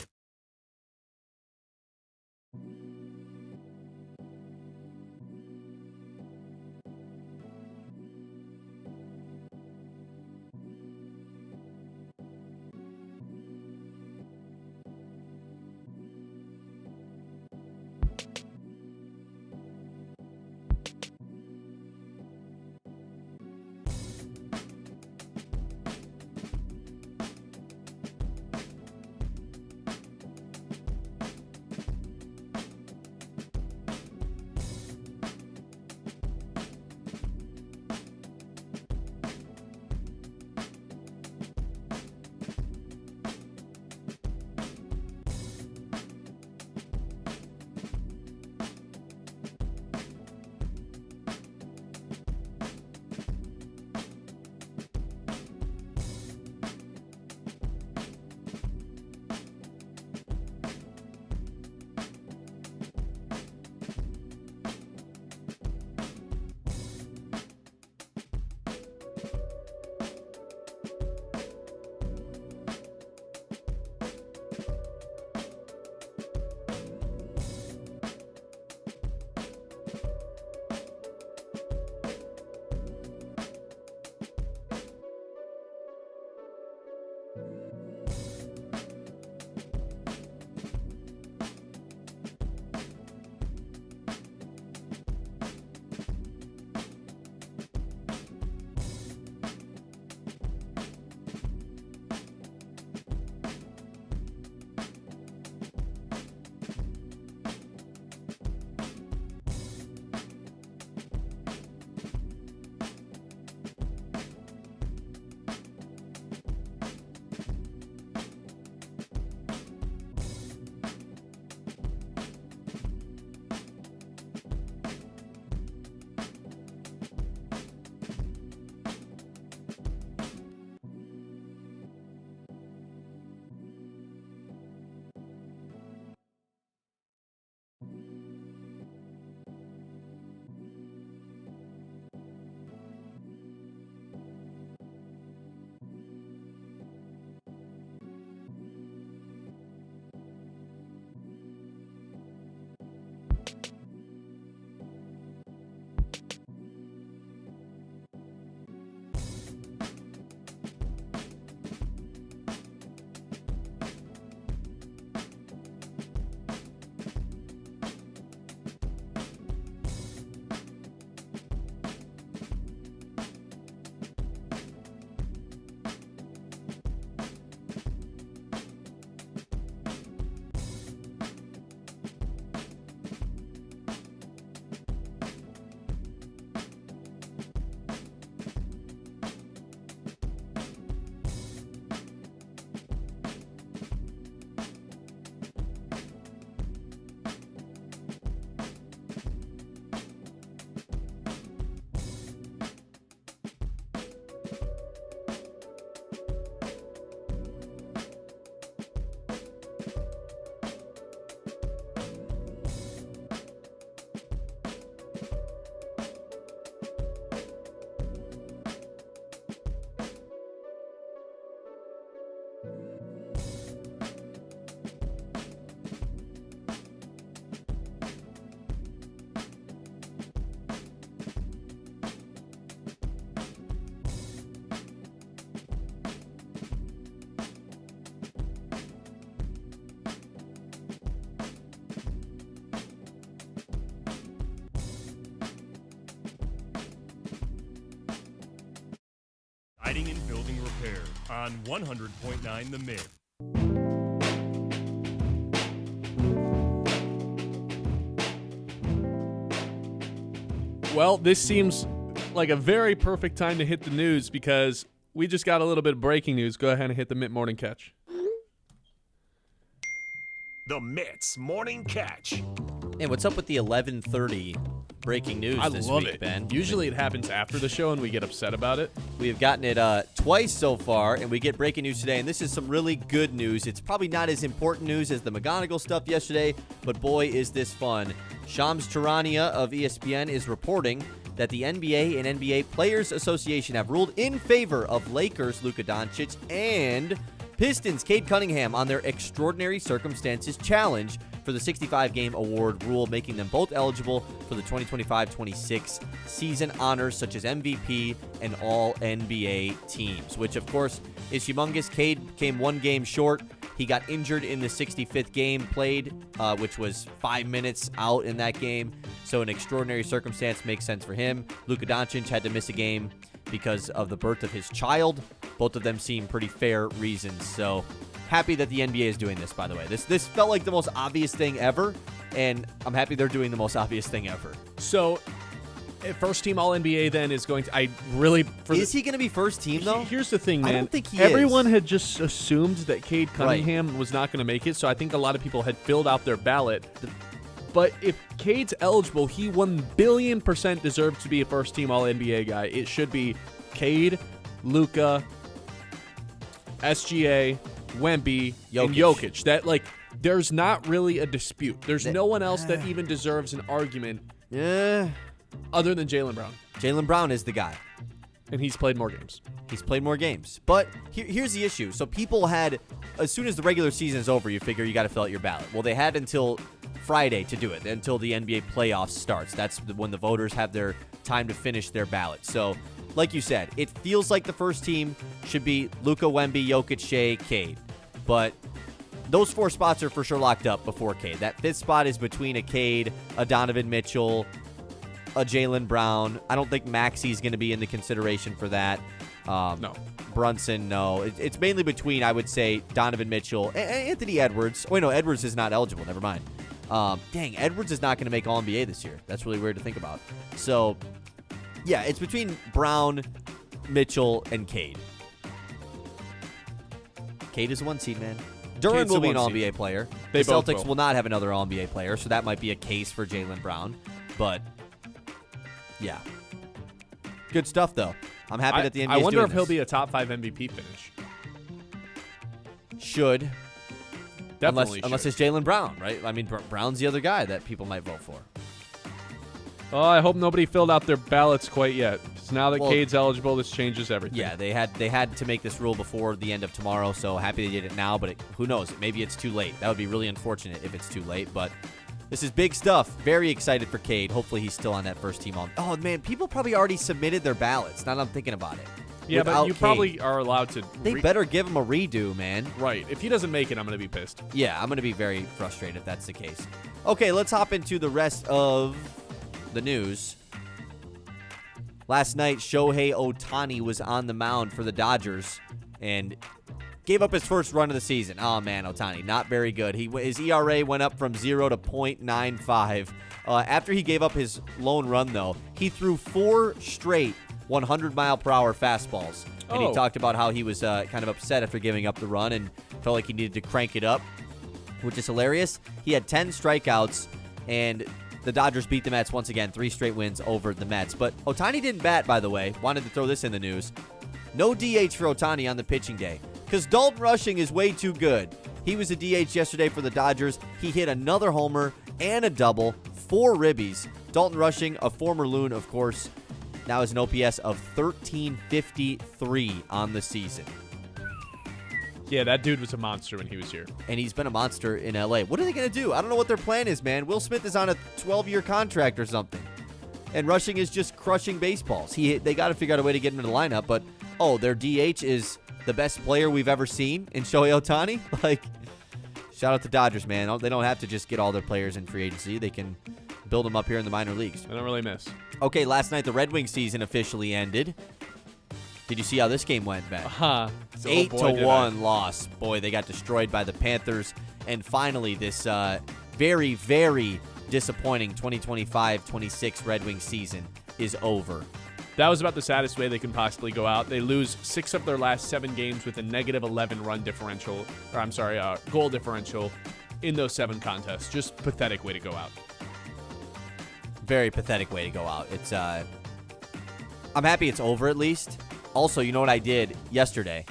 Siding and Building Repair on 100.9 The Mid. Well, this seems like a very perfect time to hit the news because we just got a little bit of breaking news. Go ahead and hit the Mitt Morning Catch. The Mitt's Morning Catch. And what's up with the 11:30 breaking news I this love week, it. Ben? Usually it happens after the show and we get upset about it. We have gotten it twice so far, and we get breaking news today, and this is some really good news. It's probably not as important news as the McGonigle stuff yesterday, but boy, is this fun. Shams Charania of ESPN is reporting that the NBA and NBA Players Association have ruled in favor of Lakers' Luka Doncic and Pistons' Cade Cunningham on their Extraordinary Circumstances Challenge for the 65-game award rule, making them both eligible for the 2025-26 season honors such as MVP and All-NBA teams, which, of course, is humongous. Cade came one game short. He got injured in the 65th game played, which was 5 minutes out in that game, so an extraordinary circumstance makes sense for him. Luka Doncic had to miss a game because of the birth of his child. Both of them seem pretty fair reasons, so happy that the NBA is doing this, by the way. This felt like the most obvious thing ever, and I'm happy they're doing the most obvious thing ever. So, first team All-NBA then is going to... Is he going to be first team, though? Here's the thing, man. I don't think he Everyone is. had just assumed that Cade Cunningham was not going to make it, so I think a lot of people had filled out their ballot. But if Cade's eligible, he 1,000,000,000% deserves to be a first-team All-NBA guy. It should be Cade, Luka, SGA, Wemby, and Jokic. That, there's not really a dispute. There's no one else that even deserves an argument other than Jaylen Brown. Jaylen Brown is the guy. And he's played more games. But here's the issue. So people had, as soon as the regular season is over, you figure you got to fill out your ballot. Well, they had until Friday to do it, until the NBA playoffs starts. That's when the voters have their time to finish their ballot. So, like you said, it feels like the first team should be Luka, Wemby, Jokic, Shea, Cade. But those four spots are for sure locked up before Cade. That fifth spot is between a Cade, a Donovan Mitchell, a Jaylen Brown. I don't think Maxi's going to be in the consideration for that. No. Brunson, no. It's mainly between, I would say, Donovan Mitchell and Anthony Edwards. Oh, wait, no, Edwards is not eligible. Never mind. Dang, Edwards is not going to make All-NBA this year. That's really weird to think about. So, yeah, it's between Brown, Mitchell, and Cade. Cade is a one seed, man. Duran will be an All-NBA player. The Celtics will not have another All-NBA player, so that might be a case for Jaylen Brown. But, yeah. Good stuff, though. I'm happy that the NBA is doing this. I wonder if he'll be a top 5 MVP finish. Should. Definitely unless it's Jaylen Brown, right? I mean, Brown's the other guy that people might vote for. Oh, I hope nobody filled out their ballots quite yet. Because now that Cade's eligible, this changes everything. Yeah, they had to make this rule before the end of tomorrow, so happy they did it now, but who knows? Maybe it's too late. That would be really unfortunate if it's too late, but this is big stuff. Very excited for Cade. Hopefully he's still on that first team. Oh, man, people probably already submitted their ballots. Now that I'm thinking about it. Yeah, but you probably are allowed to... They better give him a redo, man. Right. If he doesn't make it, I'm going to be pissed. Yeah, I'm going to be very frustrated if that's the case. Okay, let's hop into the rest of the news. Last night, Shohei Ohtani was on the mound for the Dodgers and gave up his first run of the season. Oh, man, Ohtani, not very good. His ERA went up from 0 to .95. After he gave up his lone run, though, he threw 4 straight 100-mile-per-hour fastballs. And he talked about how he was kind of upset after giving up the run and felt like he needed to crank it up, which is hilarious. He had 10 strikeouts, and the Dodgers beat the Mets once again, 3 straight wins over the Mets. But Ohtani didn't bat, by the way. Wanted to throw this in the news. No DH for Ohtani on the pitching day because Dalton Rushing is way too good. He was a DH yesterday for the Dodgers. He hit another homer and a double, 4 ribbies. Dalton Rushing, a former Loon, of course, now has an OPS of 1353 on the season. Yeah, that dude was a monster when he was here. And he's been a monster in L.A. What are they going to do? I don't know what their plan is, man. Will Smith is on a 12-year contract or something. And Rushing is just crushing baseballs. They got to figure out a way to get him in the lineup. But, their DH is the best player we've ever seen in Shohei Ohtani? Shout out to Dodgers, man. They don't have to just get all their players in free agency. They can build them up here in the minor leagues. I don't really miss. Okay, last night the Red Wings season officially ended. Did you see how this game went, Ben? 8-1 loss. Boy, they got destroyed by the Panthers. And finally, this very, very disappointing 2025-26 Red Wings season is over. That was about the saddest way they can possibly go out. They lose 6 of their last 7 games with a negative 11 goal differential in those 7 contests. Just pathetic way to go out. Very pathetic way to go out. It's I'm happy it's over at least. Also, you know what I did yesterday?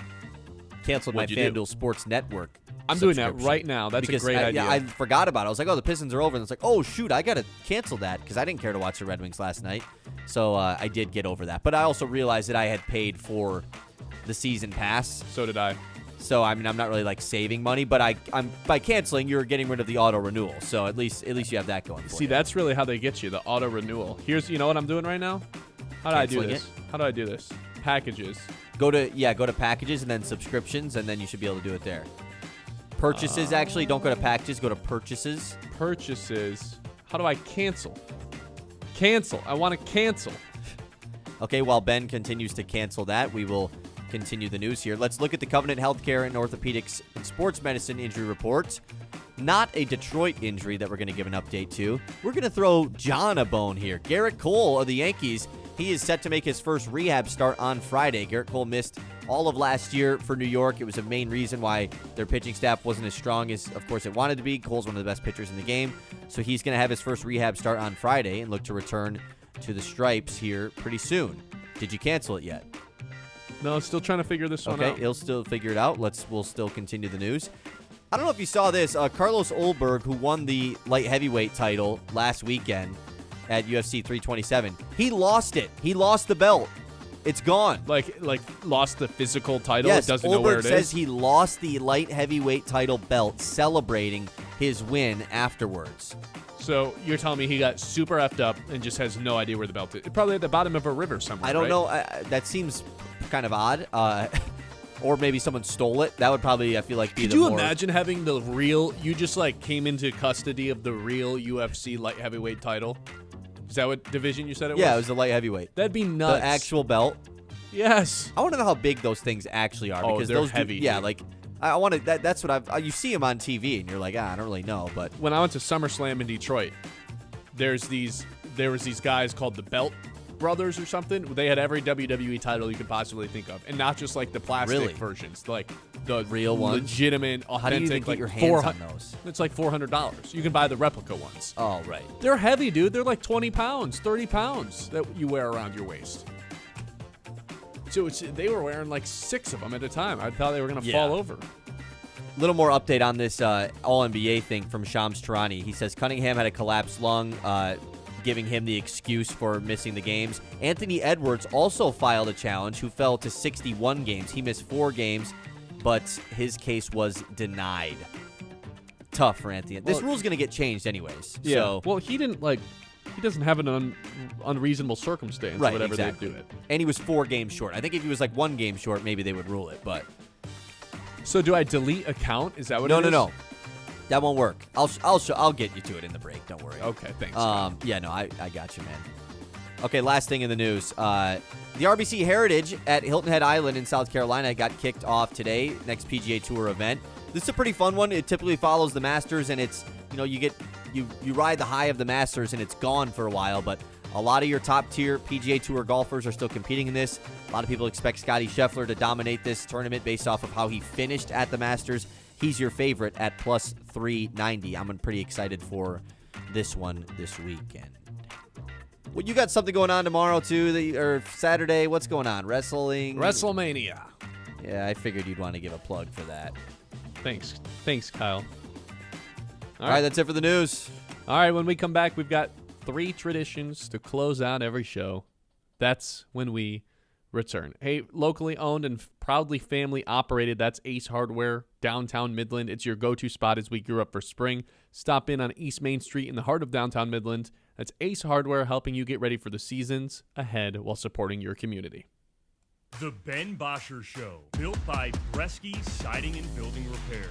Canceled my FanDuel Sports Network. I'm doing that right now. That's a great idea. Yeah, I forgot about it. I was like, oh, the Pistons are over. And it's like, oh, shoot, I got to cancel that because I didn't care to watch the Red Wings last night. So I did get over that. But I also realized that I had paid for the season pass. So did I. So, I mean, I'm not really, like, saving money. But I'm by canceling, you're getting rid of the auto renewal. So at least you have that going for you. See, that's really how they get you, the auto renewal. You know what I'm doing right now? How do I do this? How do I do this? Packages. Go to packages and then subscriptions, and then you should be able to do it there. Purchases, actually. Don't go to packages. Go to purchases. Purchases. How do I cancel? Cancel. I want to cancel. Okay, while Ben continues to cancel that, we will continue the news here. Let's look at the Covenant Healthcare and Orthopedics and Sports Medicine injury report. Not a Detroit injury that we're going to give an update to. We're going to throw John a bone here. Garrett Cole of the Yankees, he is set to make his first rehab start on Friday. Garrett Cole missed all of last year for New York. It was a main reason why their pitching staff wasn't as strong as, of course, it wanted to be. Cole's one of the best pitchers in the game. So he's going to have his first rehab start on Friday and look to return to the Stripes here pretty soon. Did you cancel it yet? No, still trying to figure this one out. Okay, he'll still figure it out. We'll still continue the news. I don't know if you saw this. Carlos Olberg, who won the light heavyweight title last weekend at UFC 327, he lost it. He lost the belt. It's gone. Like lost the physical title. Yes, It doesn't know where it is. Olberg says he lost the light heavyweight title belt, celebrating his win afterwards. So you're telling me he got super effed up and just has no idea where the belt is? Probably at the bottom of a river somewhere. I don't right? know. That seems kind of odd. Or maybe someone stole it. That would probably, I feel like, be Could the you more... imagine having the real, you just like came into custody of the real UFC light heavyweight title? Is that what division you said it was? Yeah, it was the light heavyweight. That'd be nuts. The actual belt. Yes. I want to know how big those things actually are. Oh, because they're those heavy. Yeah, like, I want to, that's what you see them on TV and you're like, I don't really know, but. When I went to SummerSlam in Detroit, there was these guys called the Belt Brothers or something. They had every WWE title you could possibly think of, and not just like the plastic versions, like the real ones, legitimate, authentic. How do you even get like your hands on those? It's like $400. You can buy the replica ones. Oh, right. They're heavy, dude. They're like 20 pounds, 30 pounds that you wear around your waist. So they were wearing like 6 of them at a time. I thought they were gonna fall over. Little more update on this All-NBA thing from Shams Charania. He says Cunningham had a collapsed lung, giving him the excuse for missing the games. Anthony Edwards also filed a challenge, who fell to 61 games. He missed 4 games, but his case was denied. Tough for Anthony. This rule's going to get changed anyways. Yeah. So. Well, he doesn't have an unreasonable circumstance, right, whatever exactly. they do it. And he was 4 games short. I think if he was like 1 game short, maybe they would rule it, but. So do I delete account? Is that what it is? No. That won't work. I'll get you to it in the break. Don't worry. Okay, thanks. Yeah, no, I got you, man. Okay, last thing in the news. The RBC Heritage at Hilton Head Island in South Carolina got kicked off today. Next PGA Tour event. This is a pretty fun one. It typically follows the Masters, and it's you ride the high of the Masters, and it's gone for a while. But a lot of your top tier PGA Tour golfers are still competing in this. A lot of people expect Scottie Scheffler to dominate this tournament based off of how he finished at the Masters. He's your favorite at plus 390. I'm pretty excited for this one this weekend. Well, you got something going on tomorrow, too, or Saturday. What's going on? Wrestling? WrestleMania. Yeah, I figured you'd want to give a plug for that. Thanks, Kyle. All right, that's it for the news. All right, when we come back, we've got 3 traditions to close out every show. That's when we return. Hey, locally owned and proudly family operated, that's Ace Hardware, downtown Midland. It's your go-to spot as we gear up for spring. Stop in on East Main Street in the heart of downtown Midland. That's Ace Hardware, helping you get ready for the seasons ahead while supporting your community. The Ben Bosscher Show, built by Bresky Siding and Building Repair.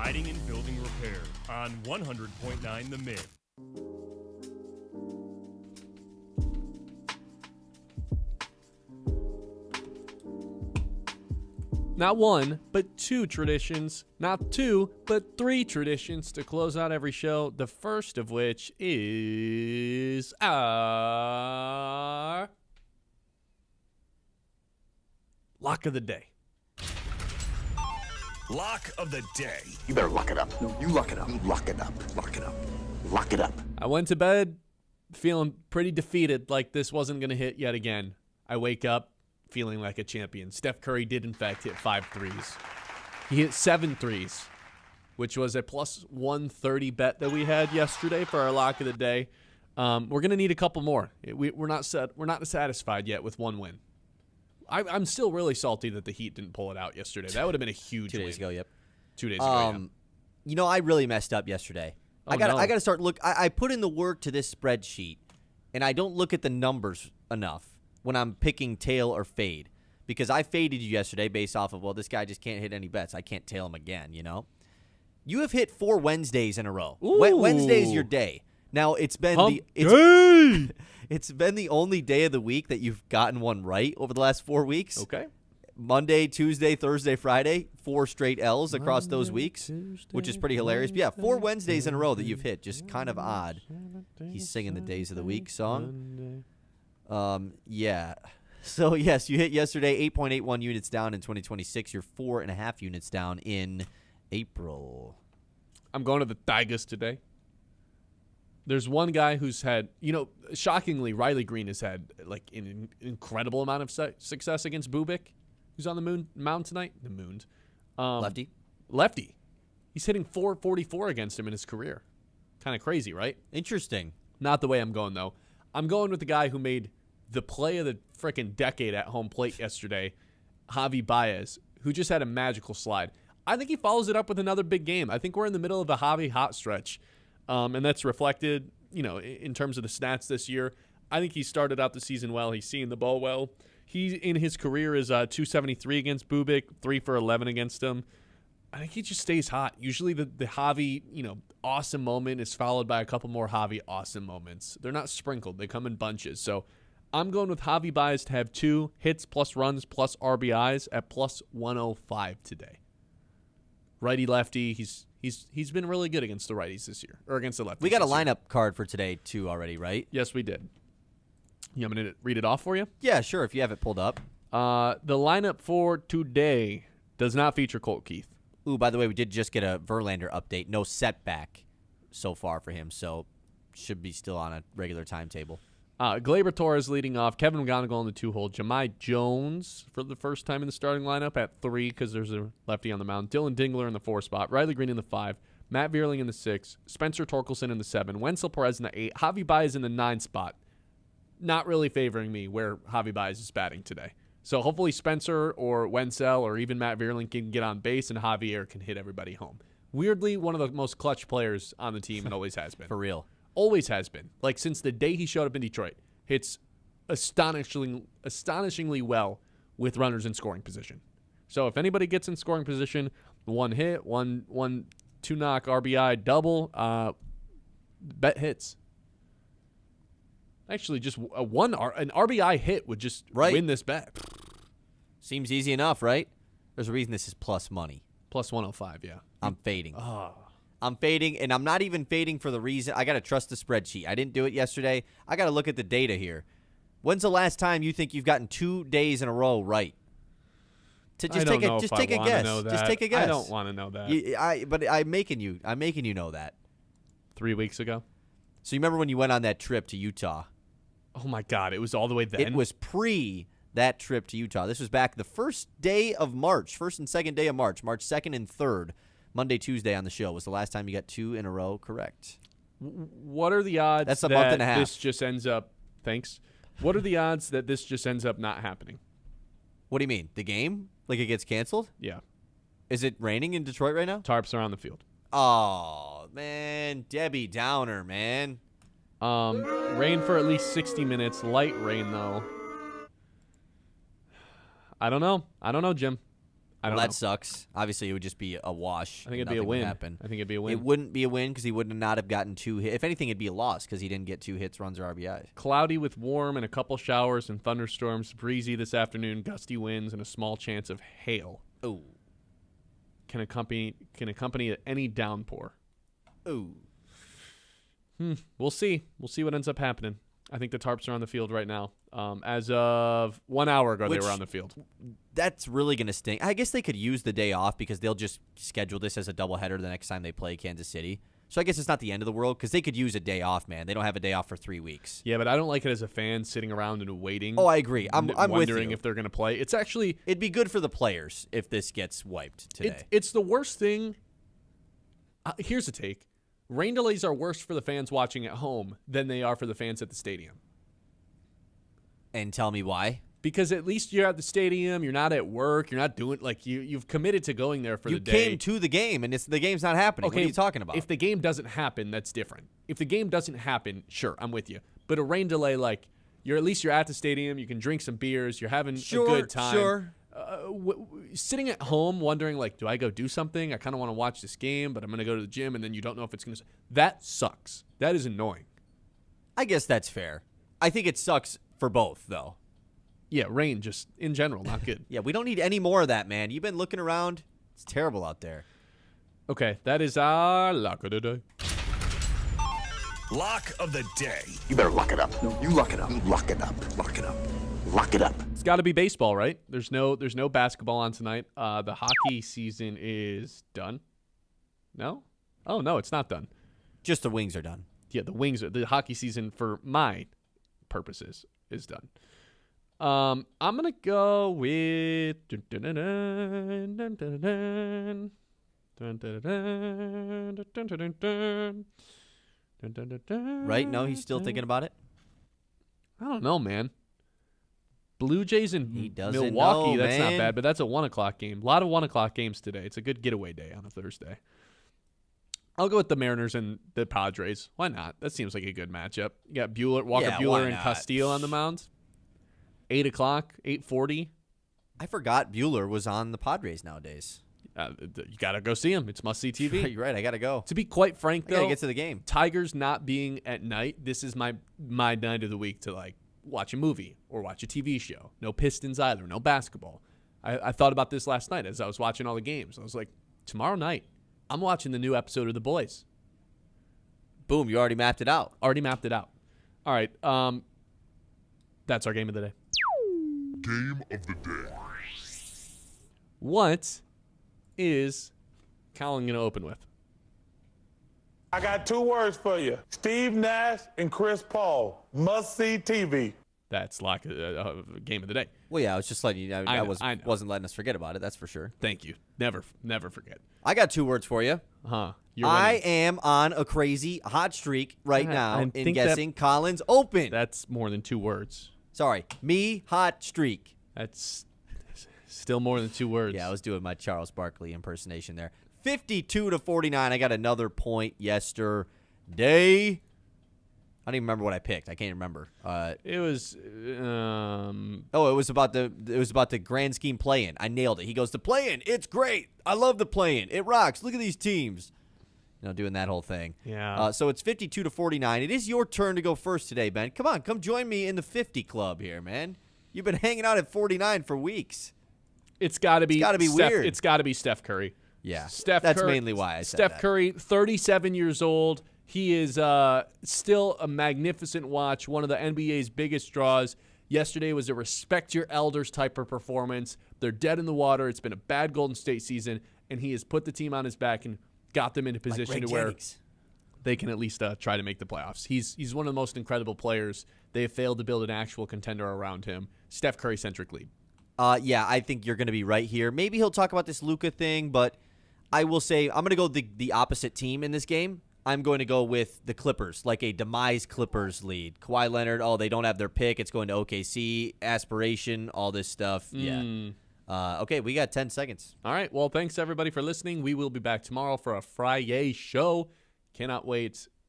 Siding and Building Repair on 100.9 The Mid. Not one, but two traditions. Not two, but three traditions to close out every show. The first of which is our Lock of the Day. Lock of the day. You better lock it up. No, you lock it up. You lock it up. Lock it up. Lock it up. I went to bed feeling pretty defeated, like this wasn't going to hit yet again. I wake up feeling like a champion. Steph Curry did, in fact, hit 5 threes. He hit 7 threes, which was a plus 130 bet that we had yesterday for our Lock of the Day. We're going to need a couple more. We're not satisfied yet with one win. I'm still really salty that the Heat didn't pull it out yesterday. That would have been a huge 2 win. days ago, yep. 2 days ago, yeah. I really messed up yesterday. I got to start I put in the work to this spreadsheet, and I don't look at the numbers enough when I'm picking tail or fade, because I faded you yesterday based off of, well, this guy just can't hit any bets. I can't tail him again, you know? You have hit 4 Wednesdays in a row. Wednesday's your day. Now, it's been it's been the only day of the week that you've gotten one right over the last 4 weeks. Okay. Monday, Tuesday, Thursday, Friday, 4 straight L's across those weeks, which is pretty hilarious. But yeah, 4 Wednesdays in a row that you've hit. Just kind of odd. He's singing the Days of the Week song. Yeah. So, yes, you hit yesterday, 8.81 units down in 2026. You're 4.5 units down in April. I'm going to the Tigers today. There's one guy who's had, shockingly, Riley Green has had like an incredible amount of success against Bubik, who's on the mound tonight. The moon. Lefty. He's hitting .444 against him in his career. Kind of crazy, right? Interesting. Not the way I'm going, though. I'm going with the guy who made the play of the frickin' decade at home plate yesterday, Javi Baez, who just had a magical slide. I think he follows it up with another big game. I think we're in the middle of a Javi hot stretch, and that's reflected, in terms of the stats this year. I think he started out the season well. He's seeing the ball well. He, in his career, is 273 against Bubik, 3 for 11 against him. I think he just stays hot. Usually the Javi, awesome moment is followed by a couple more Javi awesome moments. They're not sprinkled. They come in bunches. So I'm going with Javi Baez to have 2 hits plus runs plus RBIs at plus 105 today. Righty lefty. He's been really good against the righties this year, or against the lefties. We got a lineup card for today too already, right? Yes, we did. You want me to read it off for you? Yeah, sure. If you have it pulled up. The lineup for today does not feature Colt Keith. Ooh, by the way, we did just get a Verlander update. No setback so far for him, so should be still on a regular timetable. Gleyber Torres leading off. Kevin McGonigle in the 2-hole. Jahmai Jones for the first time in the starting lineup at 3 because there's a lefty on the mound. Dylan Dingler in the 4 spot. Riley Green in the 5. Matt Vierling in the 6. Spencer Torkelson in the 7. Wenzel Perez in the 8. Javi Baez in the 9 spot. Not really favoring me where Javi Baez is batting today. So hopefully Spencer or Wenzel or even Matt Vierling can get on base and Javier can hit everybody home. Weirdly, one of the most clutch players on the team and always has been. For real. Always has been. Like since the day he showed up in Detroit. Hits astonishingly well with runners in scoring position. So if anybody gets in scoring position, 1 hit, one 2-knock RBI double, bet hits. Actually, just an RBI hit would just win this bet. Seems easy enough, right? There's a reason this is plus money. Plus 105, yeah. I'm fading. I'm fading, and I'm not even fading for the reason. I got to trust the spreadsheet. I didn't do it yesterday. I got to look at the data here. When's the last time you think you've gotten 2 days in a row right? Just take a guess. Just take a guess. I don't want to know that. But I'm making you know that. 3 weeks ago. So you remember when you went on that trip to Utah? Oh my God! It was all the way then. It was pre that trip to Utah. This was back the first day of March, first and second day of March 2nd and 3rd. Monday, Tuesday on the show was the last time you got 2 in a row correct. What are the odds That's a month and a half. This just ends up – thanks. What are the odds that this just ends up not happening? What do you mean? The game? Like it gets canceled? Yeah. Is it raining in Detroit right now? Tarps are on the field. Oh, man. Debbie Downer, man. Rain for at least 60 minutes. Light rain, though. I don't know, Jim. I don't Well, know. that sucks. Obviously, it would just be a wash. I think it'd Nothing be a would win. happen. I think it'd be a win. It wouldn't be a win because he would not have gotten 2 hits. If anything, it'd be a loss because he didn't get 2 hits, runs, or RBIs. Cloudy with warm and a couple showers and thunderstorms. Breezy this afternoon. Gusty winds and a small chance of hail. Oh. Can accompany any downpour. Oh. We'll see. We'll see what ends up happening. I think the tarps are on the field right now. As of 1 hour ago, they were on the field. That's really going to stink. I guess they could use the day off because they'll just schedule this as a doubleheader the next time they play Kansas City. So I guess it's not the end of the world because they could use a day off, man. They don't have a day off for 3 weeks. Yeah, but I don't like it as a fan sitting around and waiting. Oh, I agree. I'm with wondering you. if they're going to play. It's actually It'd be good for the players if this gets wiped today. it's the worst thing. Here's a take. Rain delays are worse for the fans watching at home than they are for the fans at the stadium. And tell me why. Because at least you're at the stadium, you're not at work, you're not doing you've committed to going there for the day. You came to the game, and the game's not happening. Okay, what are you talking about? If the game doesn't happen, that's different. If the game doesn't happen, sure, I'm with you. But a rain delay, you're at the stadium, you can drink some beers, you're having a good time. Sure. Sitting at home wondering, do I go do something? I kind of want to watch this game, but I'm going to go to the gym, and then you don't know if it's going to. That sucks. That is annoying. I guess that's fair. I think it sucks for both, though. Yeah, rain just in general, not good. Yeah, we don't need any more of that, man. You've been looking around. It's terrible out there. Okay, that is our lock of the day. Lock of the day. You better lock it up. No, you lock it up. You lock it up. Lock it up. Lock it up. It's got to be baseball, right? There's no basketball on tonight. The hockey season is done. No? Oh, no, it's not done. Just the Wings are done. Yeah, the hockey season for my purposes is done. I'm going to go with Right? No, he's still thinking about it? I don't know, man. Blue Jays and He doesn't Milwaukee, know, that's not man. bad, but that's a 1 o'clock game. A lot of 1 o'clock games today. It's a good getaway day on a Thursday. I'll go with the Mariners and the Padres. Why not? That seems like a good matchup. You got Walker Yeah, Buehler why and not? Castillo on the mound. 8 o'clock, 8:40. I forgot Bueller was on the Padres nowadays. You got to go see him. It's must-see TV. You're right. I got to go. To be quite frank, I got to though, get to the game. Tigers not being at night, this is my night of the week to watch a movie or watch a TV show. No Pistons either, no basketball. I thought about this last night as I was watching all the games. I was like, tomorrow night, I'm watching the new episode of The Boys. Boom, you already mapped it out. Already mapped it out. All right, that's our game of the day. Game of the day. What is Colin going to open with? I got 2 words for you. Steve Nash and Chris Paul. Must-see TV. That's game of the day. Well, yeah, I was just letting you know. I I know. wasn't letting us forget about it, that's for sure. Thank you. Never forget. I got 2 words for you. You're I winning. am on a crazy hot streak right now I in think guessing Colin's open. That's more than 2 words. Sorry, me hot streak. That's still more than 2 words. Yeah, I was doing my Charles Barkley impersonation there. 52-49. I got another point yesterday. I don't even remember what I picked. I can't remember. It was. It was about the grand scheme play-in. I nailed it. He goes, the play-in, it's great. I love the play-in. It rocks. Look at these teams. Doing that whole thing. Yeah. So it's 52-49. It is your turn to go first today, Ben. Come on, come join me in the 50 club here, man. You've been hanging out at 49 for weeks. It's got to be weird. It's got to be Steph Curry. Yeah, Steph that's Curry, mainly why I said Steph that. Curry, 37 years old. He is still a magnificent watch, one of the NBA's biggest draws. Yesterday was a respect your elders type of performance. They're dead in the water. It's been a bad Golden State season, and he has put the team on his back and got them in a position to where they can at least try to make the playoffs. He's one of the most incredible players. They have failed to build an actual contender around him. Steph Curry-centric lead. Yeah, I think you're going to be right here. Maybe he'll talk about this Luka thing, but I will say I'm going to go the opposite team in this game. I'm going to go with the Clippers, like a demise Clippers lead. Kawhi Leonard, they don't have their pick. It's going to OKC, aspiration, all this stuff. Yeah. Okay, we got 10 seconds. All right. Well, thanks, everybody, for listening. We will be back tomorrow for a Friday show. Cannot wait